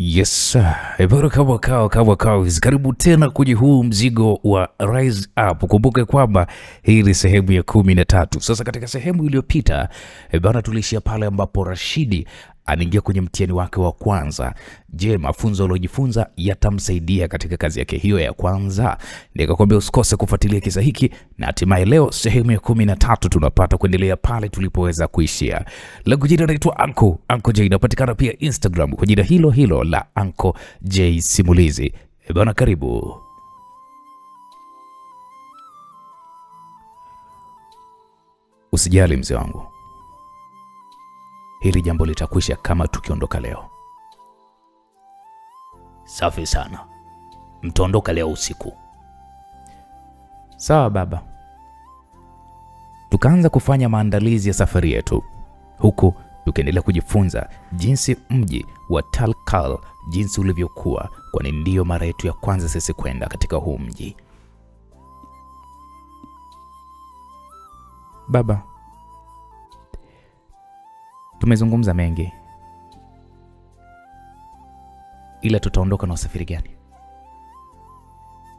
Yes, ebara kawa. Karibu tena kwenye huu mzigo wa Rise Up. Kumbuke kwamba hii ni sehemu ya 13. Sasa katika sehemu iliyopita ebana tulishia pale ambapo Rashidi anaingia kwenye mtihani wake wa kwanza. Je, mafunzo aliyojifunza yatamsaidia katika kazi yake hiyo ya kwanza? Nikakwambia usikose kufuatilia kisa hiki, na hatimaye leo sehemu ya 13 tunapata kuendelea pale tulipoweza kuishia. Langu jina naitwa Uncle J, inapatikana pia Instagram kwa jina hilo la Uncle J Simulizi. Bwana karibu. Usijali mzee wangu, hili jambo litakwisha kama tukiondoka leo. Safi sana. Mtaondoka leo usiku. Sawa baba. Tukaanza kufanya maandalizi ya safari yetu, huku tukiendelea kujifunza jinsi mji wa Talkal jinsi ulivyokuwa, kwani ndio mara yetu ya kwanza sisi kwenda katika huu mji. Baba, tumezungumza mengi, ila tutaondoka na usafiri gani?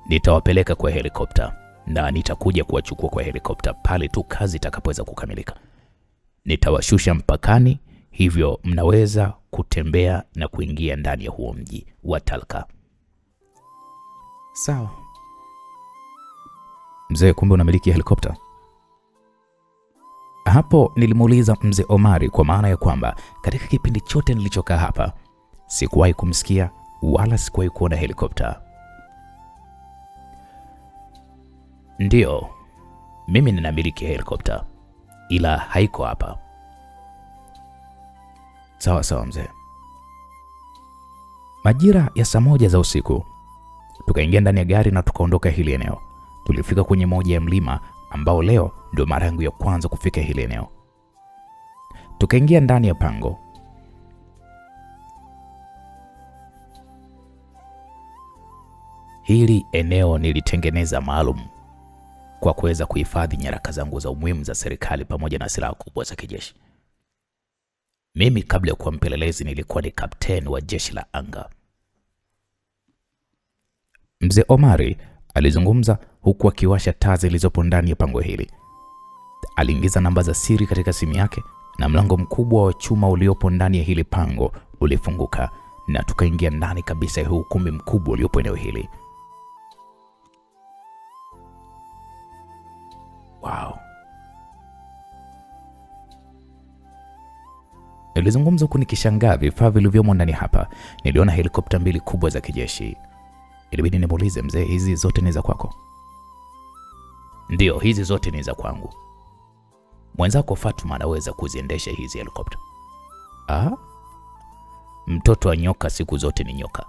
Nitawapeleka kwa helikopta na nitakuja kuwachukua kwa helikopta pale tu kazi itakapoweza kukamilika. Nitawashusha mpakani, hivyo mnaweza kutembea na kuingia ndani ya huo mji wa Talka. Sawa. Mzee, kumbe unamiliki helikopta? Hapo nilimuuliza mzee Omari, kwa maana ya kwamba katika kipindi chote nilichokaa hapa sikuwahi kumsikia wala sikuwahi kuona helikopta. Ndio, mimi ninamiliki helikopta, ila haiko hapa. Sawa mzee. Majira ya saa 1 za usiku tukaingia ndani ya gari na tukaondoka hili eneo. Tulifika kwenye moja ya mlima ambao leo ndio mara yangu ya kwanza kufika hili eneo. Tukaingia ndani ya pango. Hili eneo nilitengeneza maalum kwa kuweza kuhifadhi nyaraka zangu za umuhimu za serikali pamoja na silaha kubwa za kijeshi. Mimi kabla ya kuwa mpelelezi nilikuwa ni kapteni wa jeshi la anga. Mzee Omari alizungumza huku akiwasha taa zilizopo ndani ya pango hili. Aliingiza namba za siri katika simu yake na mlango mkubwa wa chuma uliopo ndani ya hili pango ulifunguka na tukaingia ndani kabisa ya ukumbi mkubwa uliopo eneo hili. Wow. Nilizungumza huku nikishangaa vifaa vilivyomo ndani hapa. Niliona helikopta 2 kubwa za kijeshi. Ilibidi nimuulize mzee, hizi zote ni za kwako? Ndio, hizi zote ni za kwangu. Mwenzako Fatuma anaweza kuziendesha hizi helikopta. Mtoto wa nyoka siku zote ni nyoka,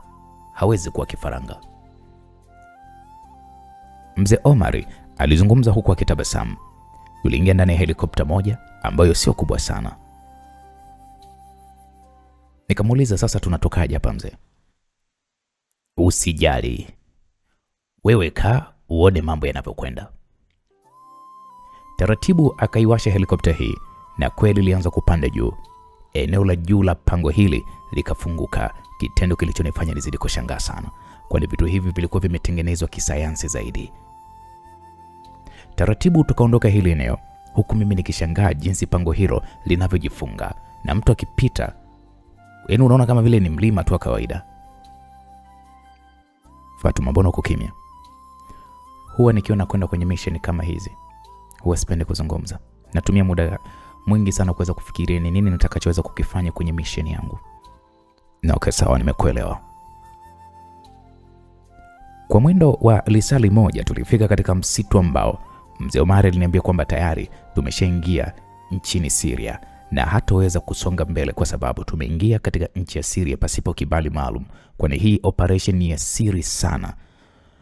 hawezi kuwa kifaranga. Mzee Omari alizungumza huku akitabasamu. Tuliingia ndani ya helikopta moja ambayo sio kubwa sana. Nikamuuliza, sasa tunatokaje hapa mzee? Usijali, wewe kaa uone mambo yanavyokwenda. Taratibu akaiwasha helikopta hii na kweli ilianza kupanda juu. Eneo la juu la pango hili likafunguka, kitendo kilichonifanya nizidi kushangaa sana, kwani vitu hivi vilikuwa vimetengenezwa kisayansi zaidi. Taratibu tukaondoka hili eneo, huku mimi nikishangaa jinsi pango hilo linavyojifunga na mtu akipita, yaani unaona kama vile ni mlima tu wa kawaida. Fatuma, mbona uko kimya? Huwa nikiona kwenda kwenye mission kama hizi huwa sipendi kuzungumza. Natumia muda mwingi sana kuweza kufikiria ni nini nitakachoweza kukifanya kwenye mission yangu. Na okay, sawa, nimekuelewa. Kwa mwendo wa lisali moja tulifika katika msitu ambao mzee Omari aliniambia kwamba tayari tumeshaingia nchini Syria na hataweza kusonga mbele kwa sababu tumeingia katika nchi ya Syria pasipo kibali maalum, kwani hii operation ni ya siri sana.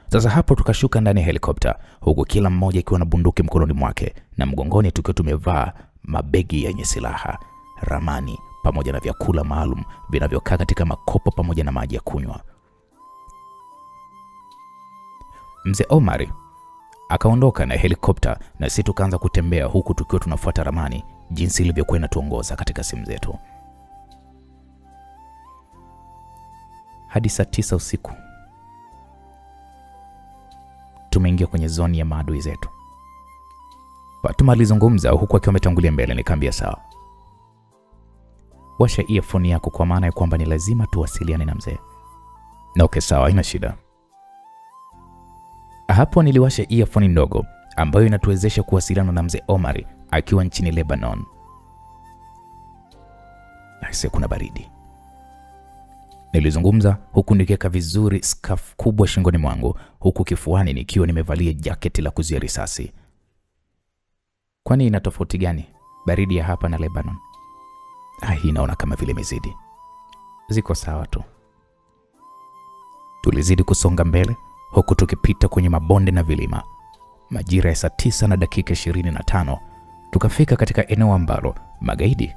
Sasa hapo tukashuka ndani ya helikopta, huku kila mmoja akiwa na bunduki mkononi mwake na mgongoni tukiwa tumevaa mabegi yenye silaha, ramani pamoja na vyakula maalum vinavyokaa katika makopo pamoja na maji ya kunywa. Mzee Omari akaondoka na helikopta na sisi tukaanza kutembea huku tukiwa tunafuata ramani jinsi ilivyokuwa inatuongoza katika simu zetu. hadi saa 9 usiku. Tumeingia kwenye zoni ya maadui zetu. Fatuma alizungumza huku akiwa ametangulia mbele. Nikamwambia sawa. Washa earphone yako kwa maana ya kwamba ni lazima tuwasiliane na mzee. Na okay sawa, haina shida. Hapo niliwasha earphone ndogo ambayo inatuwezesha kuwasiliana na mzee Omar akiwa nchini Lebanon. Aise, kuna baridi. Nilizungumza huku nikiweka vizuri scarf kubwa shingoni mwangu, huku kifuani nikiwa nimevalia jaketi la kuzuia risasi. Kwani ina tofauti gani baridi ya hapa na Lebanon? Hii naona kama vile imezidi. Ziko sawa tu. Tulizidi kusonga mbele huku tukipita kwenye mabonde na vilima. Majira ya saa 9 na dakika 25 tukafika katika eneo ambalo magaidi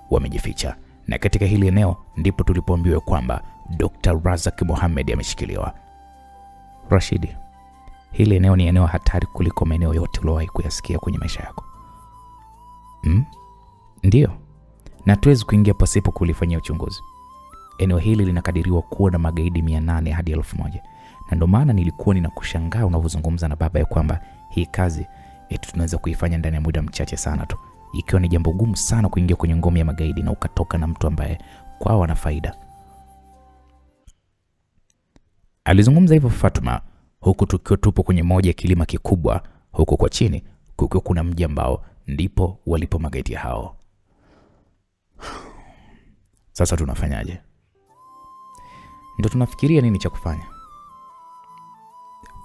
wamejificha, na katika hili eneo ndipo tulipoambiwa kwamba Dr. Razak Mohamed ameshikiliwa. Rashidi, hili eneo ni eneo hatari kuliko maeneo yote uliyowahi kuyasikia kwenye maisha yako. Ndio. Na tuwezi kuingia pasipo kulifanyia uchunguzi. Eneo hili linakadiriwa kuwa na magaidi 800 hadi 1000. Na ndio maana nilikuwa ninakushangaa unavyozungumza na baba ya kwamba hii kazi tunaweza kuifanya ndani ya muda mchache sana tu, ikiwa ni jambo gumu sana kuingia kwenye ngome ya magaidi na ukatoka na mtu ambaye kwao ana faida. Alizungumza hivyo Fatuma huku tukiwa tupo kwenye moja ya kilima kikubwa, huku kwa chini kukiwa kuna mji ambao ndipo walipo magaidi hao. Sasa tunafanyaje? Ndio tunafikiria nini cha kufanya.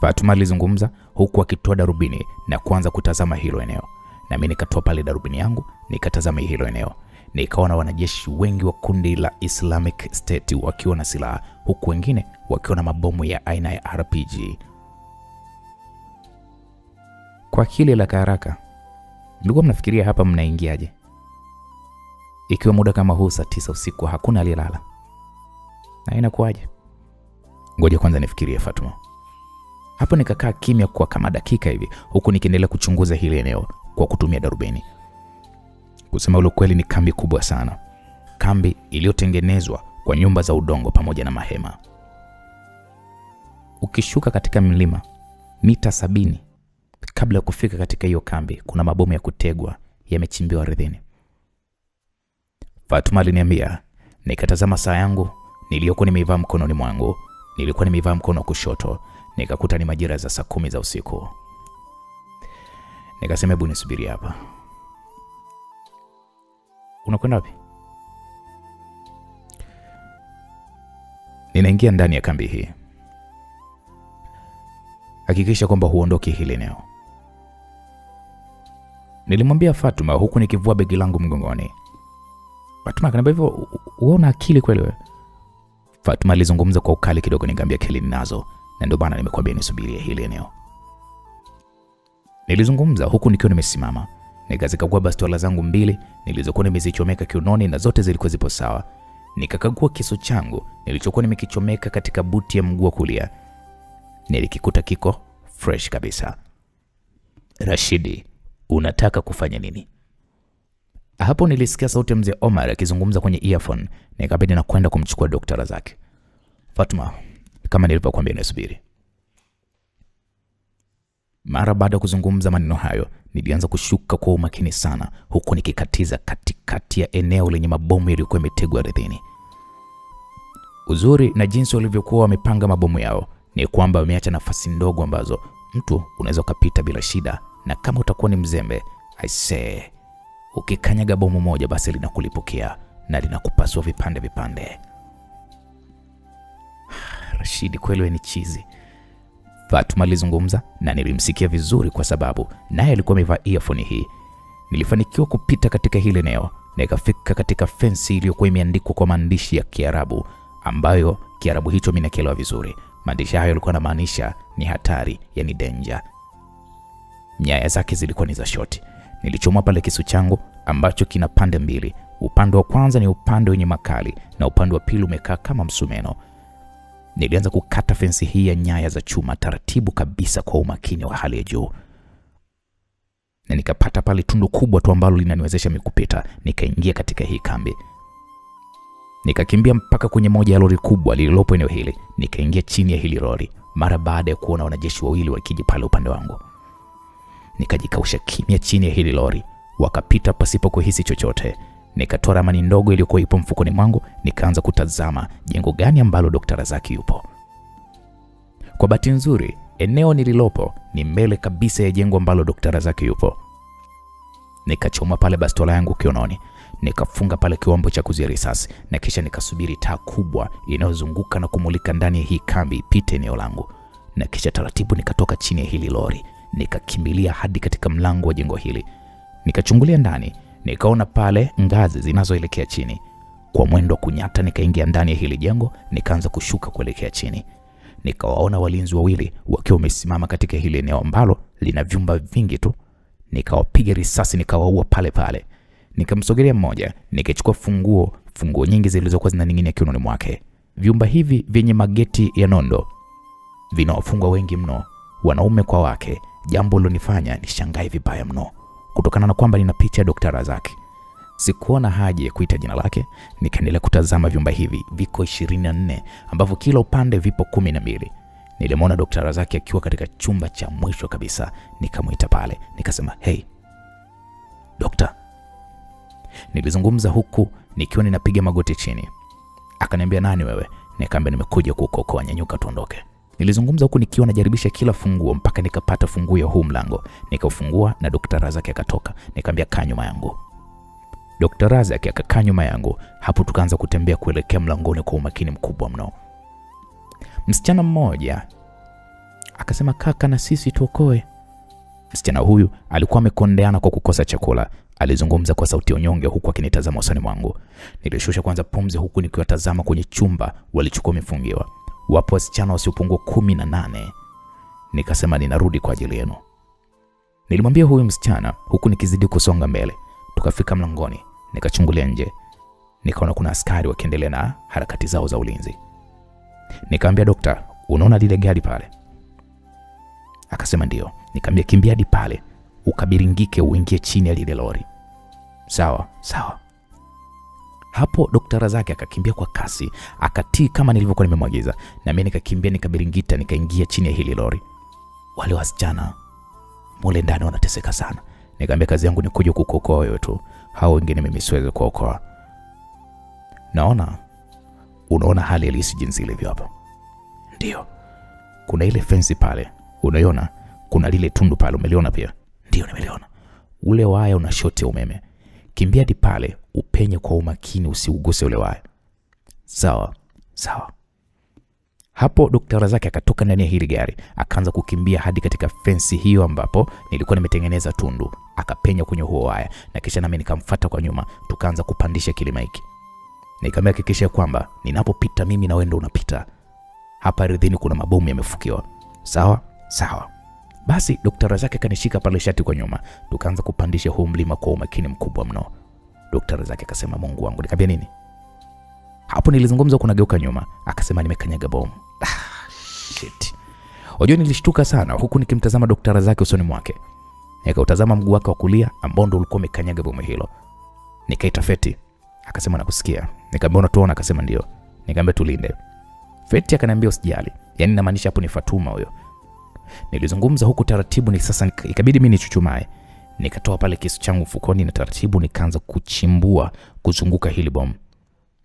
Fatuma alizungumza huku akitoa darubini na kuanza kutazama hilo eneo. Na mimi nikatoa pale darubini yangu nikatazama hilo eneo. Nikaona wanajeshi wengi wa kundi la Islamic State wakiwa na silaha, huku wengine wakiwa na mabomu ya aina ya RPG. Kwa kile la haraka, nilikuwa mnafikiria hapa mnaingiaje? Ikiwa muda kama huu saa 9 usiku hakuna aliyelala. Na inakuaje? Ngoja kwanza nifikirie Fatuma. Hapo nikakaa kimya kwa kama dakika hivi huku nikiendelea kuchunguza hili eneo kwa kutumia darubini. Kusema ule kweli, ni kambi kubwa sana. Kambi iliyotengenezwa kwa nyumba za udongo pamoja na mahema. Ukishuka katika mlima mita 70 kabla ya kufika katika hiyo kambi, kuna mabomu ya kutegwa yamechimbiwa ardhini. Fatuma aliniambia. Nikatazama saa yangu niliyokuwa nimeivaa mkononi mwangu. Nilikuwa nimeivaa mkono wa kushoto. Nikakuta ni majira za saa 10 za usiku. Nikasema hebu nisubiri hapa. Unakwenda wapi? Ninaingia ndani ya kambi hii. Hakikisha kwamba huondoki hili eneo, nilimwambia Fatuma huku nikivua begi langu mgongoni. Fatuma akaniambia hivyo, uona akili kweli wewe? Fatuma alizungumza kwa ukali kidogo. Nikamwambia akili ninazo, na ndio bana nimekuambia nisubirie hili eneo. Nilizungumza huku nikiwa nimesimama. Nikazikagua bastola zangu 2 nilizokuwa nimezichomeka kiunoni, na zote zilikuwa zipo sawa. Nikakagua kisu changu nilichokuwa nimekichomeka katika buti ya mguu wa kulia. Nilikikuta kiko fresh kabisa. Rashidi, unataka kufanya nini? Hapo nilisikia sauti ya mzee Omar akizungumza kwenye earphone. Nikabidi na kwenda kumchukua Dr. Razak. Fatuma, kama nilivyokuambia nisubiri. Mara baada ya kuzungumza maneno hayo, nilianza kushuka kwa umakini sana, huku nikikatiza katikati ya eneo lenye mabomu yaliyokuwa yametegwa ardhini. Uzuri na jinsi walivyokuwa wamepanga mabomu yao ni kwamba wameacha nafasi ndogo ambazo mtu unaweza kupita bila shida, na kama utakuwa ni mzembe, I say, ukikanyaga bomu moja basi linakulipukia na linakupasua vipande vipande. Rashidi, kweli ni chizi. Fatuma alizungumza na nilimsikia vizuri kwa sababu naye alikuwa amevaa earphone hii. Nilifanikiwa kupita katika hili eneo na nikafika katika fence iliyokuwa imeandikwa kwa maandishi ya Kiarabu, ambayo Kiarabu hicho mimi nakielewa vizuri. Maandishi hayo yalikuwa yanamaanisha ni hatari, yani danger. Nyaya zake zilikuwa ni za shoti. Nilichomoa pale kisu changu ambacho kina pande 2. Upande wa kwanza ni upande wenye makali na upande wa pili umekaa kama msumeno. Nilianza kukata fensi hii ya nyaya za chuma taratibu kabisa kwa umakini wa hali ya juu. Na nikapata pale tundu kubwa tu ambalo linaniwezesha mimi kupita. Nikaingia katika hii kambi. Nikakimbia mpaka kwenye moja ya lori kubwa lililopo eneo hili. Nikaingia chini ya hili lori mara baada ya kuona wanajeshi wawili wakija pale upande wangu. Nikajikausha kimya chini ya hili lori. Wakapita pasipo kuhisi chochote. Nikatoa ramani ndogo iliyokuwa ipo mfukoni mwangu, nikaanza kutazama jengo gani ambalo Dr. Razaki yupo. Kwa bahati nzuri, eneo nililopo ni mbele kabisa ya jengo ambalo Dr. Razaki yupo. Nikachoma pale bastola yangu kiunoni, nikafunga pale kiwambo cha kuzia risasi, na kisha nikasubiri taa kubwa inayozunguka na kumulika ndani ya hii kambi ipite eneo langu. Na kisha taratibu nikatoka chini ya hili lori, nikakimbilia hadi katika mlango wa jengo hili. Nikachungulia ndani, nikaona pale ngazi zinazoelekea chini. Kwa mwendo wa kunyata nikaingia ndani ya hili jengo, nikaanza kushuka kuelekea chini. Nikawaona walinzi wawili wakiwa wamesimama katika hili eneo ambalo lina vyumba vingi tu. Nikawapiga risasi, nikawaua pale pale. Nikamsogelea mmoja, nikachukua funguo nyingi zilizokuwa zinaning'inia kiunoni mwake. Vyumba hivi vyenye mageti ya nondo vinawafungwa wengi mno, wanaume kwa wake, jambo lilonifanya nishangae vibaya mno kutokana na kwamba nina picha ya Dr. Razaki. Sikuona haja ya kuita jina lake, nikaendelea kutazama vyumba hivi. Viko 24 ambavyo kila upande vipo 12. Nilimwona Dr. Razaki akiwa katika chumba cha mwisho kabisa. Nikamuita pale, nikasema, "Hey, Dokta." Nilizungumza huku nikiwa ninapiga magoti chini. Akaniambia, "Nani wewe?" Nikamwambia, "Nimekuja kukuokoa, nyanyuka tuondoke." Nilizungumza huku nikiwa najaribisha kila funguo mpaka nikapata funguo ya huu mlango. Nikaufungua na Dr. Razaki akatoka. Nikamwambia, "Kaa nyuma yangu." Dr. Razaki akakaa nyuma yangu. Hapo tukaanza kutembea kuelekea mlangoni kwa umakini mkubwa mno. Msichana mmoja akasema, "Kaka, na sisi tuokoe." Msichana huyu alikuwa amekondeana kwa kukosa chakula. Alizungumza kwa sauti ya unyonge huku akinitazama usoni mwangu. Nilishusha kwanza pumzi huku nikiwatazama kwenye chumba walichukua mifungiwa. Wapo wasichana wasiopungua 18. Nikasema, "Ninarudi kwa ajili yenu." Nilimwambia huyu msichana huku nikizidi kusonga mbele. Tukafika mlangoni, nikachungulia nje. Nikaona kuna askari wakiendelea na harakati zao za ulinzi. Nikamwambia, "Dokta, unaona lile gari pale?" Akasema, "Ndio." Nikamwambia, "Kimbia hadi pale, ukabiringike uingie chini ya lile lori." "Sawa, sawa." Hapo Dr. Razaki akakimbia kwa kasi, akatii kama nilivyokuwa nimemwagiza, na mimi nikakimbia nikabiringita nikaingia chini ya hili lori. Wale wasichana mule ndani wanateseka sana. Nikamwambia, "Kazi yangu ni kuja kukuokoa wewe tu. Hao wengine mimi siwezi kuokoa." Unaona hali halisi jinsi ilivyo hapa? "Ndio." "Kuna ile fence pale, unaiona? Kuna lile tundu pale, umeliona pia?" "Ndio, nimeliona." "Ule waya una shoti ya umeme. Kimbia hadi pale, upenye kwa umakini, usiuguse ule waya." "Sawa, sawa." Hapo Dr. Razaki akatoka ndani ya hili gari, akaanza kukimbia hadi katika fence hiyo ambapo nilikuwa nimetengeneza tundu. Akapenya kwenye huo waya, na kisha nami nikamfuata kwa nyuma, tukaanza kupandisha kilima hiki. Nikamwambia, "Hakikisha kwamba ninapopita mimi na wewe ndio unapita. Hapa ardhini kuna mabomu yamefukiwa." "Sawa, sawa." Basi Dr. Razaki kanishika pale shati kwa nyuma, tukaanza kupandisha huu mlima kwa umakini mkubwa mno. Dr. Razaki akasema, "Mungu wangu." Nikamwambia, "Nini?" Hapo nilizungumza kuna geuka nyuma, akasema, "Nimekanyaga bomu." Shit. Wajua nilishtuka sana huku nikimtazama Dr. Razaki usoni mwake. Nikautazama mguu wake wa kulia ambao ndio ulikuwa umekanyaga bomu hilo. Nikaita Feti. Akasema, "Nakusikia." Nikamwambia, "Unatuona?" Akasema, "Ndio." Nikamwambia, "Tulinde." Feti akaniambia, "Usijali." Yaani inamaanisha hapo ni Fatuma huyo. Nilizungumza huku taratibu, ni sasa ikabidi mimi nichuchumae. Nikatoa pale kisu changu mfukoni na taratibu nikaanza kuchimbua kuzunguka hili bomu.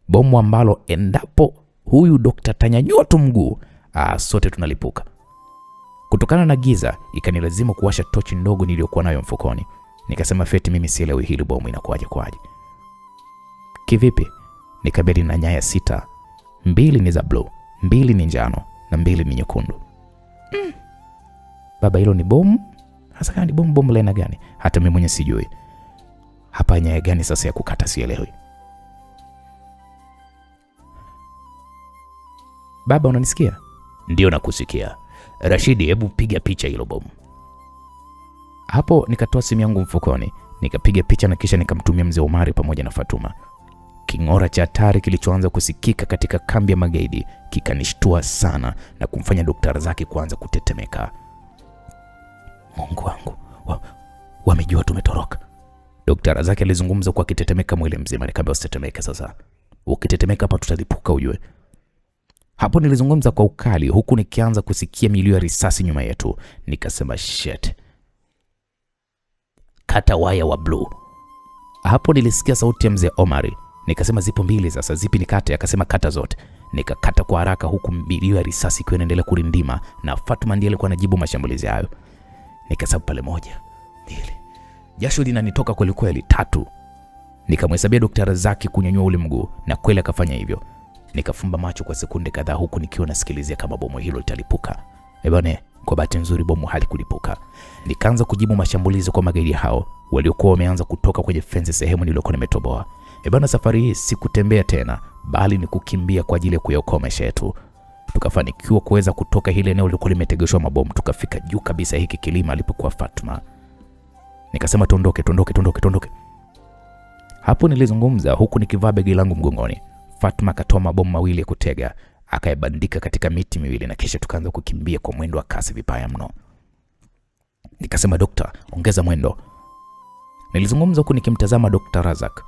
Bomu ambalo endapo huyu dokta tanyanyua tu mguu, sote tunalipuka. Kutokana na giza, ikanilazimu kuwasha tochi ndogo niliyokuwa nayo mfukoni. Nikasema, "Feti, mimi sielewi hili bomu inakuaje kwaje." "Kivipi?" Nikabidi na nyaya 6. 2 ni za blue, 2 ni njano na 2 ni nyekundu. "Baba, hilo ni bomu? Hasa kama ni bomu la aina gani? Hata mimi mwenyewe sijui. Hapa nyaya gani sasa ya kukata sielewi." "Baba, unanisikia?" "Ndio, nakusikia." "Rashidi, hebu piga picha hilo bomu." Hapo nikatoa simu yangu mfukoni, nikapiga picha na kisha nikamtumia mzee Omari pamoja na Fatuma. King'ora cha hatari kilichoanza kusikika katika kambi ya magaidi kikanishtua sana na kumfanya Dr. Razaki kuanza kutetemeka. "Mungu wangu, wamejua tumetoroka." Dr. Razaki alizungumza kwa kitetemeka mwili mzima. Nikamwambia, "Usitetemeke sasa. ukitetemeka hapa tutalipuka ujue. Hapo nilizungumza kwa ukali huku nikianza kusikia milio ya risasi nyuma yetu. Nikasema shit. Kata waya wa blue. Hapo nilisikia sauti ya mzee Omari. Nikasema zipo mbili sasa, zipi nikate? Akasema kata zote. Nikakata kwa haraka huku milio ya risasi ikiwa inaendelea kurindima na Fatuma ndiye alikuwa anajibu mashambulizi hayo. Nikahesabu pale 1, 2. Jasho linanitoka kweli kweli 3. Nikamhesabia Dr. Razaki kunyanyua ule mguu na kweli akafanya hivyo. Nikafumba macho kwa sekunde kadhaa huku nikiwa nasikilizia kama bomu hilo litalipuka. Bwana, kwa bahati nzuri bomu halikulipuka. Nikaanza kujibu mashambulizi kwa magaidi hao waliokuwa wameanza kutoka kwenye fence sehemu niliyokuwa nimetoboa. Bwana, safari hii sikutembea tena bali ni kukimbia kwa ajili ya kuyaokoa maisha yetu. Tukafanikiwa kuweza kutoka hili eneo lilikuwa limetegeshwa mabomu, tukafika juu kabisa hiki kilima alipokuwa Fatuma. Nikasema tuondoke. Hapo nilizungumza huku nikivaa begi langu mgongoni. Fatuma akatoa mabomu mawili ya kutega, akayabandika katika miti miwili na kisha tukaanza kukimbia kwa mwendo wa kasi vibaya mno. Nikasema Dokta, ongeza mwendo. Nilizungumza huku nikimtazama Dr. Razak.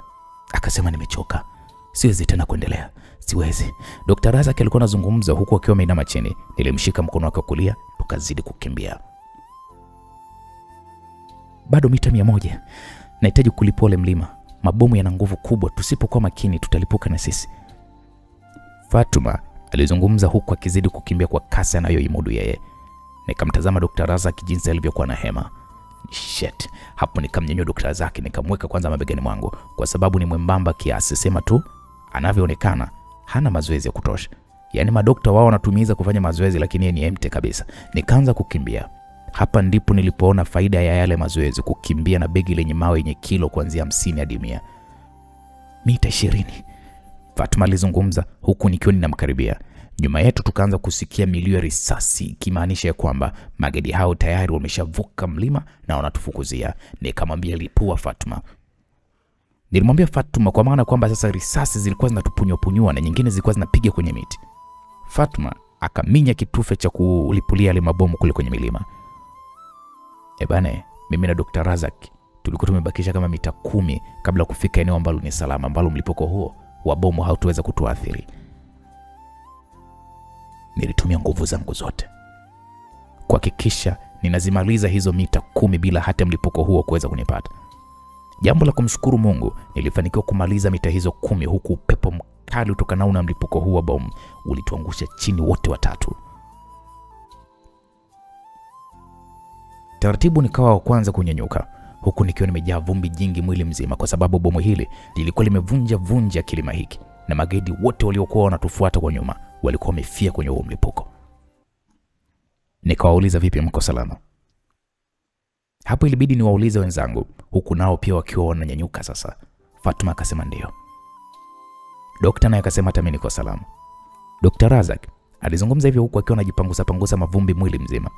Akasema nimechoka. Siwezi tena kuendelea. Siwezi. Dr. Razak alikuwa anazungumza huku akiwa ameinama chini. Nilimshika mkono wake wa kulia, tukazidi kukimbia. Bado mita 100. Nahitaji kulipole mlima. Mabomu yana nguvu kubwa, tusipokuwa makini tutalipuka na sisi. Fatuma alizungumza huku akizidi kukimbia kwa kasi anayoimudu yeye. Nikamtazama Dr. Razak jinsi alivyokuwa na hema. Shit. Hapo nikamnyanyua Dr. Razak nikamweka kwanza mabegani mwangu kwa sababu ni mwembamba kiasi, sema tu anavyoonekana hana mazoezi ya kutosha. Yaani madokta wao wanatumiza kufanya mazoezi lakini yeye ni empty kabisa. Nikaanza kukimbia. Hapa ndipo nilipoona faida ya yale mazoezi, kukimbia na begi lenye mawe yenye kilo kuanzia 50 hadi 100. Mita 20. Fatuma alizungumza huku nikiwa ninamkaribia. Nyuma yetu tukaanza kusikia milio ya risasi, ikimaanisha ya kwamba magaidi hao tayari wameshavuka mlima na wanatufukuzia. Nikamwambia lipua Fatuma. Nilimwambia Fatuma kwa maana kwamba sasa risasi zilikuwa zinatupunywa na nyingine zilikuwa zinapiga kwenye miti. Fatuma akaminya kitufe cha kulipulia ile mabomu kule kwenye milima. Bwana, mimi na Dr. Razak tulikuwa tumebakisha kama mita 10 kabla kufika eneo ambalo ni salama, ambalo mlipuko huo wa bomu hautaweza kutuathiri. Nilitumia nguvu zangu zote kuhakikisha ninazimaliza hizo mita 10 bila hata mlipuko huo kuweza kunipata. Jambo la kumshukuru Mungu, nilifanikiwa kumaliza mita hizo 10 huku upepo mkali utokanao na mlipuko huo wa bomu ulituangusha chini wote watatu. Taratibu nikawa wa kwanza kunyanyuka huku nikiwa nimejaa vumbi jingi mwili mzima kwa sababu bomu hili lilikuwa limevunja kilima hiki na magaidi wote waliokuwa wanatufuata kwa nyuma walikuwa wamefia kwenye huo mlipuko. Nikawauliza vipi, mko salama? Hapo ilibidi niwaulize wenzangu huku nao pia wakiwa wananyanyuka sasa. Fatuma akasema ndio. Dokta naye akasema hata mimi niko salama. Dr. Razak alizungumza hivyo huku akiwa anajipangusa mavumbi mwili mzima.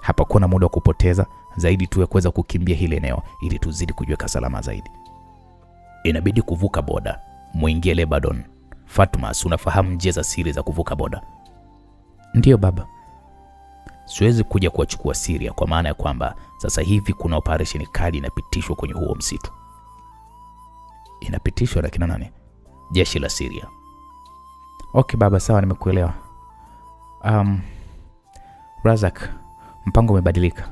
Hapa kuna muda wa kupoteza zaidi tu ya kuweza kukimbia hili eneo ili tuzidi kujiweka salama zaidi. Inabidi kuvuka boda, muingie Lebanon. Fatuma, unafahamu njia za siri za kuvuka boda? Ndio baba. Siwezi kuja kuwachukua Syria kwa maana ya kwamba sasa hivi kuna operation kali inapitishwa kwenye huo msitu. Inapitishwa na kina nani? Jeshi la Syria. Okay baba, sawa, nimekuelewa. Razak, mpango umebadilika.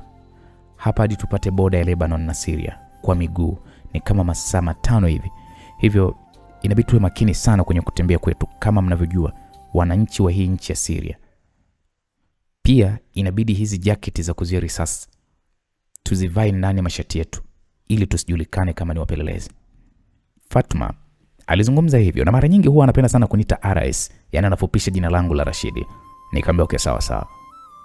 Hapa hadi tupate boda ya Lebanon na Syria kwa miguu ni kama masaa 5 hivi. Hivyo inabidi tuwe makini sana kwenye kutembea kwetu. Kama mnavyojua wananchi wa hii nchi ya Syria, pia inabidi hizi jaketi za kuzuia risasi tuzivae ndani ya mashati yetu ili tusijulikane kama ni wapelelezi. Fatuma alizungumza hivyo na mara nyingi huwa anapenda sana kuniita RS, yani anafupisha jina langu la Rashidi. Nikamwambia okay, sawa.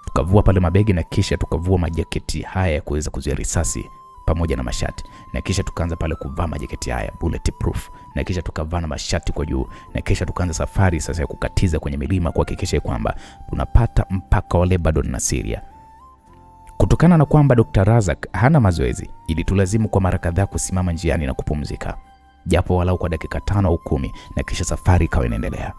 Tukavua pale mabegi na kisha tukavua majaketi haya ya kuweza kuzuia risasi pamoja na mashati, na kisha tukaanza pale kuvaa majaketi haya bulletproof, na kisha tukavaa na mashati kwa juu, na kisha tukaanza safari sasa ya kukatiza kwenye milima kuhakikisha kwamba tunapata mpaka wa Lebanon na Syria. Kutokana na kwamba Dr. Razak hana mazoezi, ili tulazimu kwa mara kadhaa kusimama njiani na kupumzika japo walau kwa dakika 5 au 10, na kisha safari ikawa inaendelea.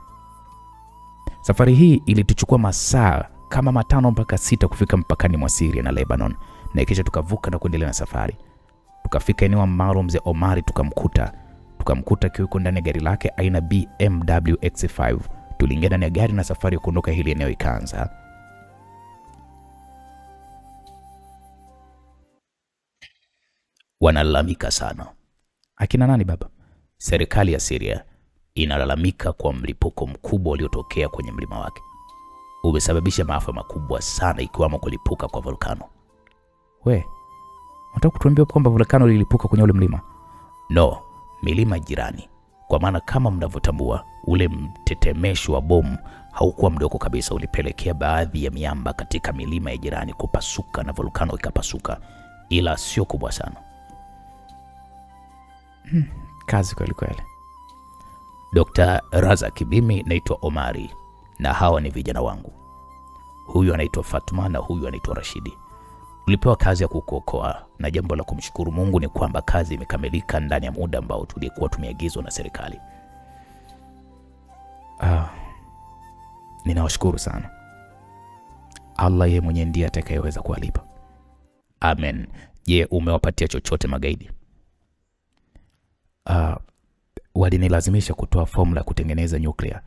Safari hii ilituchukua masaa kama 5 mpaka 6 kufika mpakani mwa Syria na Lebanon, na kisha tukavuka na kuendelea na safari. Tukafika eneo ambalo mzee Omari tukamkuta tukamkuta akiwa yuko ndani ya gari lake aina BMW X5. Tuliingia ndani ya gari na safari ya kuondoka hili eneo ikaanza. Wanalalamika sana. Akina nani baba? Serikali ya Syria inalalamika kwa mlipuko mkubwa uliotokea kwenye mlima wake. Umesababisha maafa makubwa sana, ikiwamo kulipuka kwa volkano. We, unataka kutuambia kwamba volkano lilipuka kwenye ule mlima? No, milima jirani. Kwa maana kama mnavyotambua, ule mtetemesho wa bomu haukuwa mdogo kabisa, ulipelekea baadhi ya miamba katika milima ya jirani kupasuka na volkano ikapasuka, ila sio kubwa sana. Kazi kweli kweli. Dr. Razak, mimi naitwa Omari na hawa ni vijana wangu. Huyu anaitwa Fatma na huyu anaitwa Rashidi. Tulipewa kazi ya kukuokoa na jambo la kumshukuru Mungu ni kwamba kazi imekamilika ndani ya muda ambao tulikuwa tumeagizwa na serikali. Ninawashukuru sana. Allah yeye mwenyewe ndiye atakayeweza kuwalipa. Amen. Je, umewapatia chochote magaidi? Walinilazimisha kutoa formula kutengeneza nyuklia,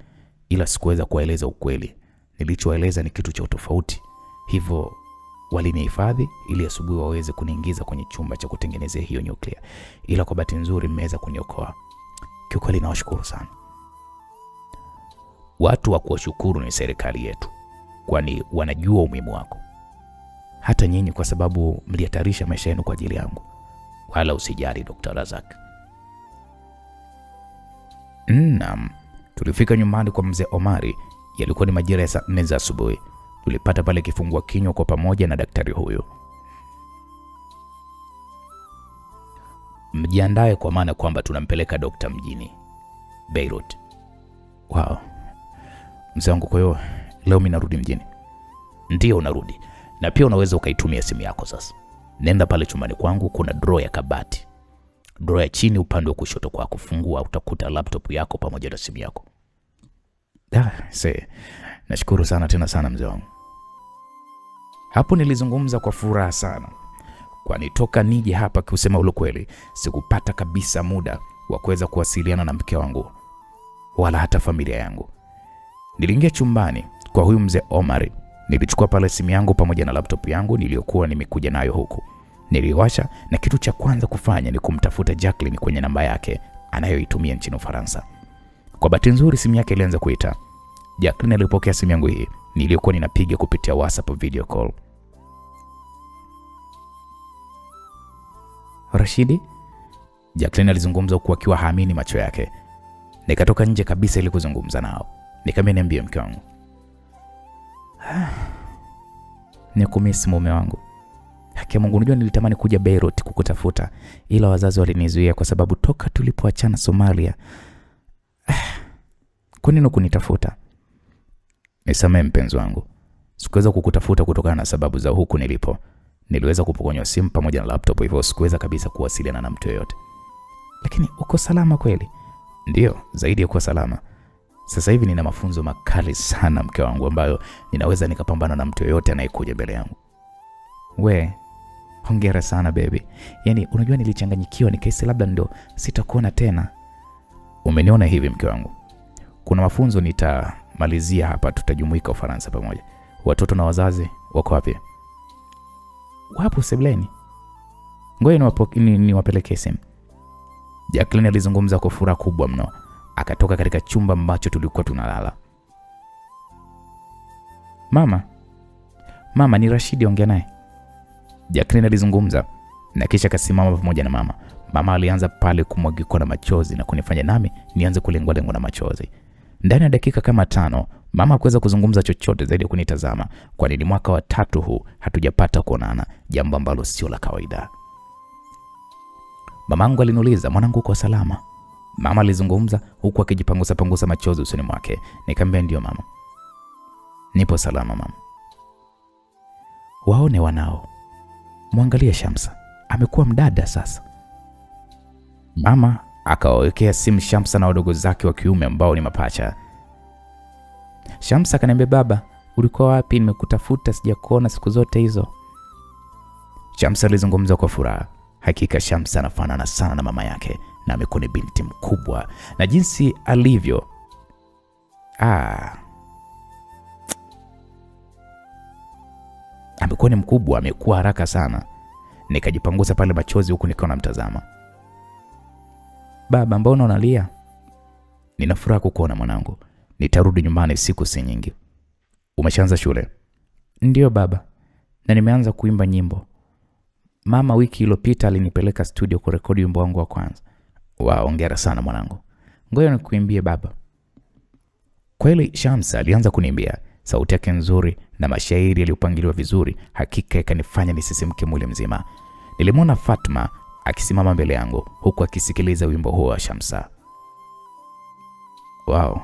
ila sikuweza kueleza ukweli. Nilichoeleza ni kitu cha tofauti. Hivyo walinihifadhi ili asubuhi waweze kuniingiza kwenye chumba cha kutengenezea hiyo nyuklia. Ila kwa bahati nzuri mmeweza kuniokoa. Kiukweli nawashukuru sana. Watu wa kuwashukuru ni serikali yetu, kwani wanajua umuhimu wako. Hata nyinyi kwa sababu mlihatarisha maisha yenu kwa ajili yangu. Wala usijali Dr. Razak. Naam. Tulifika nyumbani kwa mzee Omari, yalikuwa ni majira ya saa 4 za asubuhi. Tulipata pale kifungua kinywa kwa pamoja na daktari huyo. Mjiandae kwa maana kwamba tunampeleka dokta mjini Beirut. Wow. Mzee wangu, kwa hiyo leo mimi narudi mjini? Ndio unarudi. Na pia unaweza ukaitumia simu yako sasa. Nenda pale chumbani kwangu, kuna drawer ya kabati. Drawer ya chini upande wa kushoto kwako, fungua utakuta laptop yako pamoja na simu yako. Nashukuru sana tena sana mzee wangu. Hapo nilizungumza kwa furaha sana, kwani toka nije hapa kusema ule kweli sikupata kabisa muda wa kuweza kuwasiliana na mke wangu wala hata familia yangu. Niliingia chumbani kwa huyu mzee Omar, nilichukua pale simu yangu pamoja na laptop yangu niliyokuwa nimekuja nayo huku. Niliwasha na kitu cha kwanza kufanya ni kumtafuta Jacqueline kwenye namba yake anayoitumia nchini Ufaransa. Kwa bahati nzuri simu yake ilianza kuita. Jacqueline alipokea simu yangu hii niliyokuwa ninapiga kupitia WhatsApp video call. Rashidi? Jacqueline alizungumza huku akiwa haamini macho yake. Nikatoka nje kabisa ili kuzungumza nao. Nikamwambia niambie mke wangu. Nikumisi mume wangu. Haki ya Mungu, unajua nilitamani kuja Beirut kukutafuta, ila wazazi walinizuia kwa sababu toka tulipoachana Somalia. Kwa nini kunitafuta? Nisamehe mpenzi wangu. Sikuweza kukutafuta kutokana na sababu za huku nilipo. Niliweza kupokonywa simu pamoja na laptop, hivyo sikuweza kabisa kuwasiliana na mtu yeyote. Lakini uko salama kweli? Ndio, zaidi ya kuwa salama. Sasa hivi nina mafunzo makali sana mke wangu ambayo ninaweza nikapambana na mtu yeyote anayekuja mbele yangu. We, hongera sana baby. Yaani unajua nilichanganyikiwa nikahisi labda ndio sitakuona tena. Umeniona hivi mke wangu. Kuna mafunzo nitamalizia hapa, tutajumuika Ufaransa pamoja. Watoto na wazazi wako wapi? Wapo sebuleni. Ngoja niwapelekee simu. Jacqueline alizungumza kwa furaha kubwa mno. Akatoka katika chumba ambacho tulikuwa tunalala. Mama ni Rashidi, ongea naye. Jacqueline alizungumza na kisha akasimama pamoja na mama. Mama alianza pale kumwagika na machozi na kunifanya nami nianze kulengwa na machozi. Ndani ya dakika kama 5, mama hakuweza kuzungumza chochote zaidi ya kunitazama, kwani ni mwaka wa 3 huu hatujapata kuonana, jambo ambalo sio la kawaida. Mamangu aliniuliza, "Mwanangu uko salama?" Mama alizungumza huku akijipangusa machozi usoni mwake. Nikamwambia, "Ndio mama. Nipo salama mama." Waone wanao. Muangalie Shamsa. Amekuwa mdada sasa. Mama akawawekea simu Shamsa na wadogo zake wa kiume ambao ni mapacha. Shamsa akaniambia, "Baba, ulikuwa wapi? Nimekutafuta sijakuona siku zote hizo." Shamsa alizungumza kwa furaha. Hakika Shamsa anafanana sana na mama yake na amekuwa ni binti mkubwa, na jinsi alivyo amekuwa ni mkubwa, amekuwa haraka sana. Nikajipangusa pale machozi huku nikiwa namtazama. Baba, mbona unalia? Nina furaha kukuona mwanangu. Nitarudi nyumbani siku si nyingi. Umeshaanza shule? Ndio baba, na nimeanza kuimba nyimbo. Mama wiki iliyopita alinipeleka studio kurekodi wimbo wangu wa kwanza. Hongera sana mwanangu. Ngoja nikuimbie baba. Kweli Shamsa alianza kuniimbia. Sauti yake nzuri na mashairi yaliyopangiliwa vizuri hakika ikanifanya nisisimke mwili mzima. Nilimwona Fatma akisimama mbele yangu huku akisikiliza wimbo huo wa Shamsa. Wow.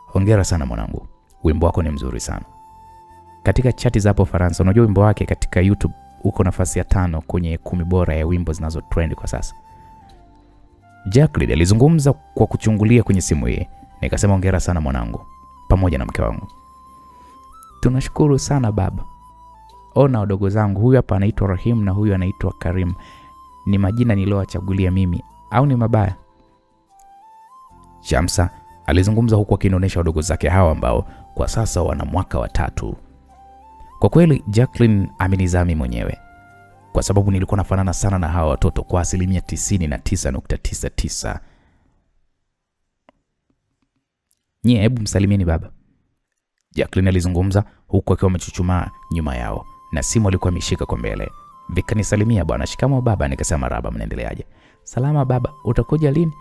Hongera sana mwanangu. Wimbo wako ni mzuri sana. Katika chati za hapo Faransa, unajua wimbo wake katika YouTube uko nafasi ya 5 kwenye 10 bora ya wimbo zinazo trend kwa sasa. Jacqueline alizungumza kwa kuchungulia kwenye simu hii. Nikasema hongera sana mwanangu pamoja na mke wangu. Tunashukuru sana baba. Ona wadogo zangu, huyu hapa anaitwa Rahim na huyu anaitwa Karim. Ni majina niliowachagulia mimi au ni mabaya? Shamsa alizungumza huku akinionyesha wadogo zake hawa ambao kwa sasa wana mwaka wa 3. Kwa kweli Jacqueline amenizami mwenyewe, kwa sababu nilikuwa nafanana sana na hawa watoto kwa 99.99%. Nyie hebu msalimieni baba. Jacqueline alizungumza huku akiwa amechuchumaa nyuma yao na simu alikuwa ameshika kwa mbele. Vikanisalimia bwana, shikamoo baba. Nikasema marhaba, mnaendeleaje? Salama baba, utakuja lini?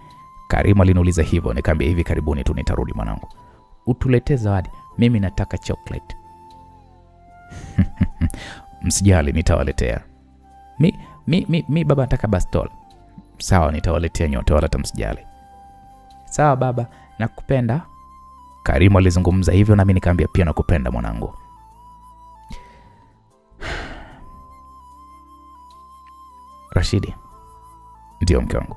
Karim aliniuliza hivyo, nikamwambia hivi karibuni tu nitarudi mwanangu. Utuletee zawadi, mimi nataka chocolate. Msijali, nitawaletea. Mi baba nataka bastol. Sawa, nitawaletea nyote wala msijali. Sawa baba, nakupenda. Karim alizungumza hivyo na mimi nikamwambia pia nakupenda mwanangu. Rashidi, ndio mke wangu.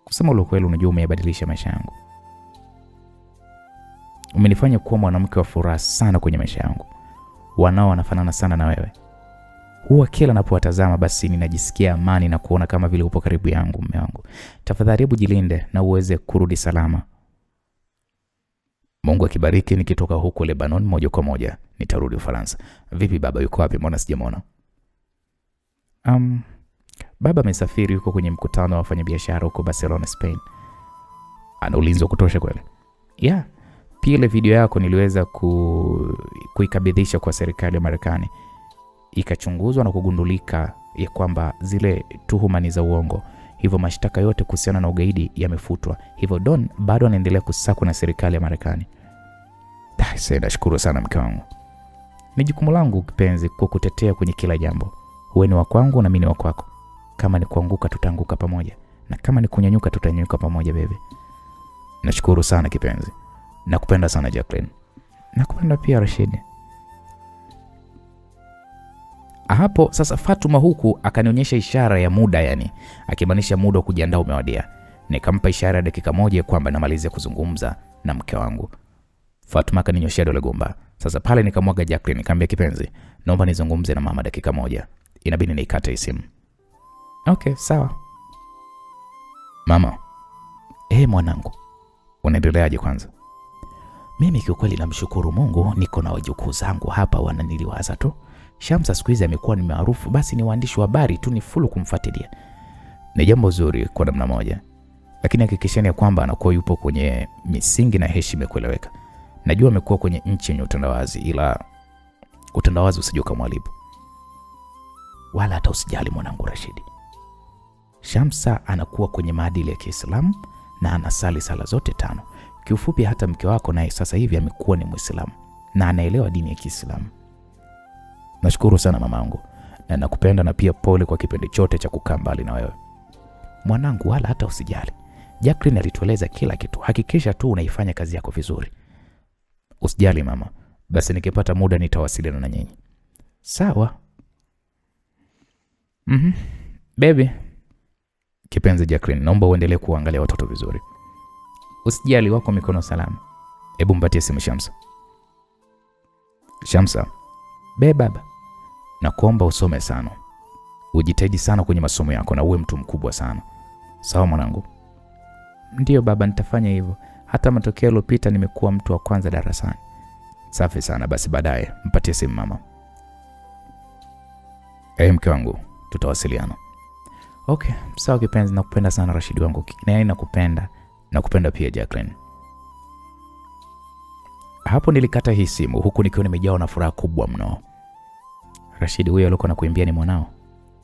Kusema ule kweli, unajua umebadilisha maisha yangu. Umenifanya kuwa mwanamke wa furaha sana kwenye maisha yangu. Wanao wanafanana sana na wewe. Huwa kila ninapowatazama basi ninajisikia amani na kuona kama vile upo karibu yangu mume wangu. Tafadhali hebu jilinde na uweze kurudi salama. Mungu akibariki, nikitoka huko Lebanon moja kwa moja nitarudi Ufaransa. Vipi baba, yuko wapi? Mbona sijamuona? Baba amesafiri, yuko kwenye mkutano wa wafanyabiashara huko Barcelona, Spain. Ana ulinzi wa kutosha kweli? Yeah. Pia ile video yako niliweza kuikabidhisha kwa serikali ya Marekani. Ikachunguzwa na kugundulika ya kwamba zile tuhuma ni za uongo. Hivyo mashtaka yote kuhusiana na ugaidi yamefutwa. Hivyo Don bado anaendelea kusakwa na serikali ya Marekani. Sasa nashukuru sana mke wangu. Ni jukumu langu kipenzi kukutetea kwenye kila jambo. Wewe ni wa kwangu na mimi ni wa kwako. Kama ni kuanguka tutaanguka pamoja, na kama ni kunyanyuka tutanyanyuka pamoja baby. Nashukuru sana kipenzi. Nakupenda sana Jacqueline. Nakupenda pia Rashid. Hapo sasa Fatuma huku akanionyesha ishara ya muda, yani akimaanisha muda wa kujiandaa umewadia. Nikampa ishara ya dakika moja kwamba namalizia kuzungumza na mke wangu. Fatuma akaninyoshia dole gumba. Sasa pale nikamwaga Jacqueline, nikamwambia kipenzi, naomba nizungumze na mama dakika moja. Inabidi nikate simu. Okay, sawa. Mama. Mwanangu. Unaendeleaje kwanza? Mimi kiukweli namshukuru Mungu, niko na wajukuu zangu hapa wananiliwaza tu. Shamsa siku hizi amekuwa ni maarufu, basi ni waandishi wa habari tu ni fulu kumfuatilia. Ni jambo zuri kwa namna moja. Lakini hakikisheni kwamba anakuwa yupo kwenye misingi na heshima kueleweka. Najua amekuwa kwenye nchi yenye utandawazi, ila utandawazi usije kumharibu. Wala hata usijali mwanangu Rashidi. Shamsa anakuwa kwenye maadili ya Kiislamu na anasali sala zote 5. Kiufupi hata mke wako naye sasa hivi amekuwa ni Muislamu na anaelewa dini ya Kiislamu. Nashukuru sana mamangu na nakupenda, na pia pole kwa kipindi chote cha kukaa mbali na wewe. Mwanangu, wala hata usijali. Jacqueline alitueleza kila kitu. Hakikisha tu unaifanya kazi yako vizuri. Usijali mama. Basi nikipata muda nitawasiliana na nyinyi. Sawa. Baby. Kipenzi Jacqueline, naomba uendelee kuangalia watoto vizuri. Usijali, wako mikono salama. Hebu mpatie simu Shamsa. Shamsa. Baba. Nakuomba usome sana. ujitahidi sana kwenye masomo yako na uwe mtu mkubwa sana. Sawa mwanangu? Ndiyo baba, nitafanya hivyo. Hata matokeo yaliyopita nimekuwa mtu wa kwanza darasani. Safi sana, basi baadaye mpatie simu mama. Mke wangu, tutawasiliana. Okay, sawa kipenzi, nakupenda sana Rashid wangu. Na nakupenda. Nakupenda pia Jacqueline. Hapo nilikata hii simu huku nikiwa nimejawa na furaha kubwa mno. Rashid huyo alikuwa anakuimbia ni mwanao?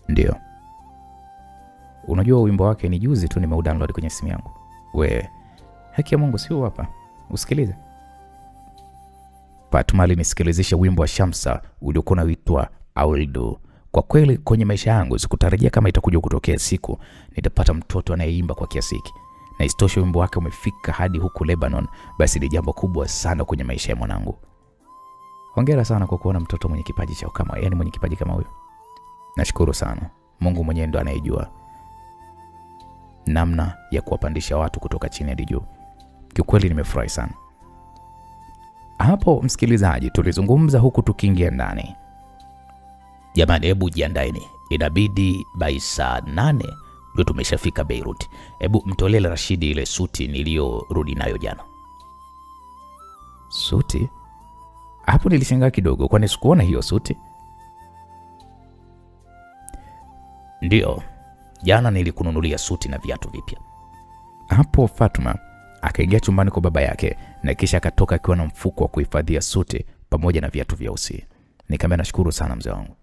Ndio. Unajua wimbo wake ni juzi tu nimeudownload kwenye simu yangu. Haki ya Mungu, sio hapa. Usikilize. Fatuma alinisikilizisha wimbo wa Shamsa uliokuwa unaitwa Auldu. Kwa kweli kwenye maisha yangu sikutarajia kama itakuja kutokea siku nitapata mtoto anayeimba kwa kiasi hiki. Na istosho wimbo wake umefika hadi huku Lebanon, basi ni jambo kubwa sana kwenye maisha ya mwanangu. Hongera sana kwa kuona mtoto mwenye kipaji cha kama, yani mwenye kipaji kama huyo. Nashukuru sana. Mungu mwenyewe ndo anayejua namna ya kuwapandisha watu kutoka chini hadi juu. Kiukweli nimefurahi sana. Hapo msikilizaji, tulizungumza huku tukiingia ndani. Jamani, hebu jiandaeni. Inabidi by saa 8 ndio tumeshafika Beirut. Hebu mtolee Rashidi ile suti niliyorudi nayo jana. Suti? Hapo nilishangaa kidogo, kwani sikuona hiyo suti. Ndio, jana nilikununulia suti na viatu vipya. Hapo Fatuma akaingia chumbani kwa baba yake na kisha akatoka akiwa na mfuko wa kuhifadhia suti pamoja na viatu vyeusi. Nikamwambia nashukuru sana mzee wangu.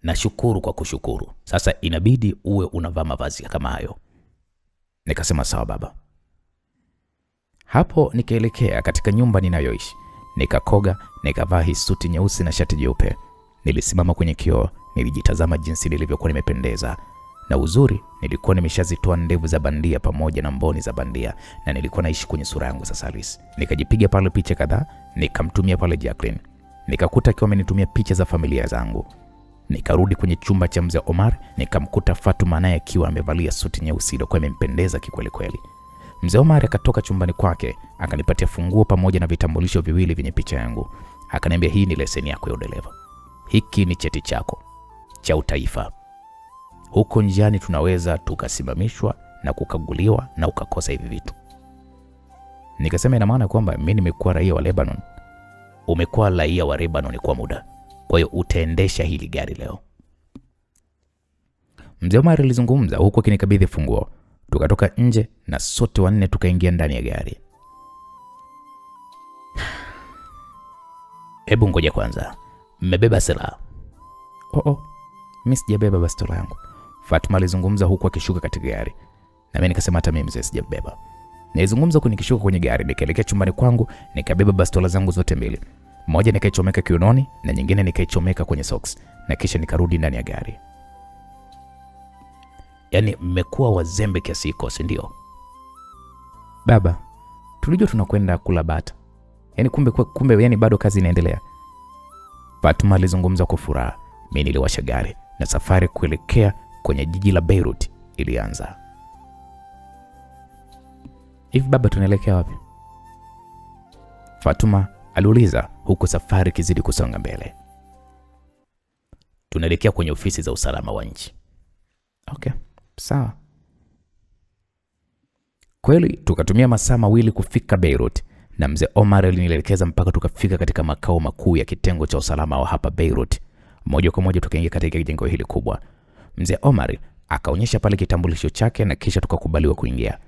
Nashukuru kwa kushukuru. Sasa inabidi uwe unavaa mavazi kama hayo. Nikasema sawa baba. Hapo nikaelekea katika nyumba ninayoishi. Nikakoga, nikavaa hii suti nyeusi na shati jeupe. Nilisimama kwenye kioo, nilijitazama jinsi nilivyokuwa nimependeza. Na uzuri, nilikuwa nimeshazitoa ndevu za bandia pamoja na mboni za bandia na nilikuwa naishi kwenye sura yangu sasa halisi. Nikajipiga pale picha kadhaa, nikamtumia pale Jacqueline. Nikakuta akiwa amenitumia picha za familia zangu. Nikarudi kwenye chumba cha mzee Omar, nikamkuta Fatuma naye akiwa amevalia suti nyeusi iliyokuwa imempendeza kikweli kweli. Mzee Omar akatoka chumbani kwake, akanipatia funguo pamoja na vitambulisho viwili vyenye picha yangu. Akaniambia hii ni leseni yako ya udereva. Hiki ni cheti chako cha utaifa. Huko njiani tunaweza tukasimamishwa na kukaguliwa na ukakosa hivi vitu. Nikasema ina maana kwamba mimi nimekuwa raia wa Lebanon. Umekuwa raia wa Lebanon kwa muda. Kwa hiyo utaendesha hili gari leo. Mzee Omar alizungumza huko akinikabidhi funguo. Tukatoka nje na sote wanne tukaingia ndani ya gari. Hebu ngoja kwanza. Mmebeba silaha? Mimi sijabeba bastola yangu. Fatuma alizungumza huku akishuka katika gari. Na mimi nikasema hata mimi mzee sijabeba. Nilizungumza huku nikishuka kwenye gari, nikaelekea chumbani kwangu, nikabeba bastola zangu zote mbili. Moja nikaichomeka kiunoni na nyingine nikaichomeka kwenye socks na kisha nikarudi ndani ya gari. Yaani mmekuwa wazembe kiasi hiko, si ndio? Baba, tulijua tunakwenda kula bata. Yaani kumbe yani bado kazi inaendelea. Fatuma alizungumza kwa furaha. Mimi niliwasha gari na safari kuelekea kwenye jiji la Beirut ilianza. Hivi baba tunaelekea wapi? Fatuma aliuliza huku safari kizidi kusonga mbele. Tunaelekea kwenye ofisi za usalama wa nchi. Okay, sawa. Kweli tukatumia masaa mawili kufika Beirut na mzee Omar alinielekeza mpaka tukafika katika makao makuu ya kitengo cha usalama wa hapa Beirut. Moja kwa moja tukaingia katika jengo hili kubwa. Mzee Omar akaonyesha pale kitambulisho chake na kisha tukakubaliwa kuingia.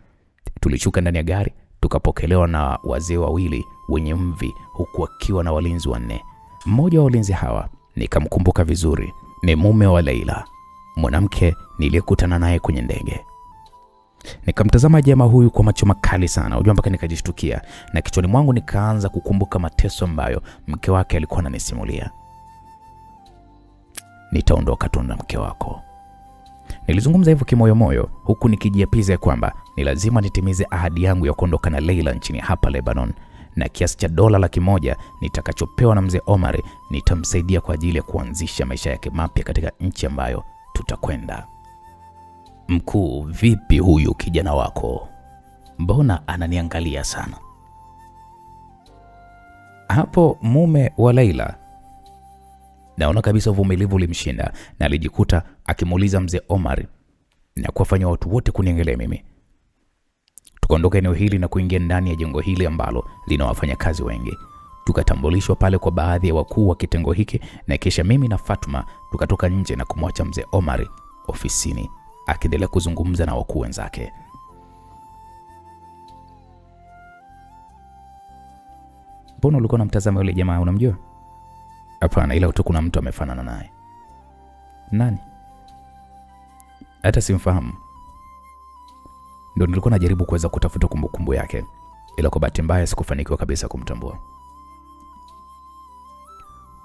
Tulishuka ndani ya gari, tukapokelewa na wazee wawili wenye mvi huku wakiwa na walinzi wanne. Mmoja wa walinzi hawa nikamkumbuka vizuri, ni mume wa Leila, mwanamke niliyekutana naye kwenye ndege. Nikamtazama jamaa huyu kwa macho makali sana, unajua mpaka nikajishtukia na kichwani mwangu nikaanza kukumbuka mateso ambayo mke wake alikuwa ananisimulia. Nitaondoka tu na mke wako. Nilizungumza hivyo kimoyomoyo huku nikijiapiza kwamba ni lazima nitimize ahadi yangu ya kuondoka na Leila nchini hapa Lebanon, na kiasi cha dola 100,000 nitakachopewa na mzee Omar nitamsaidia kwa ajili ya kuanzisha maisha yake mapya katika nchi ambayo tutakwenda. Mkuu, vipi huyu kijana wako? Mbona ananiangalia sana? Hapo mume wa Leila Naona kabisa uvumilivu ulimshinda na alijikuta akimuuliza mzee Omar na kuwafanya watu wote kuniangalia mimi. Tukaondoka eneo hili na kuingia ndani ya jengo hili ambalo lina wafanyakazi wengi. Tukatambulishwa pale kwa baadhi ya wakuu wa kitengo hiki na kisha mimi na Fatuma tukatoka nje na kumwacha mzee Omar ofisini akiendelea kuzungumza na wakuu wenzake. Mbona ulikuwa unamtazama yule jamaa, unamjua? Hapana, ila tu kuna mtu amefanana naye. Nani? Hata simfahamu. Ndio nilikuwa najaribu kuweza kutafuta kumbukumbu yake, ila kwa bahati mbaya sikufanikiwa kabisa kumtambua.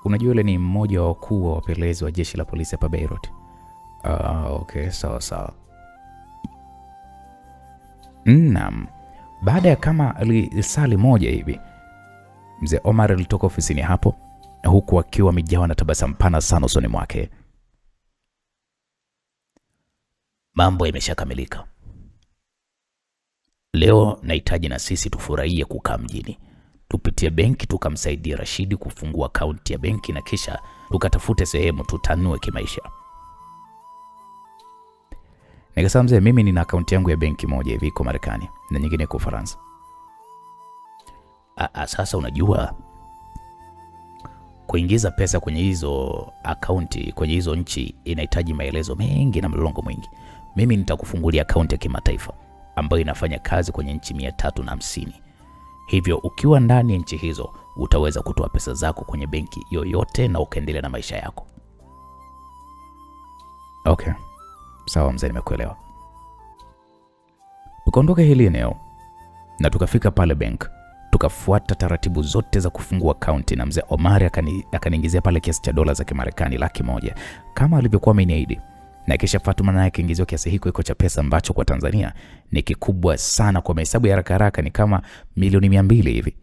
Unajua yule ni mmoja wa wakuu wa wapelelezi wa jeshi la polisi hapa Beirut. Okay, sawa. Naam. Baada ya kama lisali moja hivi, mzee Omar alitoka ofisini hapo huku akiwa amejawa na tabasamu pana sana usoni mwake. Mambo yameshakamilika. Leo nahitaji na sisi tufurahie kukaa mjini. Tupitie benki tukamsaidia Rashidi kufungua akaunti ya benki na kisha tukatafute sehemu tutanue kimaisha. Nikasema mzee, mimi nina akaunti yangu ya benki moja hivi iko Marekani na nyingine iko Ufaransa. Sasa unajua kuingiza pesa kwenye hizo akaunti kwenye hizo nchi inahitaji maelezo mengi na mlolongo mwingi. Mimi nitakufungulia akaunti ya kimataifa ambayo inafanya kazi kwenye nchi 350. Hivyo ukiwa ndani ya nchi hizo utaweza kutoa pesa zako kwenye benki yoyote na ukaendelea na maisha yako. Okay. Sawa mzee, nimekuelewa. Tukaondoka hili eneo na tukafika pale bank. Tukafuata taratibu zote za kufungua akaunti na mzee Omar akaniingizia pale kiasi cha dola za Kimarekani 100,000 kama alivyokuwa ameniahidi. Na kisha Fatuma naye akaingiziwa kiasi hiko iko cha pesa ambacho kwa Tanzania ni kikubwa sana. Kwa mahesabu ya haraka ni kama milioni 200 hivi.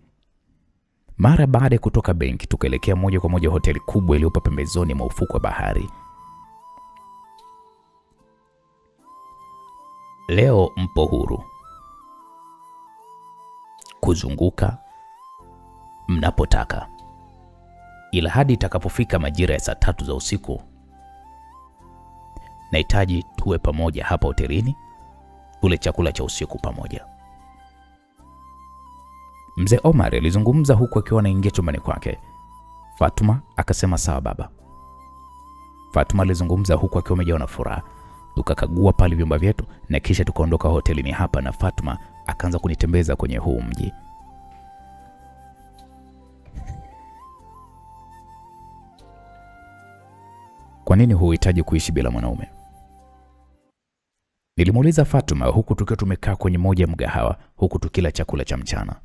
Mara baada ya kutoka benki tukaelekea moja kwa moja hoteli kubwa iliyopo pembezoni mwa ufukwe wa bahari. Leo mpo huru kuzunguka mnapotaka, ila hadi itakapofika majira ya saa 3 za usiku nahitaji tuwe pamoja hapa hotelini ule chakula cha usiku pamoja. Mzee Omar alizungumza huku akiwa anaingia chumbani kwake. Fatuma akasema sawa baba. Fatuma alizungumza huku akiwa amejawa na furaha. Tukakagua pale vyumba vyetu na kisha tukaondoka hotelini hapa na Fatuma akaanza kunitembeza kwenye huu mji. Kwa nini huhitaji kuishi bila mwanaume? Nilimuuliza Fatuma huku tukiwa tumekaa kwenye moja mgahawa huku tukila chakula cha mchana.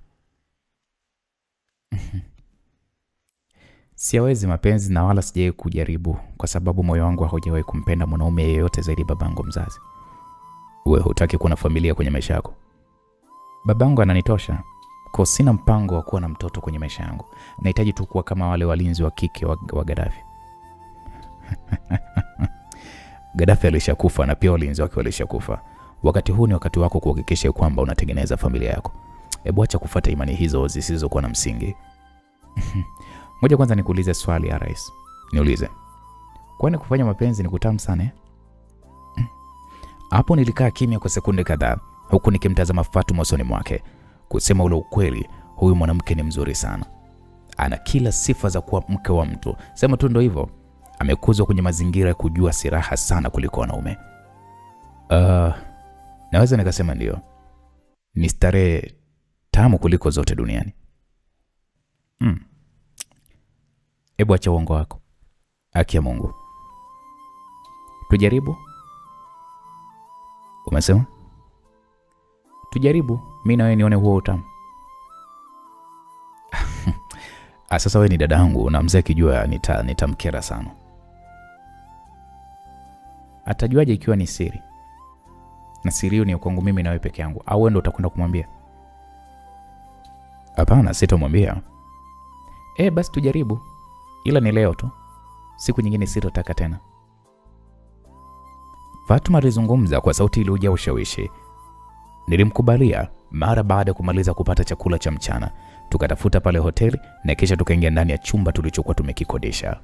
Siwezi mapenzi na wala sijawahi kujaribu kwa sababu moyo wangu haujawahi kumpenda mwanaume yeyote zaidi babangu mzazi. Wewe hutaki kuwa na familia kwenye maisha yako? Babangu ananitosha. Kwa sina mpango wa kuwa na mtoto kwenye maisha yangu. Nahitaji tu kuwa kama wale walinzi wa kike wa Gaddafi. Gaddafi alishakufa na pia walinzi wake walishakufa. Wakati huu ni wakati wako kuhakikisha kwamba unatengeneza familia yako. Hebu acha kufuata imani hizo zisizokuwa na msingi. Ngoja kwanza nikuulize swali ya rais. Niulize. Kwani kufanya mapenzi ni kutamu sana? Hapo nilikaa kimya kwa sekunde kadhaa huku nikimtazama Fatuma usoni mwake. Kusema ule ukweli, huyu mwanamke ni mzuri sana. Ana kila sifa za kuwa mke wa mtu. Sema tu ndio hivyo. Amekuzwa kwenye mazingira ya kujua siraha sana kuliko wanaume. Naweza nikasema ndio. Ni starehe tamu kuliko zote duniani. Hebu acha uongo wako. Haki ya Mungu. Tujaribu. Umesema? Tujaribu. Mimi na wewe nione huo utamu. Sasa wewe ni dadangu na mzee akijua nitamkera sana. Atajuaje ikiwa ni siri? Na siri hiyo ni kwangu mimi na wewe peke yangu au wewe ndio utakwenda kumwambia? Hapana, sitamwambia. Basi tujaribu. Ila ni leo tu. Siku nyingine sitotaka tena. Fatuma alizungumza kwa sauti iliyojaa ushawishi. Nilimkubalia. Mara baada ya kumaliza kupata chakula cha mchana, tukatafuta pale hoteli na kisha tukaingia ndani ya chumba tulichokuwa tumekikodesha.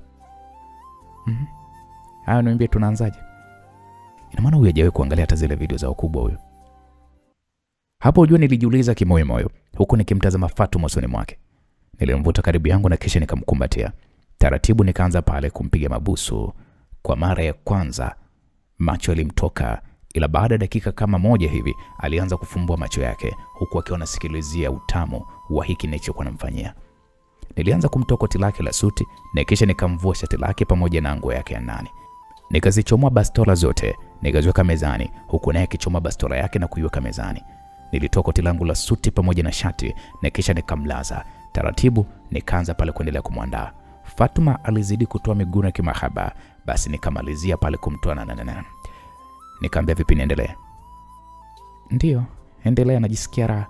Haya, niambie tunaanzaje? Ina maana huyu hajawahi kuangalia hata zile video za ukubwa huyo. Hapo unajua nilijiuliza kimoyo huku nikimtazama Fatuma usoni mwake. Nilimvuta karibu yangu na kisha nikamkumbatia. Taratibu nikaanza pale kumpiga mabusu. Kwa mara ya kwanza macho yalimtoka, ila baada ya dakika kama moja hivi alianza kufumbua macho yake huku akiwa anasikilizia utamu wa hiki nilichokuwa namfanyia. Nilianza kumtoa koti lake la suti na kisha nikamvua shati lake pamoja na nguo yake ya ndani. Nikazichomoa bastola zote, nikaziweka mezani huku naye akichomoa bastola yake na kuiweka mezani. Nilitoa koti langu la suti pamoja na shati na kisha nikamlaza. Taratibu nikaanza pale kuendelea kumwandaa. Fatuma alizidi kutoa miguu ya kimahaba, basi nikamalizia pale kumtoa na. Nikamwambia vipi niendelee? Ndio, endelea, najisikia raha.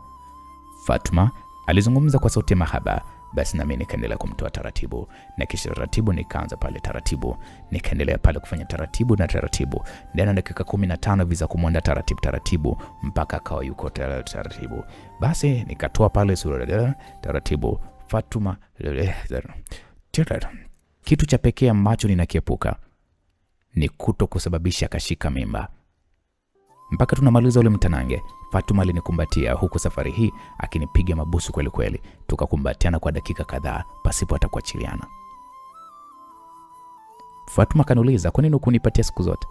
Fatuma alizungumza kwa sauti ya mahaba, basi na mimi nikaendelea kumtoa taratibu na kisha taratibu nikaanza pale taratibu, nikaendelea pale kufanya taratibu na taratibu. Ndani ya dakika 15 hivi za kumwanda taratibu mpaka akawa yuko taratibu. Basi nikatoa pale sura taratibu. Fatuma kitu cha pekee ambacho ninakiepuka ni kuto kusababisha akashika mimba. Mpaka tunamaliza ule mtanange, Fatuma alinikumbatia huku safari hii akinipiga mabusu kweli kweli. Tukakumbatiana kwa dakika kadhaa pasipo hata kuachiliana. Fatuma kaniuliza, "Kwa nini hukunipatia siku zote?"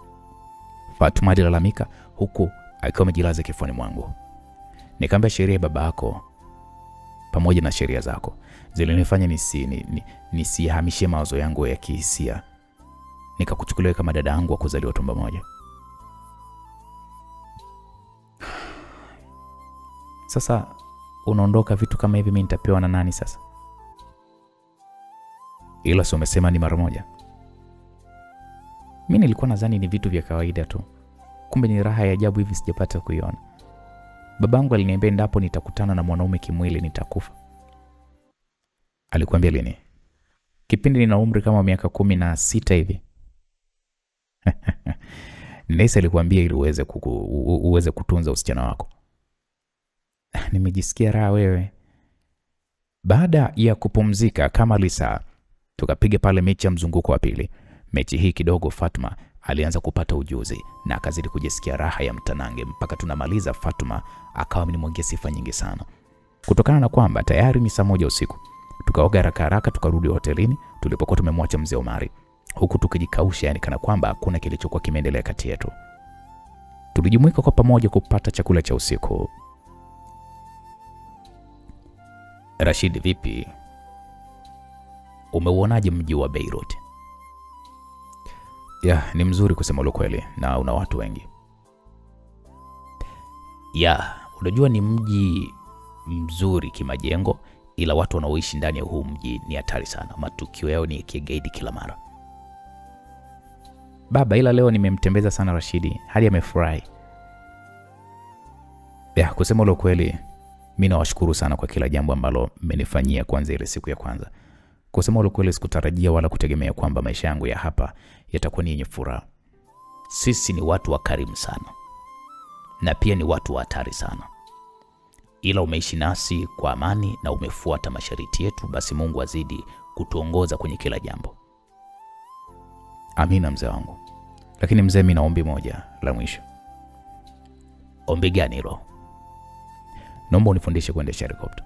Fatuma alilalamika huku akiwa amejilaza kifuani mwangu. Nikamwambia sheria baba yako pamoja na sheria zako zilinifanya nisihamishie mawazo yangu ya kihisia. Nikakuchukulia kama dada yangu wa kuzaliwa tumbo moja. Sasa unaondoka vitu kama hivi, mimi nitapewa na nani sasa? Ila sio umesema ni mara moja. Mimi nilikuwa nadhani ni vitu vya kawaida tu. Kumbe ni raha ya ajabu hivi sijapata kuiona. Babangu aliniambia endapo nitakutana na mwanaume kimwili nitakufa. Alikwambia lini? Kipindi nina umri kama miaka 16 hivi. Nesa alikwambia ili uweze kutunza usichana wako. Nimejisikia raha wewe. Baada ya kupumzika kama lisaa, tukapiga pale mechi ya mzunguko wa pili. Mechi hii kidogo Fatuma alianza kupata ujuzi na akazidi kujisikia raha ya mtanange mpaka tunamaliza. Fatuma akawa amenimwagia sifa nyingi sana. Kutokana na kwamba tayari ni saa 1 usiku, tukaoga haraka tukarudi hotelini tulipokuwa tumemwacha mzee Omari, huku tukijikausha, yani kana kwamba hakuna kilichokuwa kimeendelea kati yetu. Tulijumuika kwa pamoja kupata chakula cha usiku. Rashid, vipi? Umeuonaje mji wa Beirut? Ya, ni mzuri kusema ukweli na una watu wengi. Ya, unajua ni mji mzuri kimajengo, ila watu wanaoishi ndani ya huu mji ni hatari sana. Matukio yao ni kigaidi kila mara. Baba, ila leo nimemtembeza sana Rashidi, hadi amefurahi. Ya, kusema ukweli mimi nawashukuru sana kwa kila jambo ambalo mmenifanyia kuanzia ile siku ya kwanza. Kusema ukweli sikutarajia wala kutegemea kwamba maisha yangu ya hapa yatakuwa ni yenye furaha. Sisi ni watu wa karimu sana. Na pia ni watu wa hatari sana. Ila umeishi nasi kwa amani na umefuata masharti yetu, basi Mungu azidi kutuongoza kwenye kila jambo. Amina mzee wangu. Lakini mzee, mimi naombi moja la mwisho. Ombi gani hilo? Naomba unifundishe kuendesha helikopta.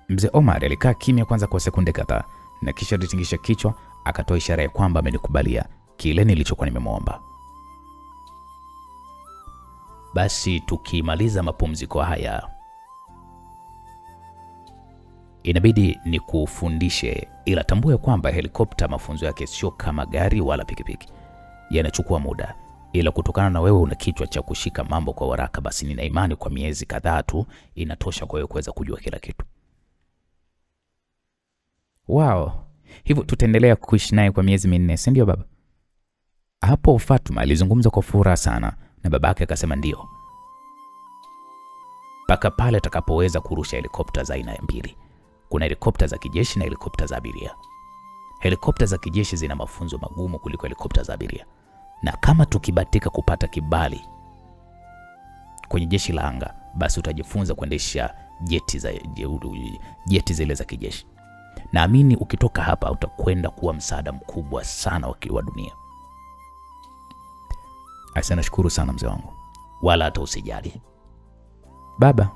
Mzee Omar alikaa kimya kwanza kwa sekunde kadhaa na kisha alitingisha kichwa akatoa ishara ya kwamba amenikubalia kile nilichokuwa nimemwomba. Basi tukimaliza mapumziko haya inabidi nikufundishe, ila tambua kwamba helikopta mafunzo yake sio kama gari wala pikipiki. Yanachukua muda, ila kutokana na wewe una kichwa cha kushika mambo kwa haraka, basi nina imani kwa miezi kadhaa tu inatosha kwa wewe kuweza kujua kila kitu. Wow, hivyo tutaendelea kuishi naye kwa miezi 4, si ndio baba? Hapo Fatuma alizungumza kwa furaha sana na babake akasema ndio. Paka pale atakapoweza kurusha helikopta za aina mbili. Kuna helikopta za kijeshi na helikopta za abiria. Helikopta za kijeshi zina mafunzo magumu kuliko helikopta za abiria. Na kama tukibatika kupata kibali kwenye jeshi la anga, basi utajifunza kuendesha jeti zile za kijeshi. Naamini ukitoka hapa utakwenda kuwa msaada mkubwa sana wa dunia. Asa, nashukuru sana mzee wangu. Wala hata usijali. Baba.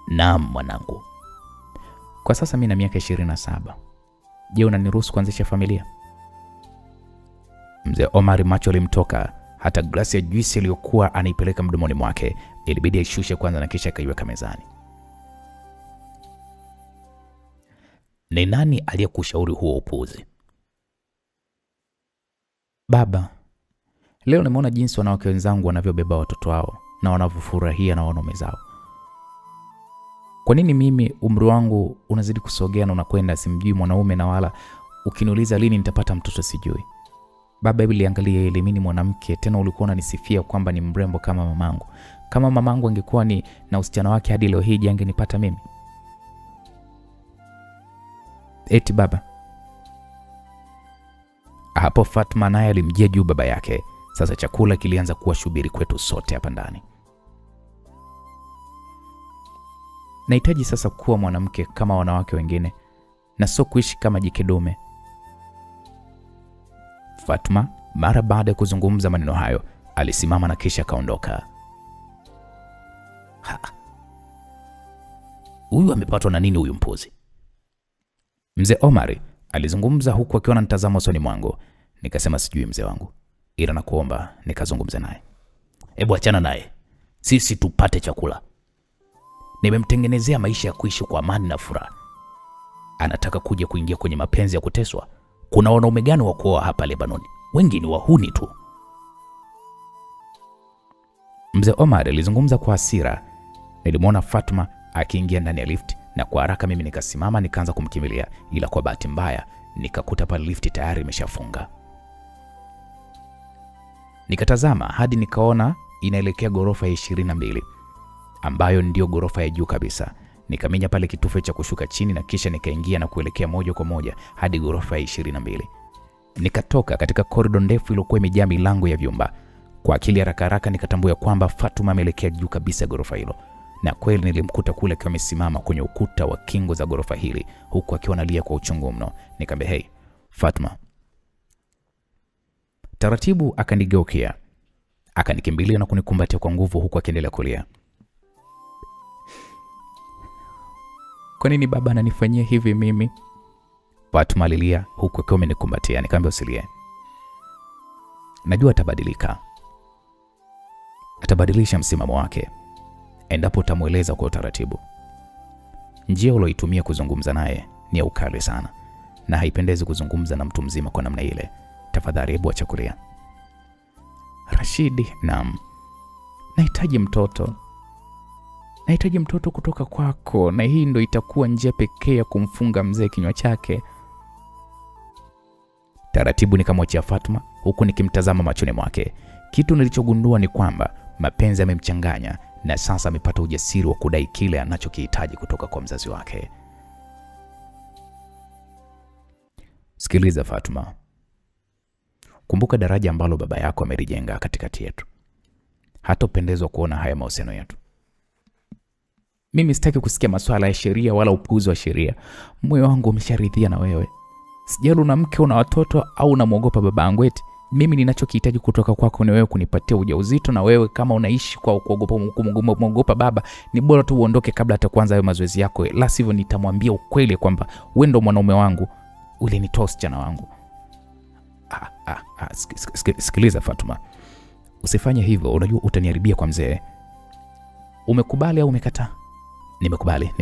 Naam mwanangu. Kwa sasa mimi na miaka 27. Je, unaniruhusu kuanzisha familia? Mzee Omar macho alimtoka, hata glasi ya juisi iliyokuwa anaipeleka mdomoni mwake ilibidi aishushe kwanza na kisha akaiweka mezani. Ni nani aliyekushauri huo upuuzi? Baba, leo nimeona jinsi wanawake wenzangu wanavyobeba watoto wao na wanavyofurahia na wanaume zao. Kwa nini mimi umri wangu unazidi kusogea na unakwenda simjui mwanaume, na wala ukiniuliza lini nitapata mtoto sijui? Baba, hebu liangalia ile, mimi ni mwanamke, tena ulikuwa unanisifia kwamba ni mrembo kama mamangu. Kama mamangu angekuwa ni na usichana wake hadi leo hii, angenipata mimi? Eti baba. Hapo Fatma naye alimjia juu baba yake. Sasa chakula kilianza kuwa shubiri kwetu sote hapa ndani. Nahitaji sasa kuwa mwanamke kama wanawake wengine na sio kuishi kama jike dume. Fatma mara baada ya kuzungumza maneno hayo alisimama na kisha kaondoka. Huyu amepatwa na nini huyu mpuzi? Mzee Omar alizungumza huku akiwa anatazama usoni mwangu. Nikasema sijui mzee wangu, ila nakuomba nikazungumze naye. Hebu achana naye, sisi tupate chakula. Nimemtengenezea maisha ya kuishi kwa amani na furaha. Anataka kuja kuingia kwenye mapenzi ya kuteswa? Kuna wanaume gani wa kuoa hapa Lebanoni? Wengi ni wahuni tu. Mzee Omar alizungumza kwa hasira. Nilimwona Fatma akiingia ndani ya lift na kwa haraka mimi nikasimama nikaanza kumkimbilia, ila kwa bahati mbaya nikakuta pale lift tayari imeshafunga. Nikatazama hadi nikaona inaelekea ghorofa ya 22 ambayo ndio ghorofa ya juu kabisa. Nikamenya pale kitufe cha kushuka chini na kisha nikaingia na kuelekea moja kwa moja hadi ghorofa ya 22. Nikatoka katika korido ndefu iliyokuwa imejaa milango ya vyumba. Kwa akili haraka haraka nikatambua kwamba Fatuma ameelekea juu kabisa ghorofa hilo. Na kweli nilimkuta kule akiwa amesimama kwenye ukuta wa kingo za ghorofa hili huku akiwa analia kwa uchungu mno. Nikamwambia, "Hey, Fatuma." Taratibu akanigeukia. Akanikimbilia na kunikumbatia kwa nguvu huku akiendelea kulia. "Kwa nini baba ananifanyia hivi mimi?" Fatuma alilia huku akiwa amenikumbatia. Nikamwambia, "Usilie. Najua atabadilika. Atabadilisha msimamo wake endapo utamueleza kwa utaratibu. Njia uloitumia kuzungumza naye ni ya ukali sana na haipendezi kuzungumza na mtu mzima kwa namna ile. Tafadhali hebu acha kulia." "Rashidi, naam. Nahitaji mtoto. Nahitaji mtoto kutoka kwako, na hii ndo itakuwa njia pekee ya kumfunga mzee kinywa chake." Taratibu nikamwachia Fatma huku nikimtazama machoni mwake. Kitu nilichogundua ni kwamba mapenzi yamemchanganya na sasa amepata ujasiri wa kudai kile anachokihitaji kutoka kwa mzazi wake. "Sikiliza Fatma. Kumbuka daraja ambalo baba yako amelijenga katikati yetu. Hatopendezwa kuona haya mahusiano yetu. Mimi sitaki kusikia masuala ya sheria wala upuuzi wa sheria. Moyo wangu umesharidhia na wewe. Sijali una mke, una watoto au unamwogopa babangu eti. Mimi ninachokihitaji kutoka kwako ni wewe kunipatia ujauzito, na wewe kama unaishi kwa kuogopa baba, ni bora tu uondoke kabla hata kuanza hayo mazoezi yako. La sivyo nitamwambia ukweli kwamba wewe ndo mwanaume wangu, ule ni tosichana wangu." Sikiliza Fatuma. Usifanye hivyo, unajua utaniharibia kwa mzee. Umekubali au umekataa? Nimekubali.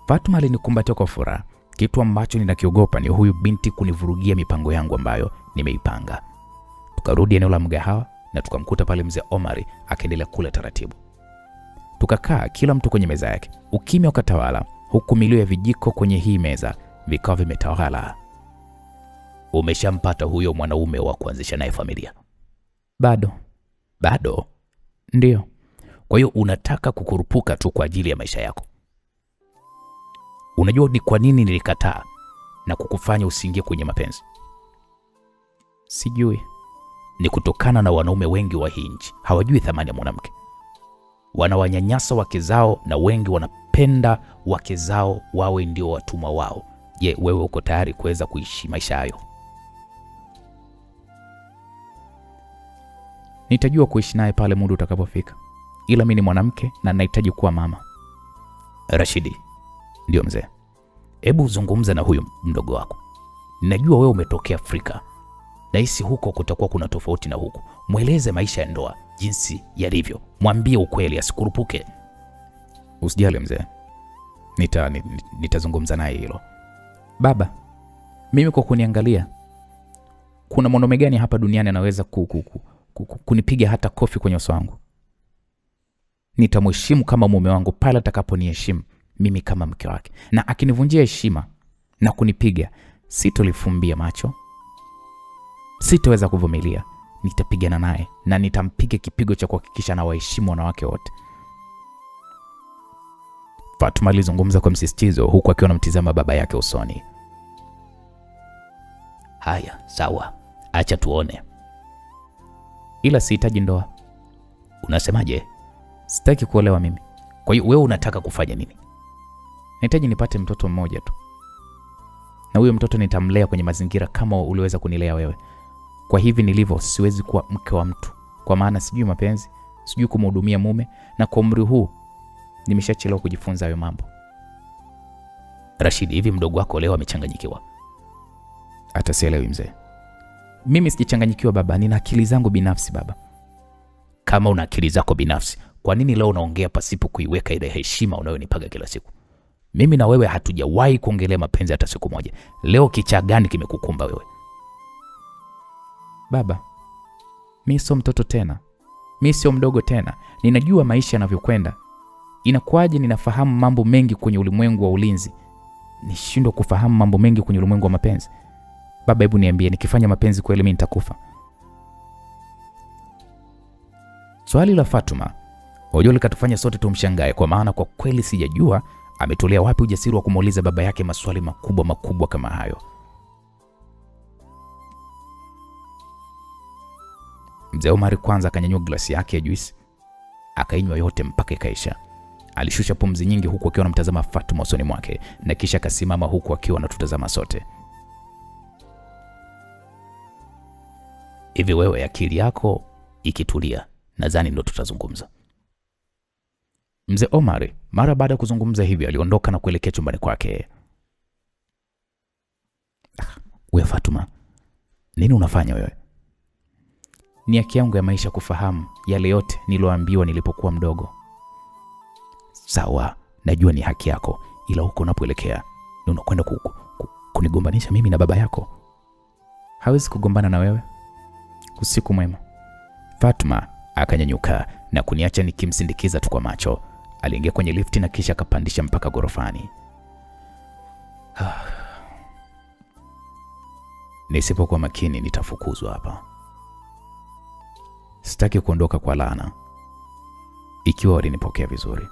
Fatuma alinikumbatia kwa furaha. Kitu ambacho ninakiogopa ni huyu binti kunivurugia mipango yangu ambayo nimeipanga. Tukarudi eneo la mgahawa na tukamkuta pale mzee Omar akiendelea kula taratibu. Tukakaa kila mtu kwenye meza yake. Ukimya ukatawala huku milio ya vijiko kwenye hii meza vikawa vimetawala. Umeshampata huyo mwanaume wa kuanzisha naye familia? Bado? Ndio. Kwa hiyo unataka kukurupuka tu kwa ajili ya maisha yako? Unajua ni kwa nini nilikataa na kukufanya usiingie kwenye mapenzi? Sijui. Ni kutokana na wanaume wengi wa hii nchi hawajui thamani ya mwanamke. Wanawanyanyasa wake zao na wengi wanapenda wake zao wawe ndio watumwa wao. Je, wewe uko tayari kuweza kuishi maisha hayo? Nitajua kuishi naye pale muda utakapofika. Ila mimi ni mwanamke na nahitaji kuwa mama. Rashidi, ndio mzee. Hebu zungumza na huyo mdogo wako. Najua wewe umetokea Afrika. Nahisi huko kutakuwa kuna tofauti na huku. Mweleze maisha ya ndoa jinsi yalivyo. Mwambie ukweli, asikurupuke. Usijali mzee. Nitazungumza naye hilo. Baba, mimi kwa kuniangalia, kuna mwanaume gani hapa duniani anaweza kunipiga hata kofi kwenye uso wangu? Nitamheshimu kama mume wangu pale atakaponiheshimu mimi kama mke wake. Na akinivunjia heshima na kunipiga, sitolifumbia macho. Sitoweza kuvumilia. Nitapigana naye na nitampiga kipigo cha kuhakikisha na waheshimu wanawake wote. Fatuma alizungumza kwa msisitizo huku akiwa anamtizama baba yake usoni. Haya, sawa. Acha tuone. Ila sihitaji ndoa. Unasemaje? Sitaki kuolewa mimi. Kwa hiyo wewe unataka kufanya nini? Nahitaji nipate mtoto mmoja tu. Na huyo mtoto nitamlea kwenye mazingira kama uliweza kunilea wewe. Kwa hivi nilivyo siwezi kuwa mke wa mtu. Kwa maana sijui mapenzi, sijui kumhudumia mume, na kwa umri huu nimeshachelewa kujifunza hayo mambo. Rashidi, hivi mdogo wako leo amechanganyikiwa? Hata sielewi mzee. Mimi sijichanganyikiwa baba, nina akili zangu binafsi baba. Kama una akili zako binafsi, kwa nini leo unaongea pasipo kuiweka ile heshima unayonipaga kila siku? Mimi na wewe hatujawahi kuongelea mapenzi hata siku moja. Leo kichaa gani kimekukumba wewe? Baba, mimi sio mtoto tena. Mimi sio mdogo tena. Ninajua maisha yanavyokwenda. Inakuwaje ninafahamu mambo mengi kwenye ulimwengu wa ulinzi, nishindwe kufahamu mambo mengi kwenye ulimwengu wa mapenzi? Baba, hebu niambie, nikifanya mapenzi kweli mimi nitakufa? Swali la Fatuma Ojoli katufanya sote tumshangae, kwa maana kwa kweli sijajua ametolea wapi ujasiri wa kumuuliza baba yake maswali makubwa kama hayo. Mzee Omar kwanza akanyanyua glasi yake ya juice, akainywa yote mpaka ikaisha. Alishusha pumzi nyingi huku akiwa anamtazama Fatuma usoni mwake, na kisha akasimama huku akiwa anatutazama sote. Hivi wewe, akili yako ikitulia, nadhani ndo tutazungumza. Mzee Omar mara baada ya kuzungumza hivi aliondoka na kuelekea chumbani kwake. Wewe Fatuma, nini unafanya wewe? Ni haki yangu ya maisha kufahamu yale yote niloambiwa nilipokuwa mdogo. Sawa, najua ni haki yako, ila huko unapoelekea ni unakwenda kunigombanisha mimi na baba yako. Hawezi kugombana na wewe. Usiku mwema. Fatuma akanyanyuka na kuniacha nikimsindikiza tu kwa macho. Aliingia kwenye lifti na kisha akapandisha mpaka gorofani. Nisipokuwa makini nitafukuzwa hapa. Sitaki kuondoka kwa laana, ikiwa walinipokea vizuri.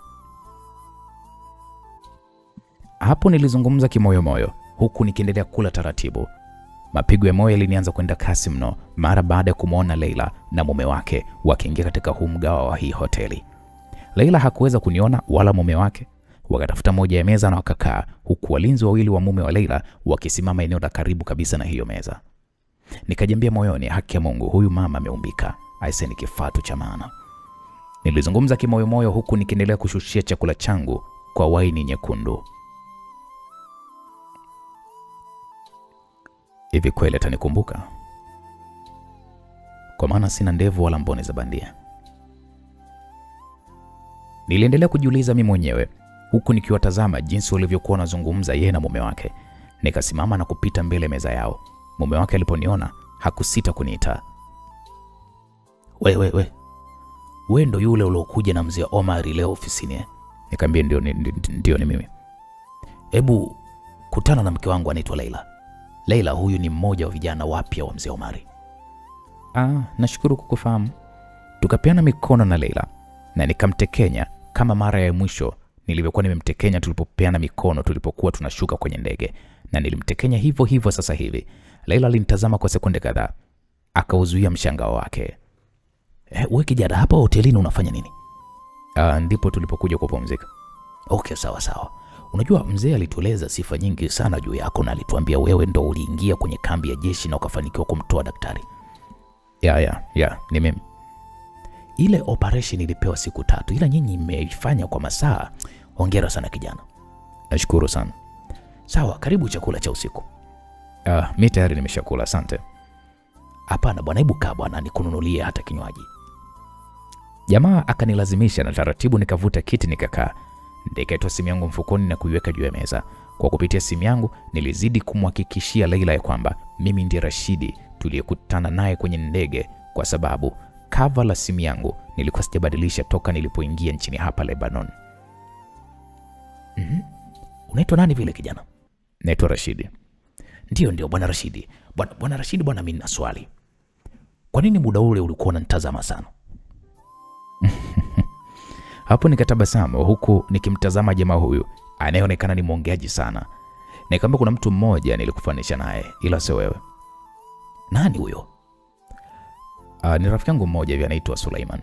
Hapo nilizungumza kimoyomoyo huku nikiendelea kula taratibu. Mapigo ya moyo yalinianza kwenda kasi mno mara baada ya kumuona Leila na mume wake wakiingia katika huu mgawa wa hii hoteli. Leila hakuweza kuniona wala mume wake. Wakatafuta moja ya meza na wakakaa, huku walinzi wawili wa mume wa Leila wakisimama eneo la karibu kabisa na hiyo meza. Nikajiambia moyoni, haki ya Mungu, huyu mama ameumbika. Aise, ni kifatu cha maana. Nilizungumza kimoyomoyo huku nikiendelea kushushia chakula changu kwa waini nyekundu. Hivi kweli atanikumbuka? Kwa maana sina ndevu wala mboni za bandia. Niliendelea kujiuliza mimi mwenyewe huku nikiwatazama jinsi walivyokuwa wanazungumza yeye na mume wake. Nikasimama na kupita mbele meza yao. Mume wake aliponiona hakusita kuniita. Wewe ndo yule uliokuja na mzee Omar leo ofisini? Nikamwambia ndio ni mimi. Hebu kutana na mke wangu anaitwa Leila. Leila huyu ni mmoja wa vijana wapya wa mzee Omar. Nashukuru kukufahamu. Tukapeana mikono na Leila na nikamtekenya kama mara ya mwisho nilivyokuwa nimemtekenya tulipopeana mikono tulipokuwa tunashuka kwenye ndege, na nilimtekenya hivyo hivyo sasa hivi. Leila alinitazama kwa sekunde kadhaa, akauzuia mshangao wake. Wewe kijana, hapa hotelini unafanya nini? Ndipo tulipokuja kupumzika. Okay, sawa sawa. Unajua mzee alitueleza sifa nyingi sana juu yako na alituambia wewe ndo uliingia kwenye kambi ya jeshi na ukafanikiwa kumtoa daktari. Ya, ni mimi. Ile operation ilipewa siku 3 ila nyinyi mmeifanya kwa masaa. Hongera sana kijana. Nashukuru sana. Sawa, karibu chakula cha usiku. Mimi tayari nimeshakula, asante. Hapana bwana, hebu kaa bwana nikununulie hata kinywaji. Jamaa akanilazimisha na taratibu nikavuta kiti nikakaa. Nikaitoa simu yangu mfukoni na kuiweka juu ya meza. Kwa kupitia simu yangu nilizidi kumhakikishia Leila ya kwamba mimi ndiye Rashidi tuliyekutana naye kwenye ndege, kwa sababu cover la simu yangu nilikuwa sijabadilisha toka nilipoingia nchini hapa Lebanon. Unaitwa nani vile kijana? Naitwa Rashidi. Ndio bwana Rashidi. Bwana Rashidi bwana, mimi nina swali. Kwa nini muda ule ulikuwa unanitazama sana? Hapo nikatabasamu huku nikimtazama jamaa huyu anayeonekana ni mwongeaji sana. Nikamwambia kuna mtu mmoja nilikufanisha naye ila sio wewe. Nani huyo? Ni rafiki yangu mmoja hivi anaitwa Suleiman.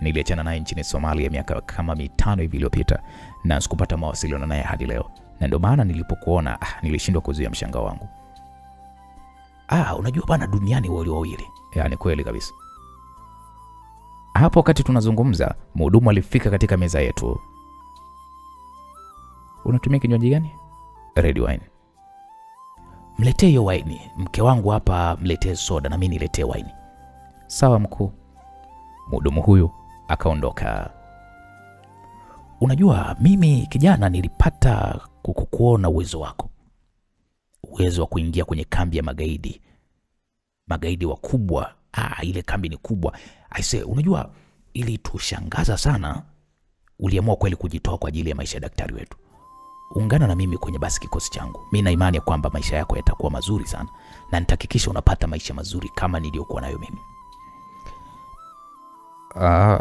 Niliachana naye nchini Somalia miaka kama 5 hivi iliyopita na sikupata mawasiliano naye hadi leo. Na ndio maana nilipokuona nilishindwa kuzuia mshangao wangu. Unajua bana, duniani wale wawili. Yaani kweli kabisa. Hapo wakati tunazungumza, mhudumu alifika katika meza yetu. Unatumia kinywaji gani? Red wine. Mletee hiyo wine. Mke wangu hapa mletee soda na mimi niletee wine. Sawa mkuu. Mhudumu huyu akaondoka. Unajua mimi kijana nilipata kukuona uwezo wako. Uwezo wa kuingia kwenye kambi ya magaidi. Magaidi wakubwa. Ile kambi ni kubwa. Unajua ili tushangaza sana, uliamua kweli kujitoa kwa ajili ya maisha ya daktari wetu. Ungana na mimi kwenye basi kikosi changu. Mimi na imani ya kwamba maisha yako yatakuwa mazuri sana na nitahakikisha unapata maisha mazuri kama niliyokuwa nayo mimi.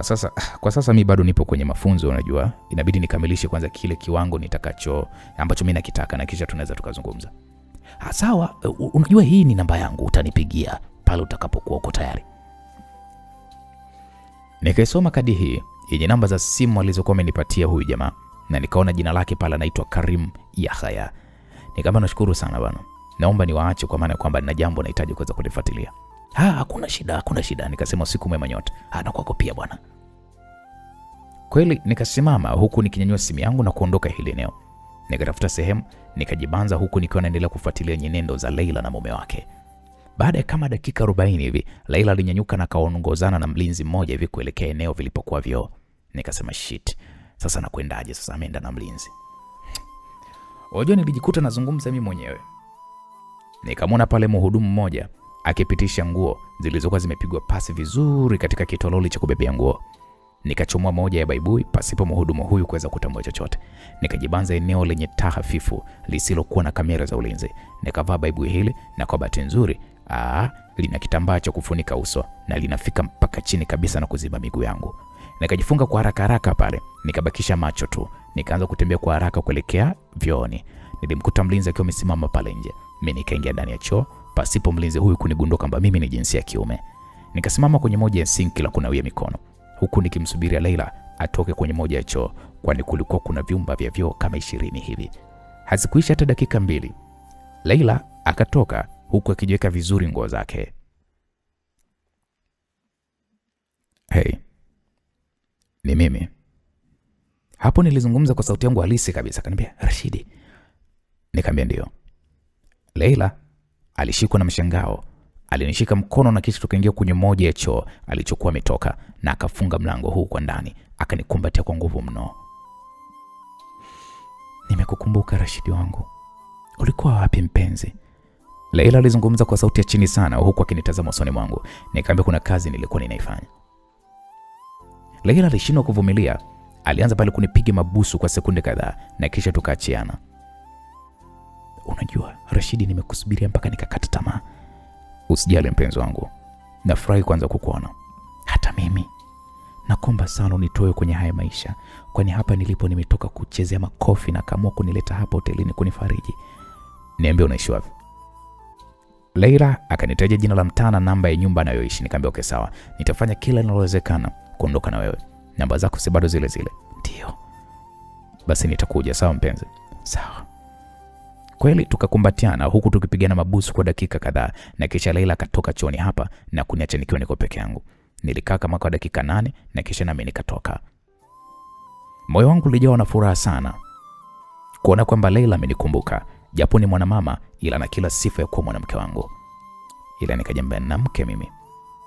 Sasa kwa sasa mimi bado nipo kwenye mafunzo, unajua. Inabidi nikamilishe kwanza kile kiwango ambacho mimi nakitaka na kisha tunaweza tukazungumza. Sawa, unajua hii ni namba yangu, utanipigia pale utakapokuwa uko tayari. Nikaisoma kadi hii yenye namba za simu alizokuwa amenipatia huyu jamaa na nikaona jina lake pale anaitwa Karim Yahya. Nikamwambia nashukuru sana bwana. Naomba niwaache kwa maana kwamba nina jambo nahitaji kuweza kulifuatilia. Hakuna shida. Nikasema usiku mwema nyote. Na kwako pia bwana. Kweli nikasimama huku nikinyanyua simu yangu na kuondoka hili eneo. Nikatafuta sehemu, nikajibanza huku nikiwa naendelea kufuatilia nyenendo za Leila na mume wake. Baada ya kama dakika 40 hivi, Leila alinyanyuka na kaongozana na mlinzi mmoja hivi kuelekea eneo vilipokuwa vyoo. Nikasema shit. Sasa nakwendaje sasa, ameenda na mlinzi. Unajua nilijikuta nazungumza mimi mwenyewe. Nikamwona pale mhudumu mmoja akipitisha nguo zilizokuwa zimepigwa pasi vizuri katika kitololi cha kubebea nguo. Nikachomoa moja ya baibui pasipo mhudumu huyu kuweza kutambua chochote. Nikajibanza eneo lenye taa hafifu lisilokuwa na kamera za ulinzi. Nikavaa baibui hili na kwa bahati nzuri lina kitambaa cha kufunika uso na linafika mpaka chini kabisa na kuziba miguu yangu. Nikajifunga kwa haraka pale, nikabakisha macho tu. Nikaanza kutembea kwa haraka kuelekea vyooni. Nilimkuta mlinzi akiwa amesimama pale nje. Mimi nikaingia ndani ya choo pasipo mlinzi huyu kunigundua kwamba mimi ni jinsia ya kiume. Nikasimama kwenye moja ya sinki la kunawia mikono huku nikimsubiria Leila atoke kwenye moja ya choo, kwani kulikuwa kuna vyumba vya vyoo kama 20 hivi. Hazikuisha hata dakika 2. Leila akatoka huku akijiweka vizuri nguo zake. Hey. Ni mimi. Hapo nilizungumza kwa sauti yangu halisi kabisa. Akaniambia Rashidi. Nikamwambia ndio. Leila alishikwa na mshangao. Alinishika mkono na kisha tukaingia kwenye moja ya choo alichokuwa ametoka na akafunga mlango huu kwa ndani. Akanikumbatia kwa nguvu mno. Nimekukumbuka Rashidi wangu. Ulikuwa wapi mpenzi? Leila alizungumza kwa sauti ya chini sana huku akinitazama usoni mwangu. Nikamwambia kuna kazi nilikuwa ninaifanya. Leila alishindwa kuvumilia. Alianza pale kunipiga mabusu kwa sekunde kadhaa na kisha tukaachiana. Unajua Rashidi, nimekusubiria mpaka nikakata tamaa. Usijali mpenzi wangu. Nafurahi kwanza kukuona. Hata mimi. Naomba sana unitoe kwenye haya maisha, kwani hapa nilipo nimetoka kuchezea makofi na kaamua kunileta hapa hotelini kunifariji. Niambie unaishi wapi? Leila akanitaja jina la mtaa na namba ya nyumba anayoishi. Nikamwambia okay sawa, nitafanya kila linalowezekana kuondoka na wewe. Namba zako si bado zile zile? Ndio. Basi nitakuja, sawa mpenzi? Sawa. Kweli tukakumbatiana huku tukipigana mabusu kwa dakika kadhaa, na kisha Leila akatoka chooni hapa na kuniacha nikiwa niko peke yangu. Nilikaa kama kwa dakika 8 na kisha nami nikatoka. Moyo wangu ulijawa na furaha sana kuona kwamba Leila amenikumbuka, japo ni mwanamama ila na kila sifa ya kuwa mwanamke wangu. Ila nikajambia na mke mimi.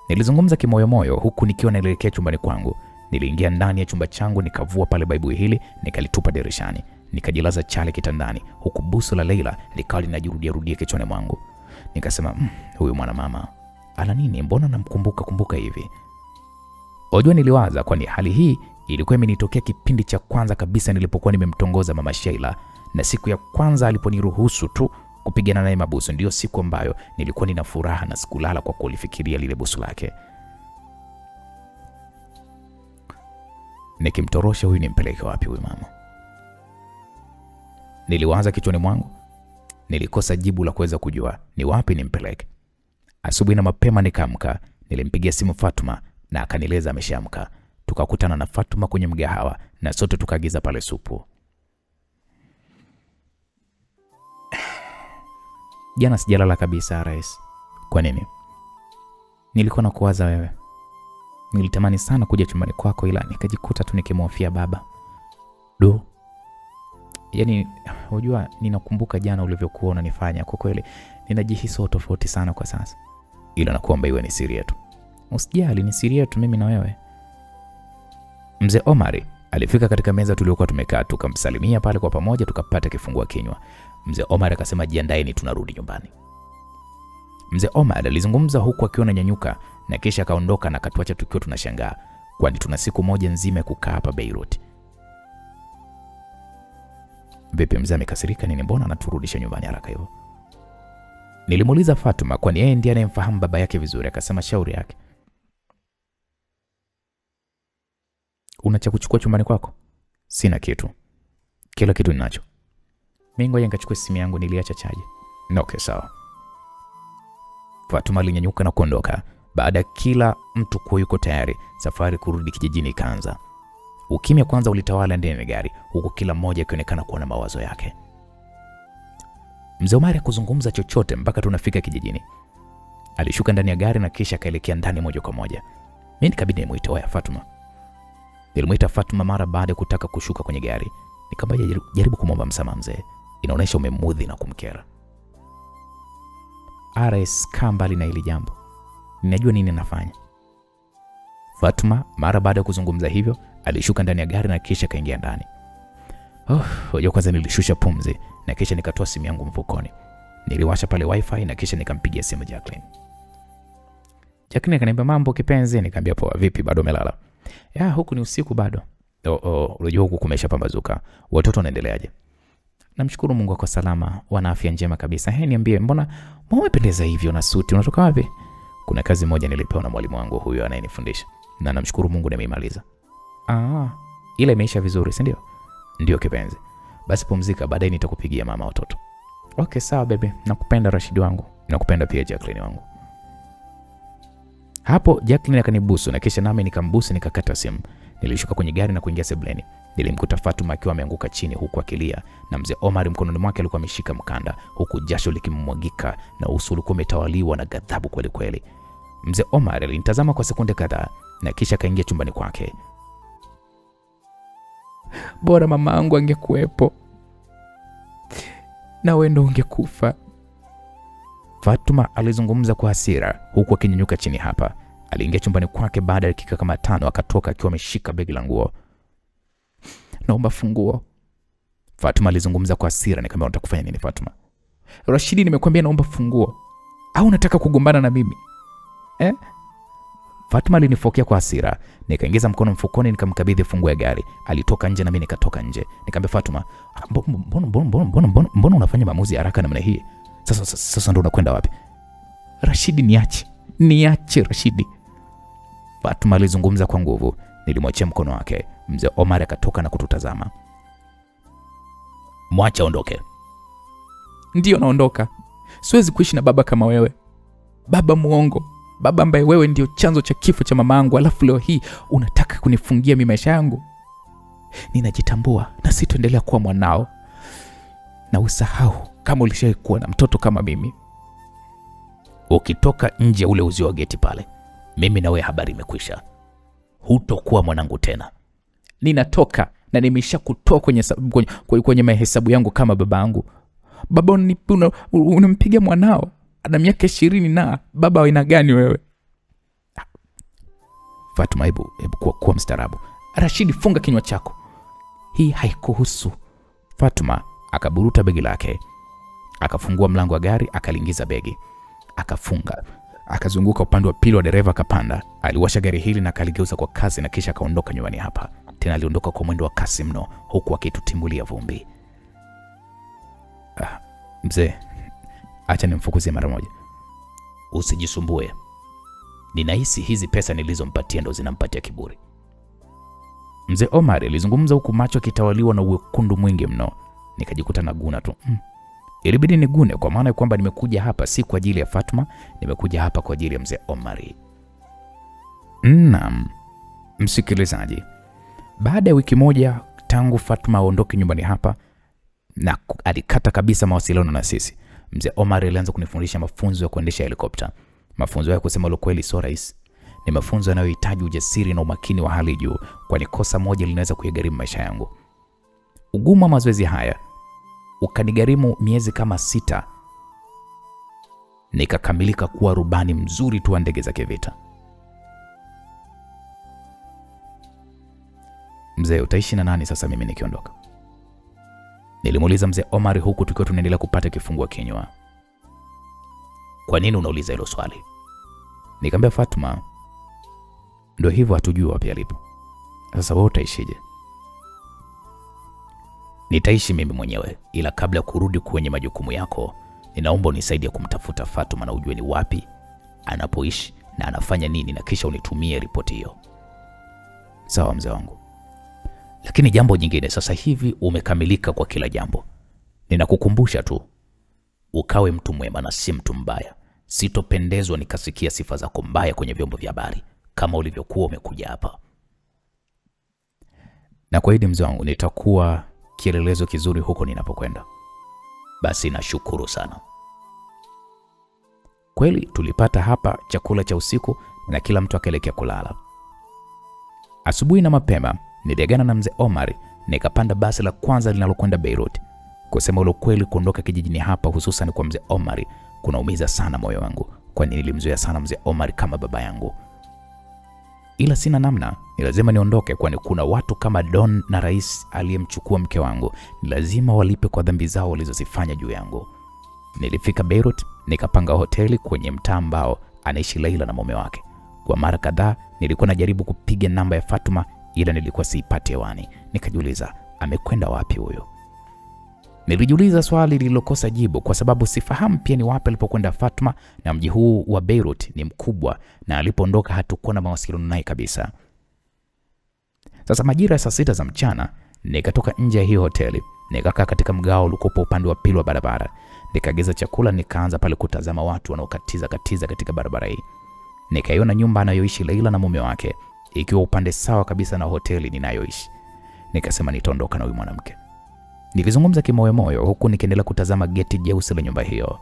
Nilizungumza kimoyomoyo huku nikiwa naelekea chumbani kwangu. Niliingia ndani ya chumba changu, nikavua pale Bible hili, nikalitupa dirishani, nikajilaza chale kitandani, huku busu la Leila likawa linajirudia kichwani mwangu. Nikasema, huyu mwanamama ana nini? Mbona namkumbuka hivi? Unajua niliwaza, kwani hali hii ilikuwa imenitokea kipindi cha kwanza kabisa nilipokuwa nimemtongoza mama Sheila, na siku ya kwanza aliponiruhusu tu kupigana naye mabusu ndio siku ambayo nilikuwa nina furaha na sikulala kwa kulifikiria lile busu lake. Nikimtorosha huyu nimpeleke wapi huyu mama? Niliwaza kichwani mwangu. Nilikosa jibu la kuweza kujua ni wapi nimpeleke. Asubuhi na mapema nikaamka, nilimpigia simu Fatuma na akanieleza ameshaamka. Tukakutana na Fatuma kwenye mgahawa na sote tukaagiza pale supu. Jana sijalala kabisa Rais. Kwa nini? Nilikuwa nakuwaza wewe. Nilitamani sana kuja chumbani kwako ila nikajikuta tu nikimhofia baba. Yaani unajua ninakumbuka jana ulivyokuwa unanifanya, kwa kweli ninajihisi tofauti sana kwa sasa. Ila nakuomba iwe ni siri yetu. Usijali, ni siri yetu mimi na wewe. Mzee Omari alifika katika meza tuliokuwa tumekaa, tukamsalimia pale kwa pamoja, tukapata kifungua kinywa. Mzee Omar akasema jiandaeni tunarudi nyumbani. Mzee Omar alizungumza huku akiwa ananyanyuka na kisha akaondoka na katuacha tukiwa tunashangaa, kwani tuna siku moja nzima kukaa hapa Beirut. Vipi mzee amekasirika nini? Mbona anaturudisha nyumbani haraka hivyo? Nilimuuliza Fatuma, kwani yeye ndiye anayemfahamu baba yake vizuri. Akasema shauri yake. Unacha kuchukua chumbani kwako? Sina kitu. Kila kitu ninacho. Mimi ngoja nikachukue simu yangu, niliacha chaji. Okay, sawa. Fatuma alinyanyuka na kuondoka. Baada ya kila mtu kuwa yuko tayari, safari kurudi kijijini ikaanza. Ukimya kwanza ulitawala ndani ya gari, huku kila mmoja akionekana kuwa na mawazo yake. Mzee Omari hakuzungumza chochote mpaka tunafika kijijini. Alishuka ndani ya gari na kisha akaelekea ndani moja kwa moja. Mimi nikabidi nimuite oya Fatuma. Nilimuita Fatuma mara baada ya kutaka kushuka kwenye gari. Nikamwambia jaribu kumwomba msamaha mzee. Inaonesha umemudhi na kumkera. RS kambali na hili jambo. Ninajua nini nafanya. Fatuma mara baada ya kuzungumza hivyo, alishuka ndani ya gari na kisha kaingia ndani. Hoja kwanza nilishusha pumzi na kisha nikatoa simu yangu mfukoni. Niliwasha pale wifi na kisha nikampigia simu Jacqueline. Jacqueline akaniambia mambo kipenzi, nikamwambia poa, vipi bado umelala? Ya huku ni usiku bado. Unajua huku kumeshapambazuka. Watoto wanaendeleaje? Namshukuru Mungu kwa salama, wana afya njema kabisa. Niambie mbona umependeza hivyo na suti, unatoka wapi? Kuna kazi moja nilipewa na mwalimu wangu huyo anayenifundisha. Na namshukuru Mungu nimeimaliza. Ile imeisha vizuri, si ndio? Ndio kipenzi. Basi pumzika, baadaye nitakupigia mama watoto. Okay, sawa bebe. Nakupenda Rashid wangu. Nakupenda pia Jacqueline wangu. Hapo Jacqueline akanibusu na kisha nami nikambusu, nikakata simu. Nilishuka kwenye gari na kuingia sebuleni. Nilimkuta Fatuma akiwa ameanguka chini huku akilia, na mzee Omar mkononi mwake alikuwa ameshika mkanda, huku jasho likimmwagika na uso ulikuwa umetawaliwa na ghadhabu kweli kweli. Mzee Omar alinitazama kwa sekunde kadhaa na kisha kaingia chumbani kwake. Bora mamangu angekuepo. Na wewe ndo ungekufa. Fatuma alizungumza kwa hasira huku akinyanyuka chini hapa. Aliingia chumbani kwake baada ya dakika kama 5 akatoka akiwa ameshika begi la nguo. Naomba funguo. Fatuma alizungumza kwa hasira, nikamwambia unataka kufanya nini Fatuma? Rashidi, nimekwambia naomba funguo. Au unataka kugombana na mimi? Fatuma alinifokea kwa hasira. Nikaingiza mkono mfukoni nikamkabidhi funguo ya gari. Alitoka nje na mimi nikatoka nje. Nikamwambia Fatuma, mbona unafanya maamuzi haraka namna hii? Sasa ndo unakwenda wapi? Rashidi, niache Rashidi. Fatuma alizungumza kwa nguvu. Nilimwachia mkono wake. Mzee Omar akatoka na kututazama. Mwacha ondoke. Ndio naondoka. Siwezi kuishi na baba kama wewe. Baba muongo. Baba ambaye wewe ndio chanzo cha kifo cha mamangu, alafu leo hii unataka kunifungia mimi maisha yangu. ninajitambua na sitoendelea kuwa mwanao. Na usahau kama ulishawahi kuwa na mtoto kama mimi. Ukitoka nje ule uzio wa geti pale, mimi na wewe habari imekwisha. Hutokuwa mwanangu tena. Ninatoka na nimeshakutoa kwenye mahesabu yangu kama babangu. Baba, unampiga mwanao ana miaka 20 na baba wa aina gani wewe? Fatuma, hebu kuwa mstarabu. Rashidi, funga kinywa chako. Hii haikuhusu. Fatuma akaburuta begi lake, akafungua mlango wa gari, akaliingiza begi, akafunga, akazunguka upande wa pili wa dereva, akapanda. Aliwasha gari hili na akaligeuza kwa kasi na kisha akaondoka nyumbani hapa. Tena aliondoka kwa mwendo wa kasi mno, huku akitutimulia vumbi. Mzee, acha nimfukuzie mara moja. Usijisumbue. Ninahisi hizi pesa nilizompatia ndo zinampatia kiburi. Mzee Omar alizungumza huku macho kitawaliwa na uwekundu mwingi mno. Nikajikuta na guna tu. Ilibidi nigune kwa maana kwamba nimekuja hapa si kwa ajili ya Fatuma, nimekuja hapa kwa ajili ya Mzee Omar. Naam, msikilizaji. Baada ya wiki moja tangu Fatuma aondoke nyumbani hapa na alikata kabisa mawasiliano na sisi, Mzee Omar alianza kunifundisha mafunzo ya kuendesha helikopta. Mafunzo ya kusema ukweli sio rahisi. Ni mafunzo yanayohitaji ujasiri na umakini wa hali juu, kwani kosa moja linaweza kuigharimu maisha yangu. Ugumu wa mazoezi haya ukanigharimu miezi kama 6. Nikakamilika kuwa rubani mzuri tu wa ndege za kivita. Mzee, utaishi na nani sasa mimi nikiondoka? Nilimuuliza Mzee Omar huku tukiwa tunaendelea kupata kifungua kinywa. Kwa nini unauliza hilo swali? Nikamwambia Fatuma, ndio hivyo, hatujui wapi alipo. Sasa wewe utaishije? Nitaishi mimi mwenyewe, ila kabla ya kurudi kwenye majukumu yako, ninaomba unisaidie kumtafuta Fatuma na ujue ni wapi anapoishi na anafanya nini, na kisha unitumie ripoti hiyo. Sawa mzee wangu. Lakini jambo jingine, sasa hivi umekamilika kwa kila jambo. Ninakukumbusha tu ukawe mtu mwema na si mtu mbaya. Sitopendezwa nikasikia sifa zako mbaya kwenye vyombo vya habari kama ulivyokuwa umekuja hapa. Na kwa hili mzee wangu, nitakuwa kielelezo kizuri huko ninapokwenda. Basi nashukuru sana. Kweli tulipata hapa chakula cha usiku na kila mtu akaelekea kulala. Asubuhi na mapema niliagana na Mzee Omar, nikapanda basi la kwanza linalokwenda Beirut. Kusema ule kweli, kuondoka kijijini hapa hususan kwa Mzee Omar kunaumiza sana moyo wangu, kwani nilimzoea sana Mzee Omar kama baba yangu. Ila sina namna, ni lazima niondoke, kwani kuna watu kama Don na Rais aliyemchukua mke wangu, ni lazima walipe kwa dhambi zao walizozifanya juu yangu. Nilifika Beirut, nikapanga hoteli kwenye mtaa ambao anaishi Laila na mume wake. Kwa mara kadhaa nilikuwa najaribu kupiga namba ya Fatuma, ila nilikuwa siipati hewani. Nikajiuliza, amekwenda wapi huyo? Nilijiuliza swali lililokosa jibu, kwa sababu sifahamu pia ni wapi alipokwenda Fatuma, na mji huu wa Beirut ni mkubwa na alipoondoka hatakuwa na mawasiliano naye kabisa. Sasa majira ya saa 6 za mchana nikatoka nje ya hiyo hoteli, nikakaa katika mgao uliokuwa upande wa pili wa barabara. Nikaagiza chakula, nikaanza pale kutazama watu wanaokatiza katika barabara hii. Nikaiona nyumba anayoishi Laila na mume wake ikiwa upande sawa kabisa na hoteli ninayoishi. Nikasema nitaondoka na huyu mwanamke. Nilizungumza kimoyomoyo huku nikiendelea kutazama geti jeusi la nyumba hiyo.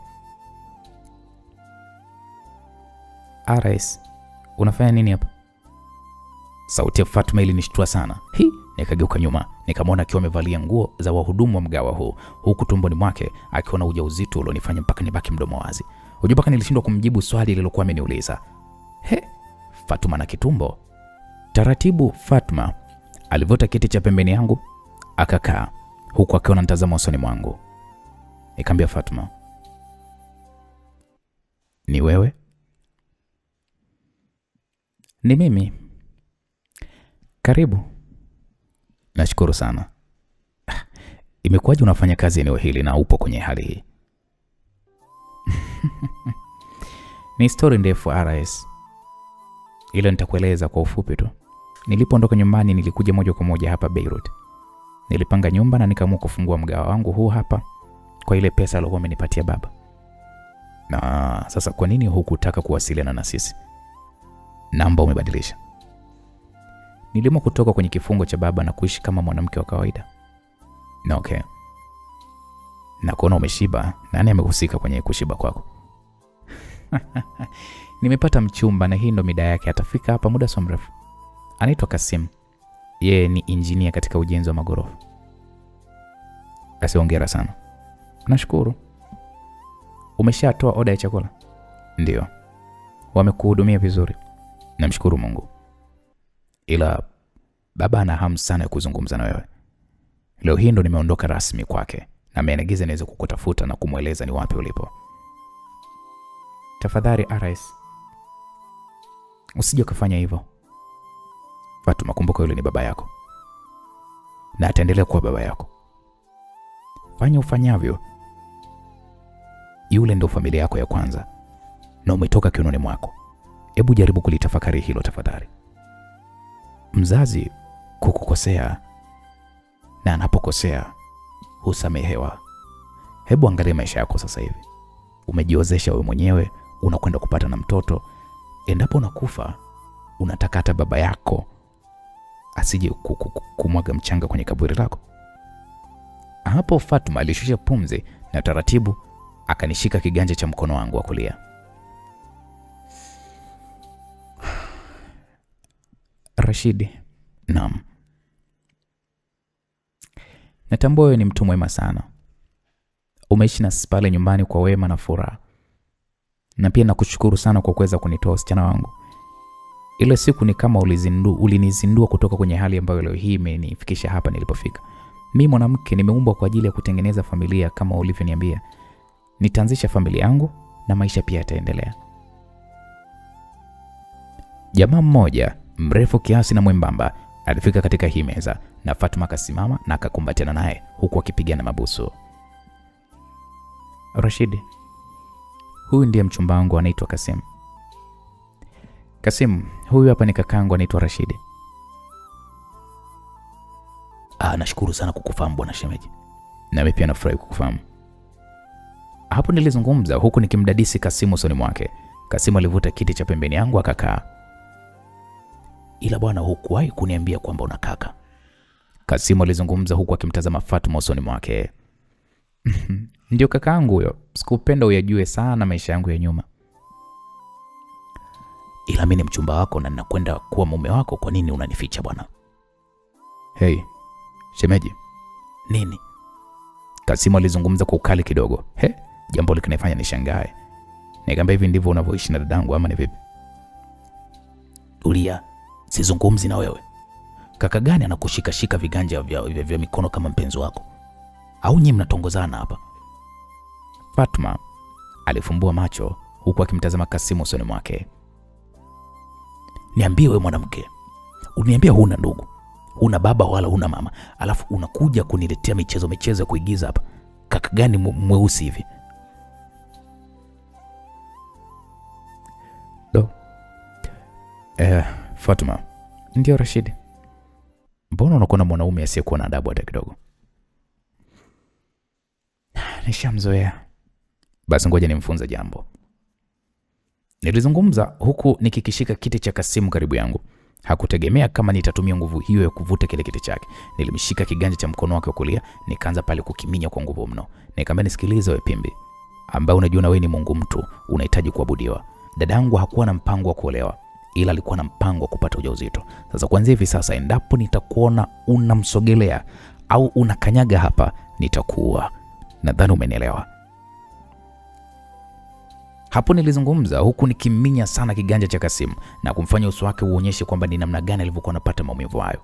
Arais, unafanya nini hapa? Sauti ya Fatuma ilinishtua sana. Nikageuka nyuma, nikamwona akiwa amevalia nguo za wahudumu wa mgawa huu, huku tumboni mwake akiwa na ujauzito ulionifanya mpaka nibaki mdomo wazi. Ujupaka nilishindwa kumjibu swali lilokuwa ameniuliza. Fatuma na kitumbo. Taratibu Fatuma alivuta kiti cha pembeni yangu, akakaa huku akiwa anatazama usoni mwangu. Nikamwambia Fatuma, ni wewe? Ni mimi. Karibu. Nashukuru sana. Imekuwaje unafanya kazi eneo hili na upo kwenye hali hii? Ni story ndefu RS, ila nitakueleza kwa ufupi tu. Nilipoondoka nyumbani nilikuja moja kwa moja hapa Beirut. Nilipanga nyumba na nikaamua kufungua mgawa wangu huu hapa kwa ile pesa aliyokuwa amenipatia baba. Na sasa kwa nini hukutaka kuwasiliana na sisi? Namba umebadilisha. Niliamua kutoka kwenye kifungo cha baba na kuishi kama mwanamke wa kawaida. Na okay. Na kuona umeshiba, nani amehusika kwenye kushiba kwako? Nimepata mchumba na hii ndo mida yake, atafika hapa muda si mrefu. Anaitwa Kasim. Yeye ni injinia katika ujenzi wa magorofa. Hongera sana. Nashukuru. Umeshatoa oda ya chakula? Ndio. Wamekuhudumia vizuri? Namshukuru Mungu. Ila baba ana hamu sana ya kuzungumza na wewe. Leo hii ndo nimeondoka rasmi kwake na ameniagiza niweze kukutafuta na kumweleza ni wapi ulipo. Tafadhali RS, usije kufanya hivyo. Fatuma, kumbuka yule ni baba yako. Na ataendelea kuwa baba yako. Fanya ufanyavyo. Yule ndo familia yako ya kwanza. Na umetoka kiunoni mwako. Hebu jaribu kulitafakari hilo tafadhali. Mzazi kukukosea na anapokosea husamehewa. Hebu angalia maisha yako sasa hivi. Umejiozesha wewe mwenyewe, unakwenda kupata na mtoto. Endapo unakufa, unataka hata baba yako asije kumwaga mchanga kwenye kaburi lako. Hapo Fatuma alishusha pumzi na taratibu akanishika kiganja cha mkono wangu wa kulia. Rashidi, naam. Natambua wewe ni mtu mwema sana. Umeishi na sisi pale nyumbani kwa wema na furaha. Na pia nakushukuru sana kwa kuweza kunitoa usichana wangu. Ile siku ni kama ulinizindua kutoka kwenye hali ambayo leo hii imenifikisha hapa nilipofika. Mimi mwanamke nimeumbwa kwa ajili ya kutengeneza familia kama ulivyoniambia. Nitaanzisha familia yangu na maisha pia yataendelea. Jamaa mmoja mrefu kiasi na mwembamba alifika katika hii meza na Fatuma akasimama na akakumbatiana naye huku akipigana mabusu. Rashidi, huyu ndiye mchumba wangu anaitwa Kasim. Kasim, huyu hapa ni kakangu anaitwa Rashidi. Nashukuru sana kukufahamu bwana shemeji. Na mimi pia nafurahi kukufahamu. Hapo nilizungumza huku nikimdadisi Kasimu usoni mwake. Kasimu alivuta kiti cha pembeni yangu akakaa. Ila bwana hukuwahi kuniambia kwamba una kaka. Kasimu alizungumza huku akimtazama Fatuma usoni mwake. Ndio kakaangu huyo. Sikupenda uyajue sana maisha yangu ya nyuma. Ila mimi ni mchumba wako na ninakwenda kuwa mume wako, kwa nini unanificha bwana? Hey, shemeji. Nini? Kasimu alizungumza kwa ukali kidogo. Jambo likinifanya nishangae. Nikamwambia hivi ndivyo unavyoishi na dadangu ama ni vipi? Tulia, sizungumzi na wewe. Kaka gani anakushika viganja vya mikono kama mpenzi wako? Au nyinyi mnatongozana hapa? Fatuma alifumbua macho huku akimtazama Kasimu usoni mwake. Niambie wewe mwanamke. Uniambia huna ndugu, huna baba wala huna mama, alafu unakuja kuniletea michezo ya kuigiza hapa. Kaka gani mweusi hivi? Fatuma. Ndio Rashidi. Mbona unakuwa mwanaume asiyekuwa na adabu hata kidogo? Nishamzoea. Basi ngoja nimfunze jambo. Nilizungumza huku nikikishika kiti cha Kasimu karibu yangu. Hakutegemea kama nitatumia nguvu hiyo ya kuvuta kile kiti chake. Nilimshika kiganja cha mkono wake wa kulia, nikaanza pale kukiminya kwa nguvu mno. Nikamwambia, nisikilize wewe pimbi, ambaye unajua wewe ni Mungu mtu, unahitaji kuabudiwa. Dadangu hakuwa na mpango wa kuolewa, ila alikuwa na mpango wa kupata ujauzito. Sasa kuanzia hivi sasa, endapo nitakuona unamsogelea au unakanyaga hapa, nitakuwa. Nadhani umenielewa. Hapo nilizungumza huku nikiminya sana kiganja cha Kasimu na kumfanya uso wake uonyeshe kwamba ni namna gani alivyokuwa anapata maumivu hayo.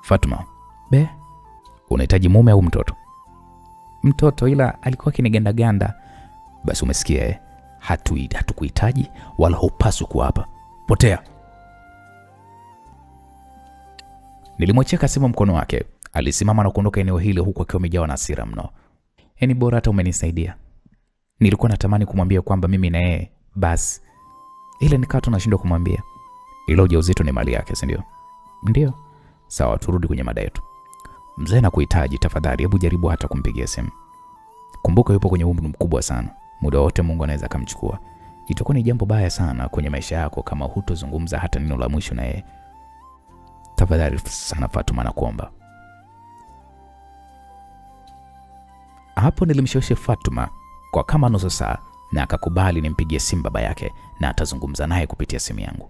Fatuma, unahitaji mume au mtoto? Mtoto, ila alikuwa kiniganda. Basi umesikia hatukuhitaji wala hupaswi kuwa hapa. Potea. Nilimwachia Kasimu mkono wake. Alisimama na kuondoka eneo hili huku akiwa amejawa na hasira mno. Yaani bora hata umenisaidia. Nilikuwa natamani kumwambia kwamba mimi na yeye basi. Ile nikawa tunashindwa kumwambia. Ila ujauzito ni mali yake, si ndio? Ndio. Sawa, turudi kwenye mada yetu. Mzee anakuhitaji, tafadhali hebu jaribu hata kumpigia simu. Kumbuka yupo kwenye umri mkubwa sana. Muda wote Mungu anaweza kumchukua. itakuwa ni jambo baya sana kwenye maisha yako kama hutozungumza hata neno la mwisho na yeye. Tafadhali sana Fatuma, nakuomba. Hapo nilimshawishi Fatuma kwa kama nusu saa na akakubali nimpigie simu baba yake na atazungumza naye kupitia simu yangu.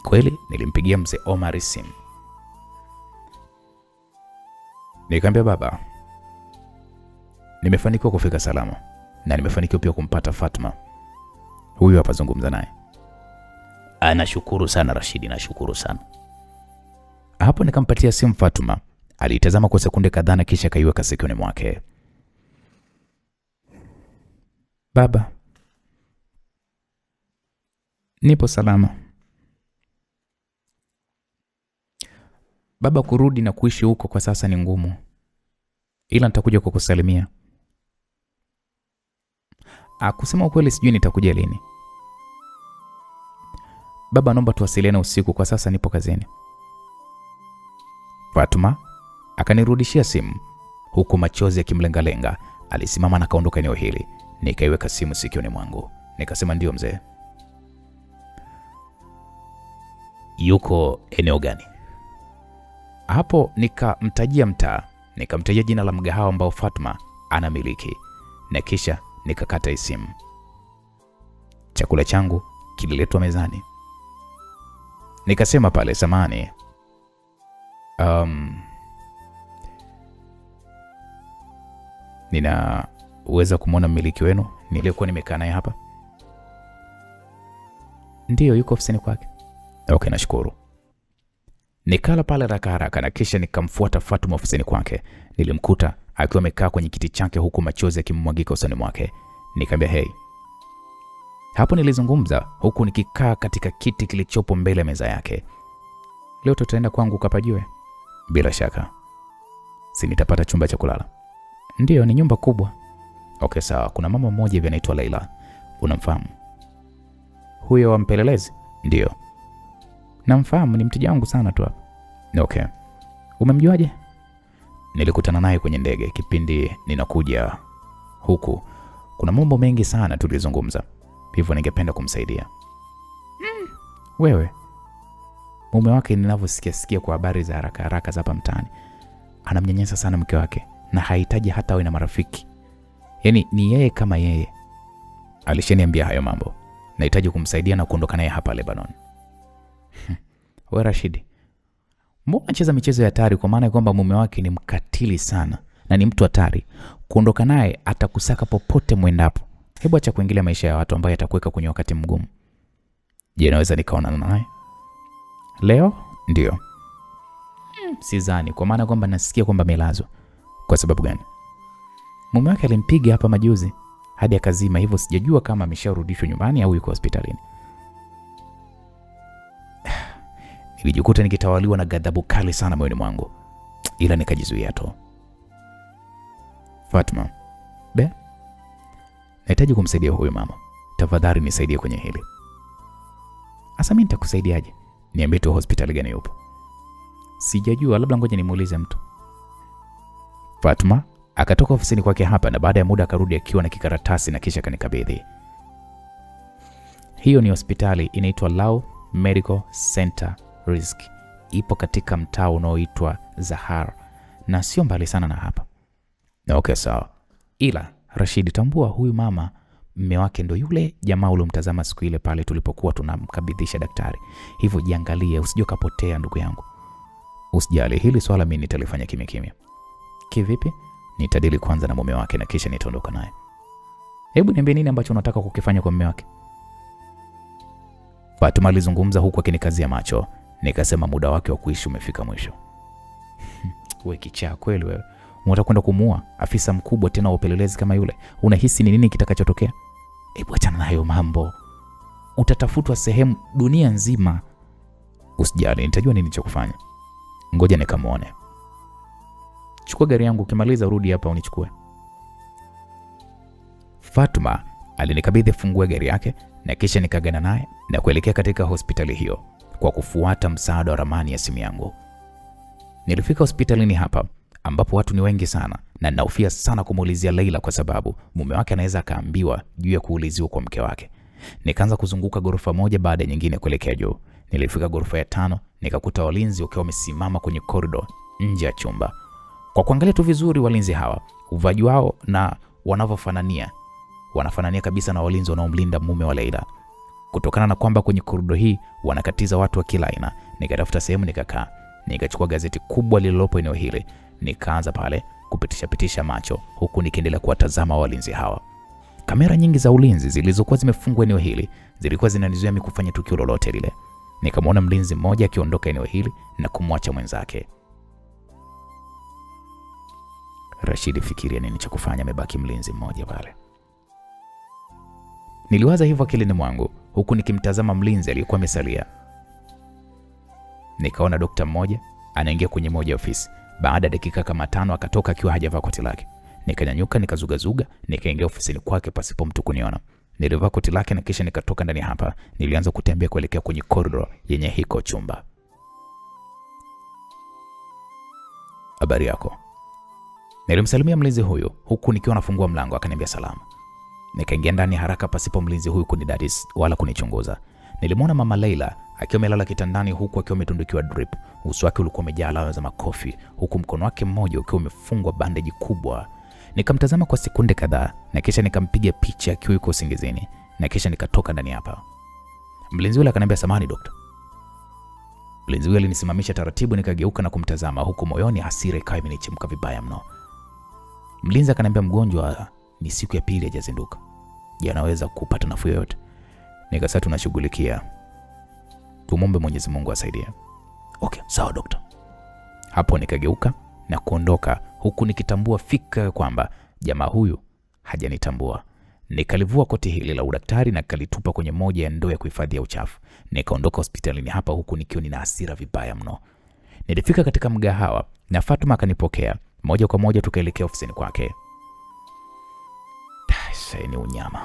Kweli nilimpigia mzee Omar simu. Nikamwambia, baba, nimefanikiwa kufika salama na nimefanikiwa pia kumpata Fatuma. Huyu hapa, zungumza naye. Anashukuru sana Rashidi, nashukuru sana. Hapo nikampatia simu Fatuma. Alitazama kwa sekunde kadhaa na kisha kaiweka sikioni mwake. Baba, nipo salama. Baba, kurudi na kuishi huko kwa sasa ni ngumu, ila nitakuja kukusalimia. Kusema ukweli sijui nitakuja lini. Baba, naomba tuwasiliane usiku, kwa sasa nipo kazini. Fatuma akanirudishia simu huku machozi yakimlengalenga. Alisimama na kaondoka eneo hili. Nikaiweka simu sikioni mwangu. Nikasema, ndio mzee. Yuko eneo gani? Hapo nikamtajia mtaa, nikamtajia jina la mgahawa ambao Fatuma anamiliki, na kisha nikakata simu. Chakula changu kililetwa mezani. Nikasema pale, samani, ninaweza kumwona mmiliki wenu nilikuwa nimekaa naye hapa? Ndiyo, yuko ofisini kwake. Okay, nashukuru. Nikala pale haraka na kisha nikamfuata Fatuma ofisini kwake. Nilimkuta akiwa amekaa kwenye kiti chake huku machozi yakimwagika usoni mwake. Nikamwambia, hey. Hapo nilizungumza huku nikikaa katika kiti kilichopo mbele ya meza yake. Leo tutaenda kwangu ukapajue? Bila shaka. Si nitapata chumba cha kulala? Ndiyo, ni nyumba kubwa. Okay, sawa. Kuna mama mmoja hivi anaitwa Laila. Unamfahamu? Huyo wa mpelelezi? Ndiyo. Namfahamu, ni mteja wangu sana tu hapa. Okay. Umemjuaje? Nilikutana naye kwenye ndege kipindi ninakuja huku. Kuna mambo mengi sana tulizungumza, hivyo ningependa kumsaidia. Wewe, mume wake ninavyosikia kwa habari za haraka za hapa mtaani, anamnyanyasa sana mke wake na hahitaji hata awe na marafiki. Yaani ni yeye kama yeye. Alishaniambia hayo mambo. Nahitaji kumsaidia na kuondoka naye hapa Lebanon. Wewe Rashidi, mbona unacheza michezo ya hatari kwa maana kwamba mume wake ni mkatili sana na ni mtu hatari? Kuondoka naye atakusaka popote mwendapo. Hebu acha kuingilia maisha ya watu ambaye atakuweka kwenye wakati mgumu. Je, naweza nikaonana naye leo? Ndio. Sidhani, kwa maana kwamba nasikia kwamba amelazwa. Kwa sababu gani? Mume wake alimpiga hapa majuzi hadi akazima, hivyo sijajua kama amesharudishwa nyumbani au yuko hospitalini. Nilijikuta nikitawaliwa na ghadhabu kali sana moyoni mwangu, ila nikajizuia tu. Fatuma, nahitaji kumsaidia huyu mama. Tafadhali nisaidie kwenye hili. Asa mimi nitakusaidiaje? Niambie tu hospitali gani yupo. Sijajua, labda ngoja nimuulize mtu. Fatuma akatoka ofisini kwake hapa na baada ya muda akarudi akiwa na kikaratasi na kisha kanikabidhi. Hiyo ni hospitali inaitwa Lau Medical Center Risk. Ipo katika mtaa unaoitwa Zahar na sio mbali sana na hapa. Okay, sawa. Ila Rashidi, tambua huyu mama mume wake ndo yule jamaa ulomtazama siku ile pale tulipokuwa tunamkabidhisha daktari. Hivyo jiangalie usije kapotea ndugu yangu. Usijali, hili swala mimi nitalifanya kimya kimya. Kivipi? Nitadili kwanza na mume wake na kisha nitaondoka naye. Hebu niambie nini ambacho unataka kukifanya kwa mume wake? Fatuma alizungumza huku akinikazia macho. Nikasema muda wake wa kuishi umefika mwisho. Wewe kichaa kweli wewe. Unataka kwenda kumuua afisa mkubwa tena wa upelelezi kama yule? Unahisi ni nini kitakachotokea? Hebu achana na hayo mambo. Utatafutwa sehemu dunia nzima. Usijali, nitajua nini cha kufanya. Ngoja nikamuone. Chukua gari yangu, ukimaliza rudi hapa unichukue. Fatuma alinikabidhi funguo gari yake na kisha nikagana naye na kuelekea katika hospitali hiyo kwa kufuata msaada wa ramani ya simu yangu. Nilifika hospitalini hapa ambapo watu ni wengi sana na ninahofia sana kumuulizia Leila kwa sababu mume wake anaweza akaambiwa juu ya kuuliziwa kwa mke wake. Nikaanza kuzunguka ghorofa moja baada ya nyingine kuelekea juu. Nilifika ghorofa ya 5, nikakuta walinzi wakiwa wamesimama kwenye corridor nje ya chumba. Kwa kuangalia tu vizuri, walinzi hawa, uvaji wao na wanafanania kabisa na walinzi wanaomlinda mume wa Leila. Kutokana na kwamba kwenye corridor hii wanakatiza watu wa kila aina, nikatafuta sehemu nikakaa. Nikachukua gazeti kubwa lililopo eneo hili, nikaanza pale kupitisha macho huku nikiendelea kuwatazama walinzi hawa. Kamera nyingi za ulinzi zilizokuwa zimefungwa eneo hili zilikuwa zinanizuia mimi kufanya tukio lolote lile. Nikamwona mlinzi mmoja akiondoka eneo hili na kumwacha mwenzake. Rashid, fikiria nini cha kufanya, amebaki mlinzi mmoja pale. Niliwaza hivyo akilini mwangu huku nikimtazama mlinzi aliyekuwa amesalia. Nikaona dokta mmoja anaingia kwenye moja ofisi. Baada ya dakika kama 5 akatoka akiwa hajavaa koti lake. Nikanyanyuka nikazugazuga nikaingia ofisini kwake pasipo mtu kuniona. Nilivaa koti lake na kisha nikatoka ndani hapa. Nilianza kutembea kuelekea kwenye corridor yenye hiko chumba. Habari yako? Nilimsalimia mlinzi huyo huku nikiwa nafungua mlango. Akaniambia salama. Nikaingia ndani haraka pasipo mlinzi huyu kunidadisi wala kunichunguza. Nilimwona mama Leila akiwa amelala kitandani huku akiwa ametundukiwa drip. Uso wake ulikuwa umejaa alama za makofi huku mkono wake mmoja ukiwa umefungwa bandeji kubwa. Nikamtazama kwa sekunde kadhaa na kisha nikampiga picha akiwa yuko usingizini na kisha nikatoka ndani hapa. Mlinzi yule akaniambia samahani dokta. Mlinzi yule alinisimamisha taratibu, nikageuka na kumtazama huku moyoni hasira ikawa imenichemka vibaya mno. Mlinzi akaniambia mgonjwa ni siku ya pili hajazinduka. Je, anaweza kupata nafuu yoyote? Nikasema tunashughulikia. Tumombe Mwenyezi Mungu asaidie. Okay, sawa dokta. Hapo nikageuka na kuondoka huku nikitambua fika kwamba jamaa huyu hajanitambua. Nikalivua koti hili la udaktari na kalitupa kwenye moja ya ndoo ya kuhifadhia uchafu. Nikaondoka hospitalini hapa huku nikiwa nina hasira vibaya mno. Nilifika katika mgahawa na Fatuma akanipokea. Moja kwa moja tukaelekea ofisini kwake. Sasa ni unyama.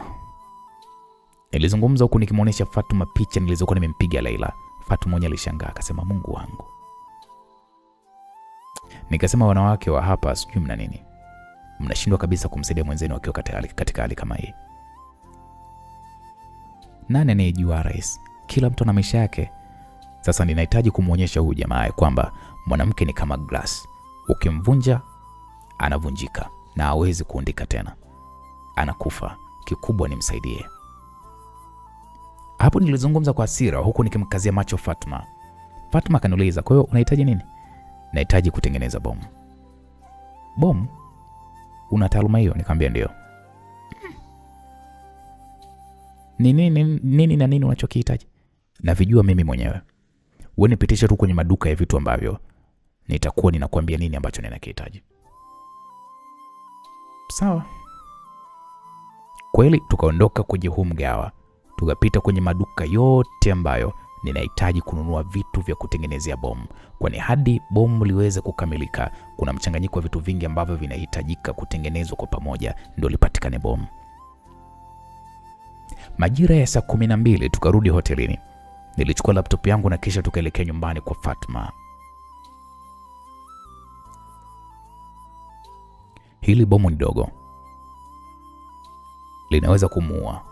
Nilizungumza huku nikimuonesha Fatuma picha nilizokuwa nimempiga Leila. Fatuma mwenyewe alishangaa akasema Mungu wangu. Nikasema wanawake wa hapa sijui mna nini. Mnashindwa kabisa kumsaidia mwenzenu akiwa katika hali kama hii. Nani anayejua rais? Kila mtu ana maisha yake. Sasa ninahitaji kumuonyesha huyu jamaa kwamba mwanamke ni kama glass. Ukimvunja anavunjika na hawezi kuundika tena. Anakufa. Kikubwa nimsaidie. Hapo nilizungumza kwa hasira huku nikimkazia macho Fatuma. Fatuma akaniuliza, "Kwa hiyo unahitaji nini?" "Nahitaji kutengeneza bomu." "Bomu? Una taaluma hiyo?" Nikamwambia ndio. Nini na nini unachokihitaji?" "Navijua mimi mwenyewe. Wewe nipitishe tu kwenye maduka ya vitu ambavyo nitakuwa ninakuambia nini ambacho ninakihitaji." Sawa. Kweli tukaondoka kwenye huu mgahawa. Tukapita kwenye maduka yote ambayo ninahitaji kununua vitu vya kutengenezea bomu. Kwani hadi bomu liweze kukamilika, kuna mchanganyiko wa vitu vingi ambavyo vinahitajika kutengenezwa kwa pamoja ndio lipatikane bomu. Majira ya saa 12 tukarudi hotelini. Nilichukua laptop yangu na kisha tukaelekea nyumbani kwa Fatuma. Hili bomu ni dogo. Linaweza kumuua.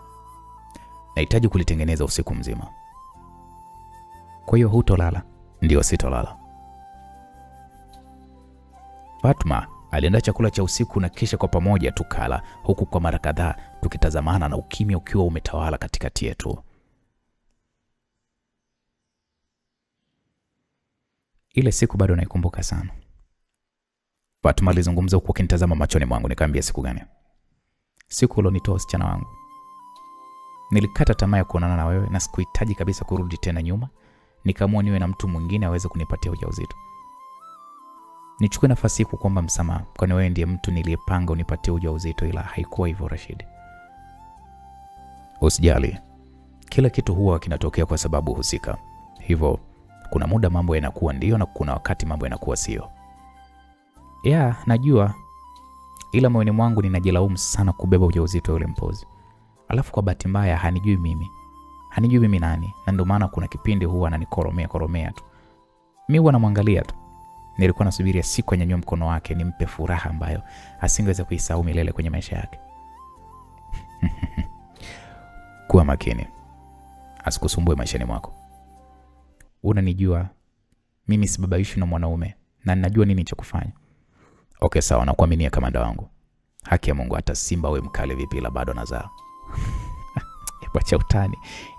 Nahitaji kulitengeneza usiku mzima. "Kwa hiyo hutolala?" "Ndio, sitolala." Fatuma aliandaa chakula cha usiku na kisha kwa pamoja tukala huku kwa mara kadhaa tukitazamana na ukimya ukiwa umetawala katikati yetu. Ile siku bado naikumbuka sana. Fatuma alizungumza huku akinitazama machoni mwangu. Nikamwambia, "Siku gani?" "Siku ulionitoa usichana wangu. Nilikata tamaa ya kuonana na wewe na sikuhitaji kabisa kurudi tena nyuma. Nikaamua niwe na mtu mwingine aweze kunipatia ujauzito. Nichukue nafasi hii kukuomba msamaha, kwani wewe ndiye mtu niliyepanga unipatie ujauzito, ila haikuwa hivyo Rashid." "Usijali. Kila kitu huwa kinatokea kwa sababu husika. Hivyo kuna muda mambo yanakuwa ndio na kuna wakati mambo yanakuwa sio." Najua. Ila moyoni mwangu ninajilaumu sana kubeba ujauzito yule mpozi. Alafu kwa bahati mbaya hanijui mimi. Hanijui mimi nani, na ndio maana kuna kipindi huwa ananikoromea tu. Mimi huwa namwangalia tu. Nilikuwa nasubiria siku anyanyue mkono wake nimpe furaha ambayo asingeweza kuisahau milele kwenye maisha yake. Kuwa makini, asikusumbue maishani mwako. Unanijua mimi sibabaishwi na mwanaume na ninajua nini cha kufanya. Okay, sawa, nakuaminia kamanda wangu. Haki ya Mungu, hata simba we mkali vipi ila bado anazaa. Wacha utani.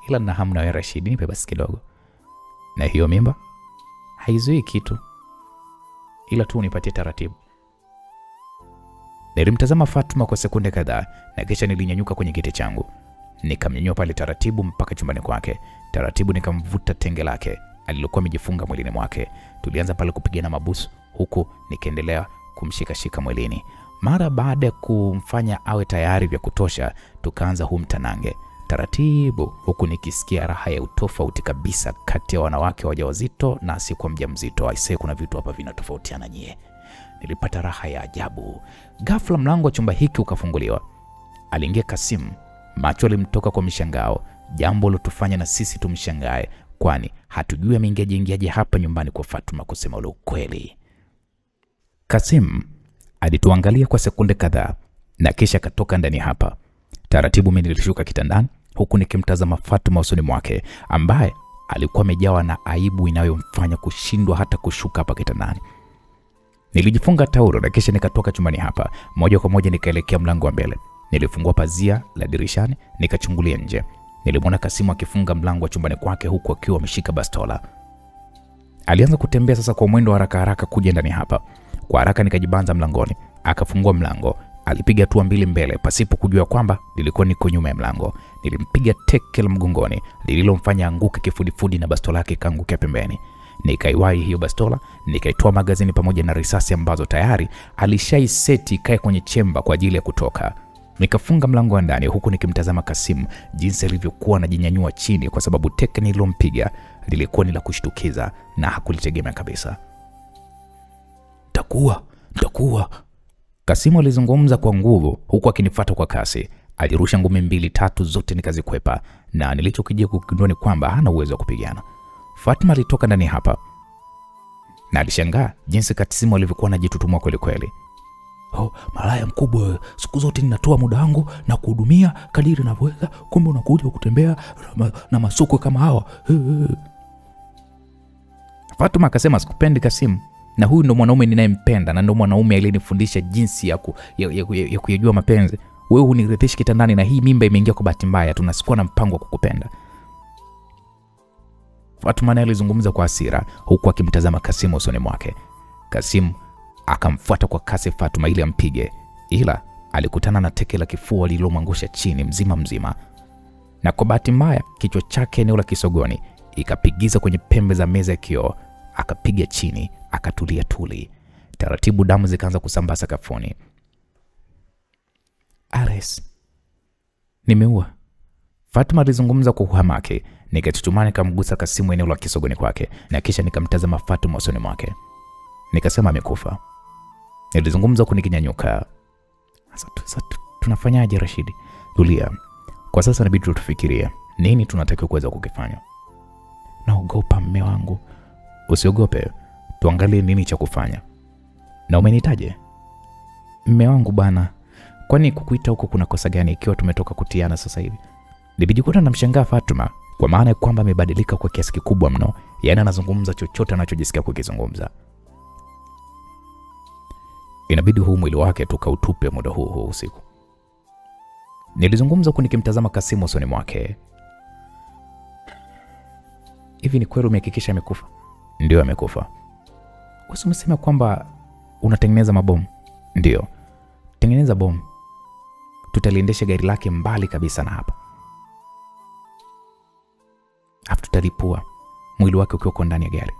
Ila nina hamu na wewe Rashid, nipe basi kidogo. Na hiyo mimba haizui kitu, ila tu unipatie taratibu. Nilimtazama Fatuma kwa sekunde kadhaa na kisha nilinyanyuka kwenye kiti changu. Nikamnyanyua pale taratibu mpaka chumbani kwake. Taratibu nikamvuta tenge lake alilokuwa amejifunga mwilini mwake. Tulianza pale kupigana mabusu huku nikiendelea kumshika mwilini. Mara baada ya kumfanya awe tayari vya kutosha, tukaanza mtanange taratibu, huku nikisikia raha ya utofauti kabisa kati ya wanawake wajawazito na asiyekuwa mjamzito. Aisee, kuna vitu hapa vinatofautiana nyie. Nilipata raha ya ajabu. Ghafla mlango wa chumba hiki ukafunguliwa. Aliingia Kasim. Macho alimtoka kwa mshangao, jambo lilotufanya na sisi tumshangae, kwani hatujui ameingiaje hapa nyumbani kwa Fatuma. Kusema ule ukweli, Kasim alituangalia kwa sekunde kadhaa na kisha katoka ndani hapa. Taratibu mimi nilishuka kitandani huku nikimtazama Fatuma usoni mwake, ambaye alikuwa amejawa na aibu inayomfanya kushindwa hata kushuka hapa kitandani. Nilijifunga taulo na kisha nikatoka chumbani hapa. Moja kwa moja nikaelekea mlango wa mbele. Nilifungua pazia la dirishani nikachungulia nje. Nilimwona Kasimu akifunga mlango wa chumbani kwake huku akiwa ameshika bastola. Alianza kutembea sasa kwa mwendo wa haraka kuja ndani hapa. Kwa haraka nikajibanza mlangoni. Akafungua mlango. Alipiga hatua mbili mbele pasipo kujua kwamba nilikuwa niko nyuma ya mlango. Nilimpiga teke la mgongoni lililomfanya anguke kifudifudi na bastola yake kaangukia pembeni. Nikaiwahi hiyo bastola, nikaitoa magazini pamoja na risasi ambazo tayari alishaiseti kae kwenye chemba kwa ajili ya kutoka. Nikafunga mlango wa ndani huku nikimtazama Kasimu jinsi alivyokuwa anajinyanyua chini, kwa sababu teke nililompiga lilikuwa ni la kushtukiza na hakulitegemea kabisa. Takuwa. Kasimu alizungumza kwa nguvu huku akinifuata kwa kasi. Alirusha ngumi 2-3 zote nikazikwepa, na nilichokijia kugundua ni kwamba hana uwezo wa kupigana. Fatuma alitoka ndani hapa na alishangaa jinsi Kasimu alivyokuwa anajitutumua kweli. Malaya mkubwa, siku zote ninatoa muda wangu na kuhudumia kadiri ninavyoweza, kumbe unakuja kutembea na masoko kama hawa. Fatuma akasema, sikupendi Kasimu, na huyu ndo mwanaume ninayempenda na ndo mwanaume aliyenifundisha jinsi ya kuyajua mapenzi. Wewe huniridhishi kitandani na hii mimba imeingia kwa bahati mbaya, tunasikuwa na mpango wa kukupenda. Fatuma naye alizungumza kwa hasira huku akimtazama Kasimu usoni mwake. Kasimu akamfuata kwa kasi Fatuma ili ampige, ila alikutana na teke la kifua lililomwangusha chini mzima, na kwa bahati mbaya kichwa chake eneo la kisogoni ikapigiza kwenye pembe za meza ya kioo. Akapiga chini, akatulia tuli. Taratibu damu zikaanza kusambaa sakafuni. Ares, nimeua. Fatuma alizungumza kwa uhamaki. Nikachuchumaa nikamgusa Kasimu eneo la kisogoni kwake na kisha nikamtazama Fatuma usoni mwake. Nikasema amekufa. Nilizungumza huku nikinyanyuka. Sasa tunafanyaje Rashidi? Tulia. Kwa sasa inabidi tufikirie nini tunatakiwa kuweza kukifanya. Naogopa mume wangu. Usiogope. Tuangalie nini cha kufanya. Na umenitaje? Mume wangu bana. Kwani kukuita huko kuna kosa gani ikiwa tumetoka kutiana sasa hivi? Nilijikuta namshangaa Fatuma kwa maana kwamba amebadilika kwa kiasi kikubwa mno. Yaani anazungumza chochote anachojisikia kukizungumza. Inabidi huu mwili wake tukautupe muda huu usiku. Nilizungumza huku nikimtazama Kasimu usoni mwake. Hivi ni kweli umehakikisha amekufa? Ndio amekufa. Wewe umesema kwamba unatengeneza mabomu? Ndio. Tengeneza bomu. Tutaliendesha gari lake mbali kabisa na hapa. Afu tutalipua mwili wake ukiwa ndani ya gari.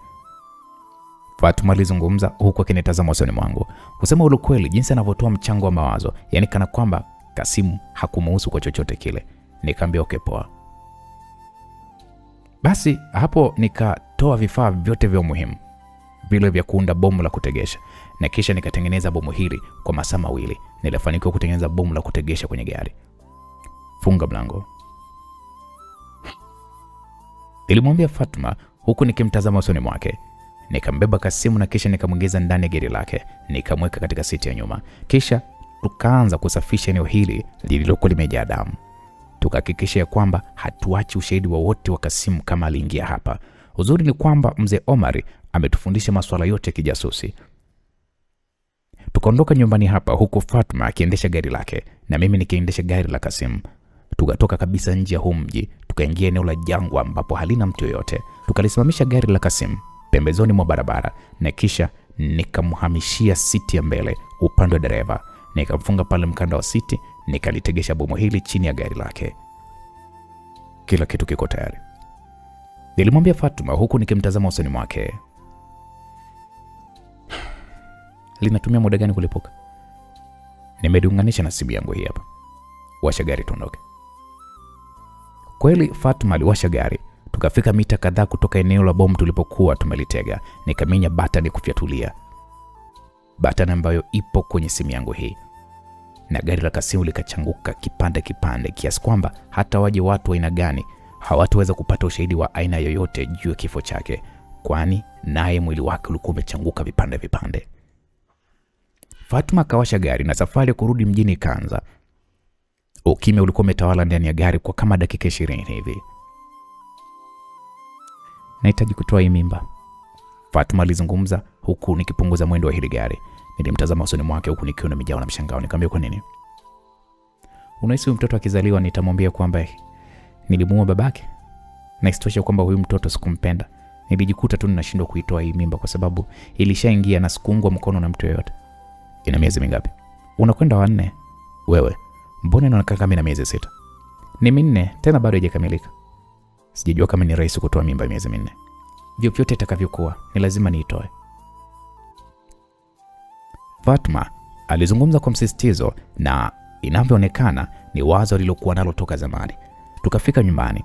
Fatuma alizungumza huku akinitazama usoni mwangu. Kusema ule kweli jinsi anavyotoa mchango wa mawazo, yani kana kwamba Kasimu hakumuhusu kwa chochote kile. Nikamwambia okay poa. Basi hapo nikatoa vifaa vyote vya muhimu vile vya kuunda bomu la kutegesha, na kisha nikatengeneza bomu hili kwa masaa 2. Nilifanikiwa kutengeneza bomu la kutegesha kwenye gari. Funga mlango. Nilimwambia Fatuma huku nikimtazama usoni mwake. Nikambeba Kasimu na kisha nikamwingiza ndani ya gari lake, nikamweka katika siti ya nyuma. Kisha tukaanza kusafisha eneo hili lililokuwa limejaa damu. Tukahakikisha kwamba hatuachi ushahidi wowote wa Kasimu kama aliingia hapa. Uzuri ni kwamba mzee Omari ametufundisha masuala yote ya kijasusi. Tukaondoka nyumbani hapa huku Fatma akiendesha gari lake na mimi nikiendesha gari la Kasimu. Tukatoka kabisa nje ya huu mji, tukaingia eneo la jangwa ambapo halina mtu yoyote. Tukalisimamisha gari la Kasimu pembezoni mwa barabara na kisha nikamhamishia siti ya mbele upande wa dereva. Nikamfunga pale mkanda wa siti, nikalitegesha bomu hili chini ya gari lake. Kila kitu kiko tayari, nilimwambia Fatma huku nikimtazama usoni mwake. Linatumia muda gani kulipuka? Nimeliunganisha na simu yangu hii hapa. Washa gari tuondoke. Kweli Fatma aliwasha gari. Tukafika mita kadhaa kutoka eneo la bomu tulipokuwa tumelitega. Nikaminya button kufyatulia, button ambayo ipo kwenye simu yangu hii, na gari la Kasimu likachanguka kipande kipande kiasi kwamba hata waje watu aina gani hawataweza kupata ushahidi wa aina yoyote juu ya kifo chake, kwani naye mwili wake ulikuwa umechanguka vipande vipande. Fatma akawasha gari na safari ya kurudi mjini ikaanza. Ukimya ulikuwa umetawala ndani ya gari kwa kama dakika 20 hivi. Nahitaji kutoa hii mimba, Fatma alizungumza huku nikipunguza mwendo wa hili gari. Nilimtazama usoni mwake huku nikiwa nimejawa na mshangao. Nikamwambia, kwa nini? Unahisi mtoto akizaliwa nitamwambia kwamba nilimuua babake? Na isitoshe kwamba huyu mtoto sikumpenda. Nilijikuta tu ninashindwa kuitoa hii mimba kwa sababu ilishaingia na sikuungwa mkono na mtu yeyote. Ina miezi mingapi? Unakwenda wa 4. Wewe, mbona inaonekana kama ina miezi 6? Ni 4, tena bado haijakamilika. Sijijua kama ni rahisi kutoa mimba miezi 4. Vyovyote itakavyokuwa, ni lazima niitoe. Fatma alizungumza kwa msisitizo na inavyoonekana ni wazo lilokuwa nalo toka zamani. Tukafika nyumbani.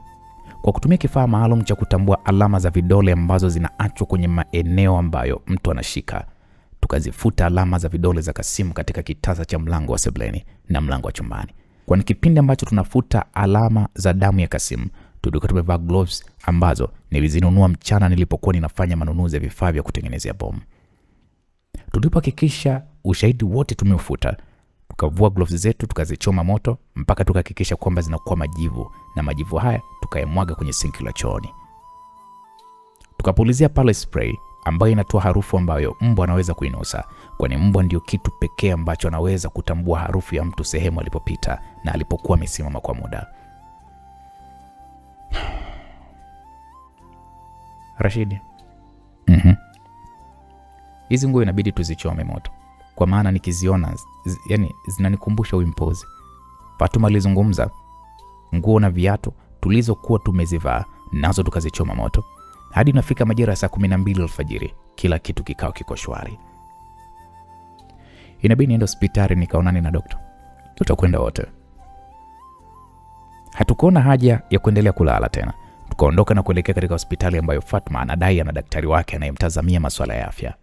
Kwa kutumia kifaa maalum cha kutambua alama za vidole ambazo zinaachwa kwenye maeneo ambayo mtu anashika, tukazifuta alama za vidole za Kasimu katika kitasa cha mlango wa sebleni na mlango wa chumbani. Kwa kipindi ambacho tunafuta alama za damu ya Kasimu, tulikuwa tumevaa gloves ambazo nilizinunua mchana nilipokuwa ninafanya manunuzi ya vifaa vya kutengenezea bomu. Tulipohakikisha ushahidi wote tumeufuta, tukavua gloves zetu tukazichoma moto mpaka tukahakikisha kwamba zinakuwa majivu, na majivu haya tukayamwaga kwenye sinki la chooni. Tukapulizia pale spray ambayo inatoa harufu ambayo mbwa anaweza kuinusa, kwani mbwa ndio kitu pekee ambacho anaweza kutambua harufu ya mtu sehemu alipopita na alipokuwa amesimama kwa muda. Rashidi, hizi nguo inabidi tuzichome moto, kwa maana nikiziona zinanikumbusha uimpozi. Fatuma alizungumza. Nguo na viatu tulizokuwa tumezivaa nazo tukazichoma moto. Hadi nafika majira saa 12 alfajiri, kila kitu kikao kiko shwari. Inabidi niende hospitali nikaonane na daktari. Tutakwenda wote. Hatukuona haja ya kuendelea kulala tena. Tukaondoka na kuelekea katika hospitali ambayo Fatma anadai ana daktari wake anayemtazamia masuala ya afya.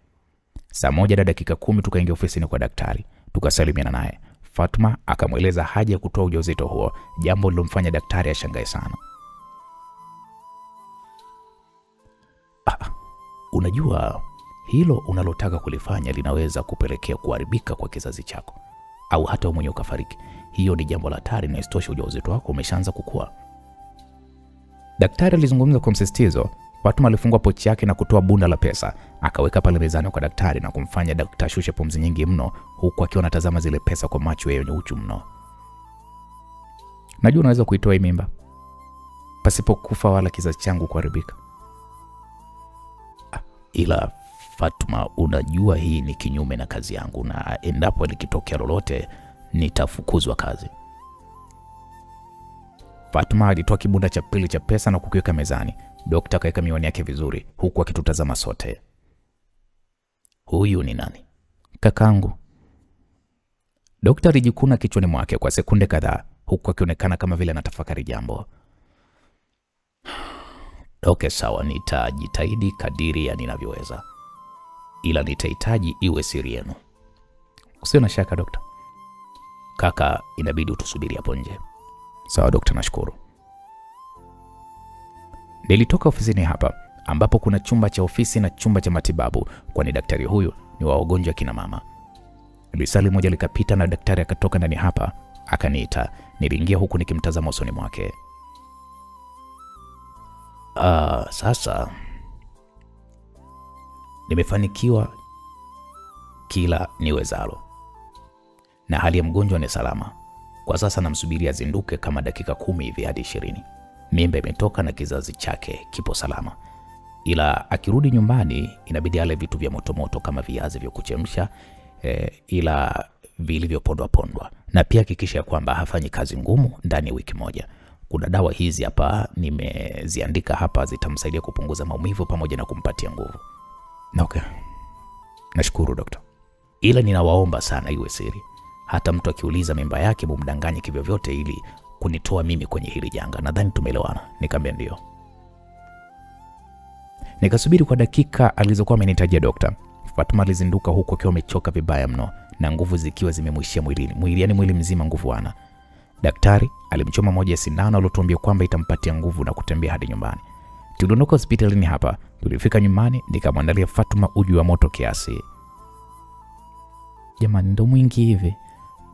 Saa 1 na dakika 10 tukaingia ofisini kwa daktari. Tukasalimiana naye. Fatma akamweleza haja ya kutoa ujauzito huo, jambo lilomfanya daktari ashangae sana. Unajua hilo unalotaka kulifanya linaweza kupelekea kuharibika kwa kizazi chako, au hata wewe mwenyewe ukafariki. Hiyo ni jambo la hatari, na isitoshe ujauzito wako umeshaanza kukua. Daktari alizungumza kwa msisitizo. Fatma alifungua pochi yake na kutoa bunda la pesa, akaweka pale mezani kwa daktari na kumfanya daktari shushe pumzi nyingi mno, huku akiwa anatazama zile pesa kwa macho yenye uchu mno. Najua unaweza kuitoa hii mimba pasipo kufa wala kizazi changu kuharibika. Ila Fatma, unajua hii ni kinyume na kazi yangu, na endapo likitokea lolote nitafukuzwa kazi. Fatma alitoa kibunda cha pili cha pesa na kukiweka mezani. Daktari akaweka miwani yake vizuri huku akitutazama sote. Huyu ni nani? Kakangu. Daktari alijikuna kichwani mwake kwa sekunde kadhaa huku akionekana kama vile anatafakari jambo. Okay, sawa, nitajitahidi kadiri ya ninavyoweza, ila nitahitaji iwe siri yenu. Usiwe na shaka daktari. Kaka, inabidi utusubiri hapo nje. Sawa daktari, nashukuru. Nilitoka ofisini hapa ambapo kuna chumba cha ofisi na chumba cha matibabu, kwani daktari huyu ni wa wagonjwa kina mama. Lisali moja likapita na daktari akatoka ndani hapa, akaniita. Niliingia huku nikimtazama usoni mwake. Sasa nimefanikiwa kila niwezalo, na hali ya mgonjwa ni salama. Kwa sasa namsubiria azinduke kama dakika 10 hivi hadi 20. Mimba imetoka na kizazi chake kipo salama. Ila akirudi nyumbani inabidi ale vitu vya moto kama viazi vya kuchemsha, ila vilivyopondwa pondwa. Na pia hakikisha kwamba hafanyi kazi ngumu ndani ya wiki moja. Kuna dawa hizi hapa nimeziandika hapa, zitamsaidia kupunguza maumivu pamoja na kumpatia nguvu. Okay. Nashukuru daktari. Ila ninawaomba sana iwe siri. Hata mtu akiuliza mimba yake mumdanganye kivyo vyote ili kunitoa mimi kwenye hili janga. Nadhani tumeelewana. Nikamwambia ndio. Nikasubiri kwa dakika alizokuwa amenitajia daktari. Fatuma alizinduka huko akiwa amechoka vibaya mno na nguvu zikiwa zimemwishia mwilini. Yani mwili mzima nguvu ana. Daktari alimchoma moja ya sindano aliyotuambia kwamba itampatia nguvu na kutembea hadi nyumbani. Tuliondoka hospitalini hapa, tulifika nyumbani nikamwandalia Fatuma uji wa moto kiasi. Jamani, ndo mwingi hivi.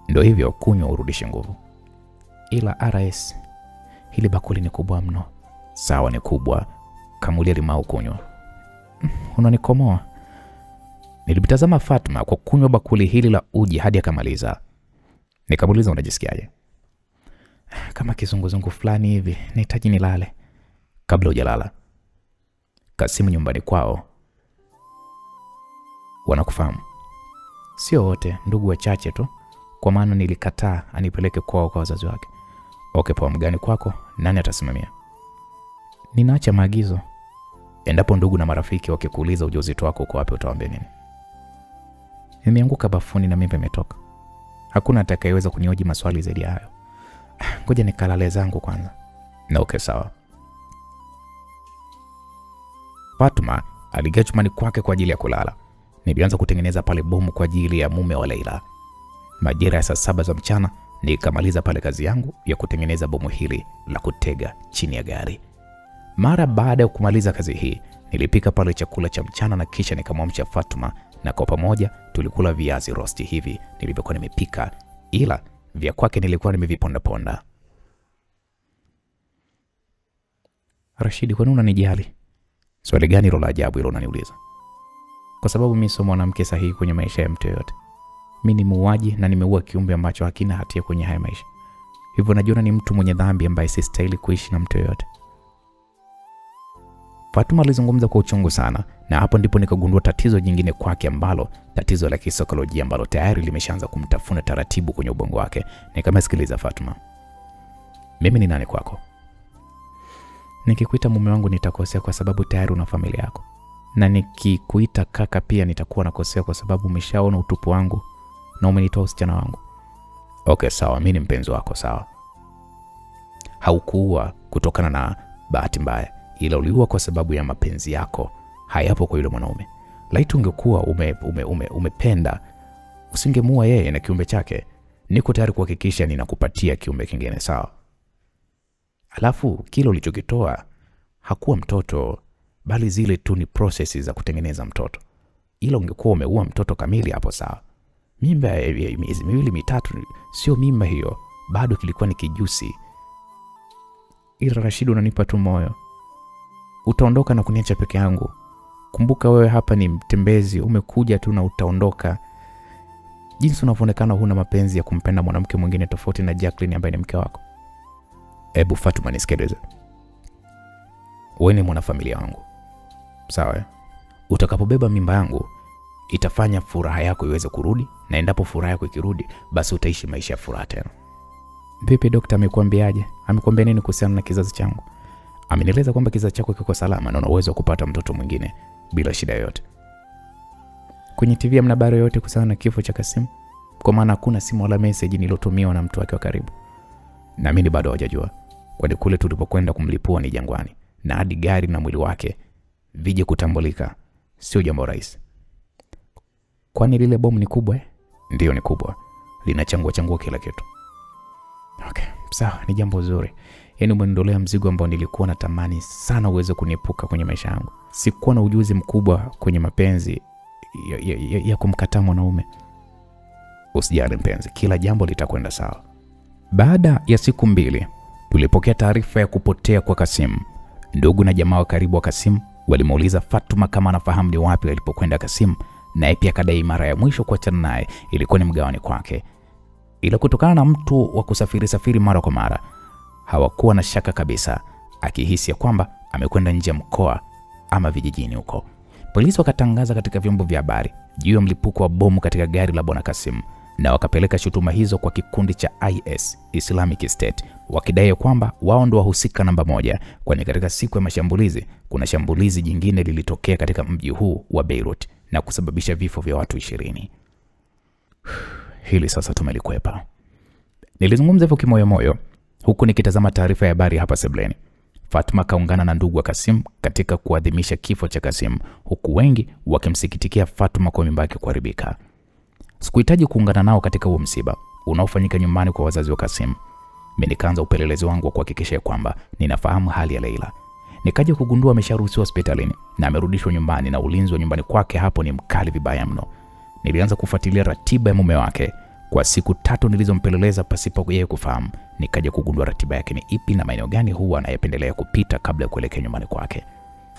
Ndo hivyo, kunywa urudishe nguvu. Ila RS, hili bakuli ni kubwa mno. Sawa, ni kubwa. Kamulia limau kunywa. Unanikomoa. Nilimtazama Fatuma kwa kunywa bakuli hili la uji hadi akamaliza. Nikamuuliza unajisikiaje? Kama kizunguzungu fulani hivi, nahitaji nilale. Kabla hujalala, Kasimu nyumbani kwao wanakufahamu? Sio wote, ndugu wachache tu, kwa maana nilikataa anipeleke kwao kwa wazazi wake. Okay, poa. Mgani kwako nani atasimamia? Ninaacha maagizo. Endapo ndugu na marafiki wakikuuliza ujauzito wako uko wapi, utawaambia nini? Nimeanguka bafuni na mimba imetoka. Hakuna atakayeweza kunioji maswali zaidi ya hayo. Ngoja nikalale zangu kwanza. Na okay, sawa. Fatuma aliingia chumbani kwake kwa ajili ya kulala. Nilianza kutengeneza pale bomu kwa ajili ya mume wa Leila. Majira ya saa 7 za mchana nikamaliza pale kazi yangu ya kutengeneza bomu hili la kutega chini ya gari. Mara baada ya kumaliza kazi hii, nilipika pale chakula cha mchana na kisha nikamwamsha Fatuma, na kwa pamoja tulikula viazi rosti hivi nilivyokuwa nimepika, ila vya kwake nilikuwa nimeviponda ponda. Rashidi, kwa nini unanijali? Swali gani la ajabu hilo unaniuliza? Kwa sababu mimi sio mwanamke sahihi kwenye maisha ya mtu yote. Mimi ni muuaji na nimeua kiumbe ambacho hakina hatia kwenye haya maisha. Hivyo najiona ni mtu mwenye dhambi ambaye sistahili kuishi na mtu yote. Fatuma alizungumza kwa uchungu sana, na hapo ndipo nikagundua tatizo jingine kwake, ambalo tatizo la kisaikolojia ambalo tayari limeshaanza kumtafuna taratibu kwenye ubongo wake. Nikamsikiliza Fatuma. Mimi ni nani kwako? Nikikuita mume wangu nitakosea kwa sababu tayari una familia yako. Na nikikuita kaka pia nitakuwa nakosea kwa sababu umeshaona utupu wangu na umenitoa usichana wangu. Okay, sawa, mimi ni mpenzi wako, sawa. Haukuua kutokana na bahati mbaya, ila uliua kwa sababu ya mapenzi yako hayapo kwa yule mwanaume. Laiti ungekuwa umependa, usingemua yeye na kiumbe chake. Niko tayari kuhakikisha ninakupatia kiumbe kingine, sawa. Alafu kile ulichokitoa hakuwa mtoto, bali zile tu ni processes za kutengeneza mtoto. Ila ungekuwa umeua mtoto kamili, hapo sawa. Mimba ya miezi 2-3 sio mimba hiyo, bado kilikuwa ni kijusi. Ila Rashid, unanipa tu moyo. Utaondoka na kuniacha peke yangu. Kumbuka wewe hapa ni mtembezi, umekuja tu na utaondoka. Jinsi unavyoonekana huna mapenzi ya kumpenda mwanamke mwingine tofauti na Jacqueline ambaye ni mke wako. Ebu Fatuma, nisikilize. Wewe ni mwanafamilia wangu, sawa? Utakapobeba mimba yangu itafanya furaha yako iweze kurudi, na endapo furaha yako ikirudi, basi utaishi maisha ya furaha tena. Vipi daktari, amekuambiaje? Amekwambia nini kuhusiana na kizazi changu? Amenieleza kwamba kizazi chako kiko salama na una uwezo wa kupata mtoto mwingine bila shida yoyote. Kwenye TV hamna habari yoyote kuhusiana na kifo cha Kasimu? Kwa maana hakuna simu wala message nilotumiwa na mtu wake wa karibu. Na mimi bado hawajajua. Kwani kule tulipokwenda kumlipua ni jangwani, na hadi gari na mwili wake vije kutambulika sio jambo rahisi. Kwani lile bomu ni kubwa? Ndio, ni kubwa. Linachangua kila kitu. Okay, sawa, ni jambo zuri. Yaani umenidolea mzigo ambao nilikuwa natamani sana uweze kuniepuka kwenye maisha yangu. Sikuwa na ujuzi mkubwa kwenye mapenzi ya kumkataa mwanaume. Usijali mpenzi, kila jambo litakwenda sawa. Baada ya siku 2, tulipokea taarifa ya kupotea kwa Kasim. Ndugu na jamaa wa karibu wa Kasim walimuuliza Fatuma kama anafahamu ni wapi alipokwenda Kasim, naye pia kadai mara ya mwisho kuachana naye ilikuwa ni mgawani kwake. Ila kutokana na mtu wa kusafiri mara kwa mara, hawakuwa na shaka kabisa, akihisi kwamba amekwenda nje ya mkoa ama vijijini huko. Polisi wakatangaza katika vyombo vya habari juu ya mlipuko wa bomu katika gari la Bwana Kasim, na wakapeleka shutuma hizo kwa kikundi cha IS, Islamic State, wakidai kwamba wao ndio wahusika namba 1, kwani katika siku ya mashambulizi kuna shambulizi jingine lilitokea katika mji huu wa Beirut na kusababisha vifo vya watu 20. Hili sasa tumelikwepa. Nilizungumza hivyo kimoyomoyo huku nikitazama taarifa ya habari hapa sebleni. Fatuma kaungana na ndugu wa Kasim katika kuadhimisha kifo cha Kasim, huku wengi wakimsikitikia Fatuma kwa mimba yake kuharibika. Sikuhitaji kuungana nao katika huo msiba unaofanyika nyumbani kwa wazazi wa Kasim. Mimi nikaanza upelelezi wangu wa kuhakikisha kwamba ninafahamu hali ya Leila. Nikaja kugundua amesharuhusiwa hospitalini na amerudishwa nyumbani, na ulinzi wa nyumbani kwake hapo ni mkali vibaya mno. Nilianza kufuatilia ratiba ya mume wake kwa siku 3 nilizompeleleza pasipo yeye kufahamu. Nikaja kugundua ratiba yake ni ipi na maeneo gani huwa anayependelea kupita kabla ya kuelekea nyumbani kwake.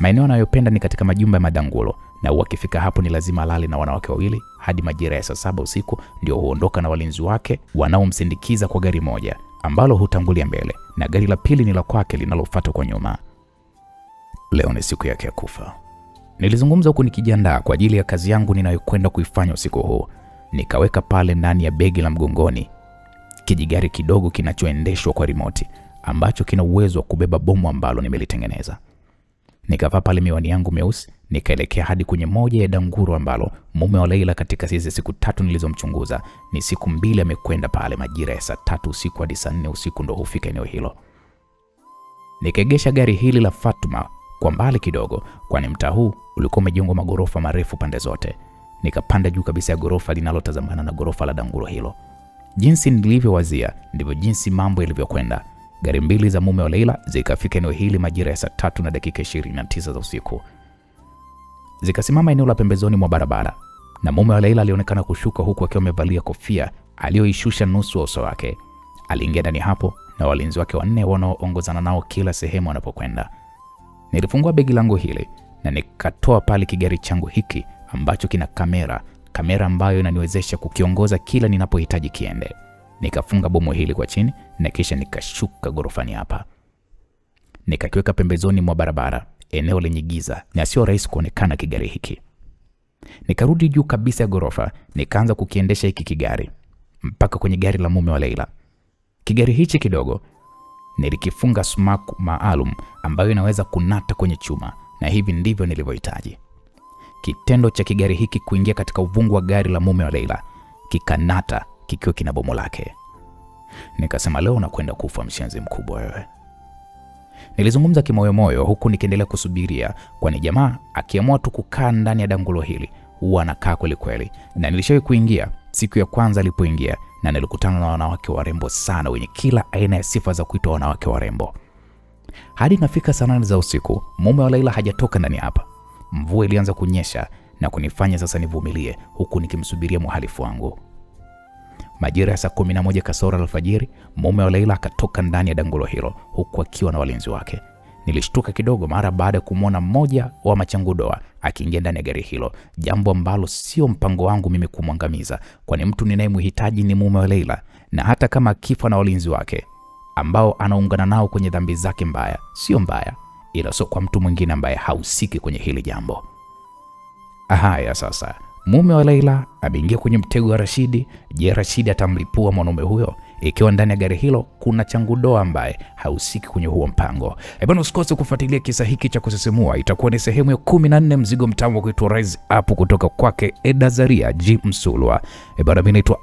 Maeneo anayopenda ni katika majumba ya madangulo, na ukifika hapo ni lazima alale na wanawake 2 hadi majira ya saa 7 usiku, ndio huondoka na walinzi wake wanaomsindikiza kwa gari moja ambalo hutangulia mbele na gari la pili ni la kwake linalofuata kwa nyuma. Leo ni siku yake ya kufa. Nilizungumza huku nikijiandaa kwa ajili ya kazi yangu ninayokwenda kuifanya usiku huu. Nikaweka pale ndani ya begi la mgongoni kijigari kidogo kinachoendeshwa kwa remote ambacho kina uwezo wa kubeba bomu ambalo nimelitengeneza. Nikavaa pale miwani yangu meusi, nikaelekea hadi kwenye moja ya danguro ambalo mume wa Leila katika hizo siku 3 nilizomchunguza ni siku 2 amekwenda pale majira ya saa 3 usiku hadi saa 4 usiku ndo hufika eneo hilo. Nikaegesha gari hili la Fatuma kwa mbali kidogo, kwani mtaa huu ulikuwa umejengwa magorofa marefu pande zote. Nikapanda juu kabisa ya gorofa linalotazamana na gorofa la danguro hilo. Jinsi nilivyowazia ndivyo jinsi mambo yalivyokwenda. Gari 2 za mume wa Leila zikafika eneo hili majira ya saa 3 na dakika 29 za usiku. Zikasimama eneo la pembezoni mwa barabara, na mume wa Leila alionekana kushuka huku akiwa amevalia kofia aliyoishusha nusu uso wake. Aliingia ndani hapo na walinzi wake 4 wanaoongozana nao kila sehemu wanapokwenda. Nilifungua begi langu hili na nikatoa pale kigari changu hiki ambacho kina kamera ambayo inaniwezesha kukiongoza kila ninapohitaji kiende. Nikafunga bomu hili kwa chini na kisha nikashuka gorofani hapa. Nikakiweka pembezoni mwa barabara, eneo lenye giza na sio rahisi kuonekana kigari hiki. Nikarudi juu kabisa ya gorofa, nikaanza kukiendesha hiki kigari mpaka kwenye gari la mume wa Leila. Kigari hichi kidogo nilikifunga sumaku maalum ambayo inaweza kunata kwenye chuma, na hivi ndivyo nilivyohitaji. Kitendo cha kigari hiki kuingia katika uvungu wa gari la mume wa Leila kikanata kikiwa kina bomu lake. Nikasema leo unakwenda kufa mshenzi mkubwa wewe. Nilizungumza kimoyomoyo huku nikiendelea kusubiria, kwani jamaa akiamua tu kukaa ndani ya dangulo hili huwa anakaa kweli kweli. Na nilishawahi kuingia siku ya kwanza alipoingia, na nilikutana na wanawake warembo sana wenye kila aina ya sifa za kuitwa wanawake warembo. Hadi nafika saa 8 za usiku, mume wa Leila hajatoka ndani hapa. Mvua ilianza kunyesha na kunifanya sasa nivumilie huku nikimsubiria muhalifu wangu. Majira ya saa 11 kasoro alfajiri, mume wa Leila akatoka ndani ya dangulo hilo huku akiwa na walinzi wake. Nilishtuka kidogo mara baada ya kumwona mmoja wa machangudoa akiingia ndani ya gari hilo, jambo ambalo sio mpango wangu mimi kumwangamiza, kwani mtu ninayemhitaji ni mume wa Leila, na hata kama akifa na walinzi wake ambao anaungana nao kwenye dhambi zake mbaya, sio mbaya, ila sio kwa mtu mwingine ambaye hausiki kwenye hili jambo. Haya sasa, mume wa Leila ameingia kwenye mtego wa Rashidi. Je, Rashidi atamlipua mwanaume huyo ikiwa ndani ya gari hilo kuna changudoa ambaye hausiki kwenye huo mpango? Bwana, usikose kufuatilia kisa hiki cha kusisimua. Itakuwa ni sehemu ya 14, mzigo mtamu wa kuitwa Rise Up kutoka kwake Edazaria G Msulwa. Bwana, mimi naitwa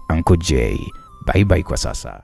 Uncle J. Bye bye kwa sasa.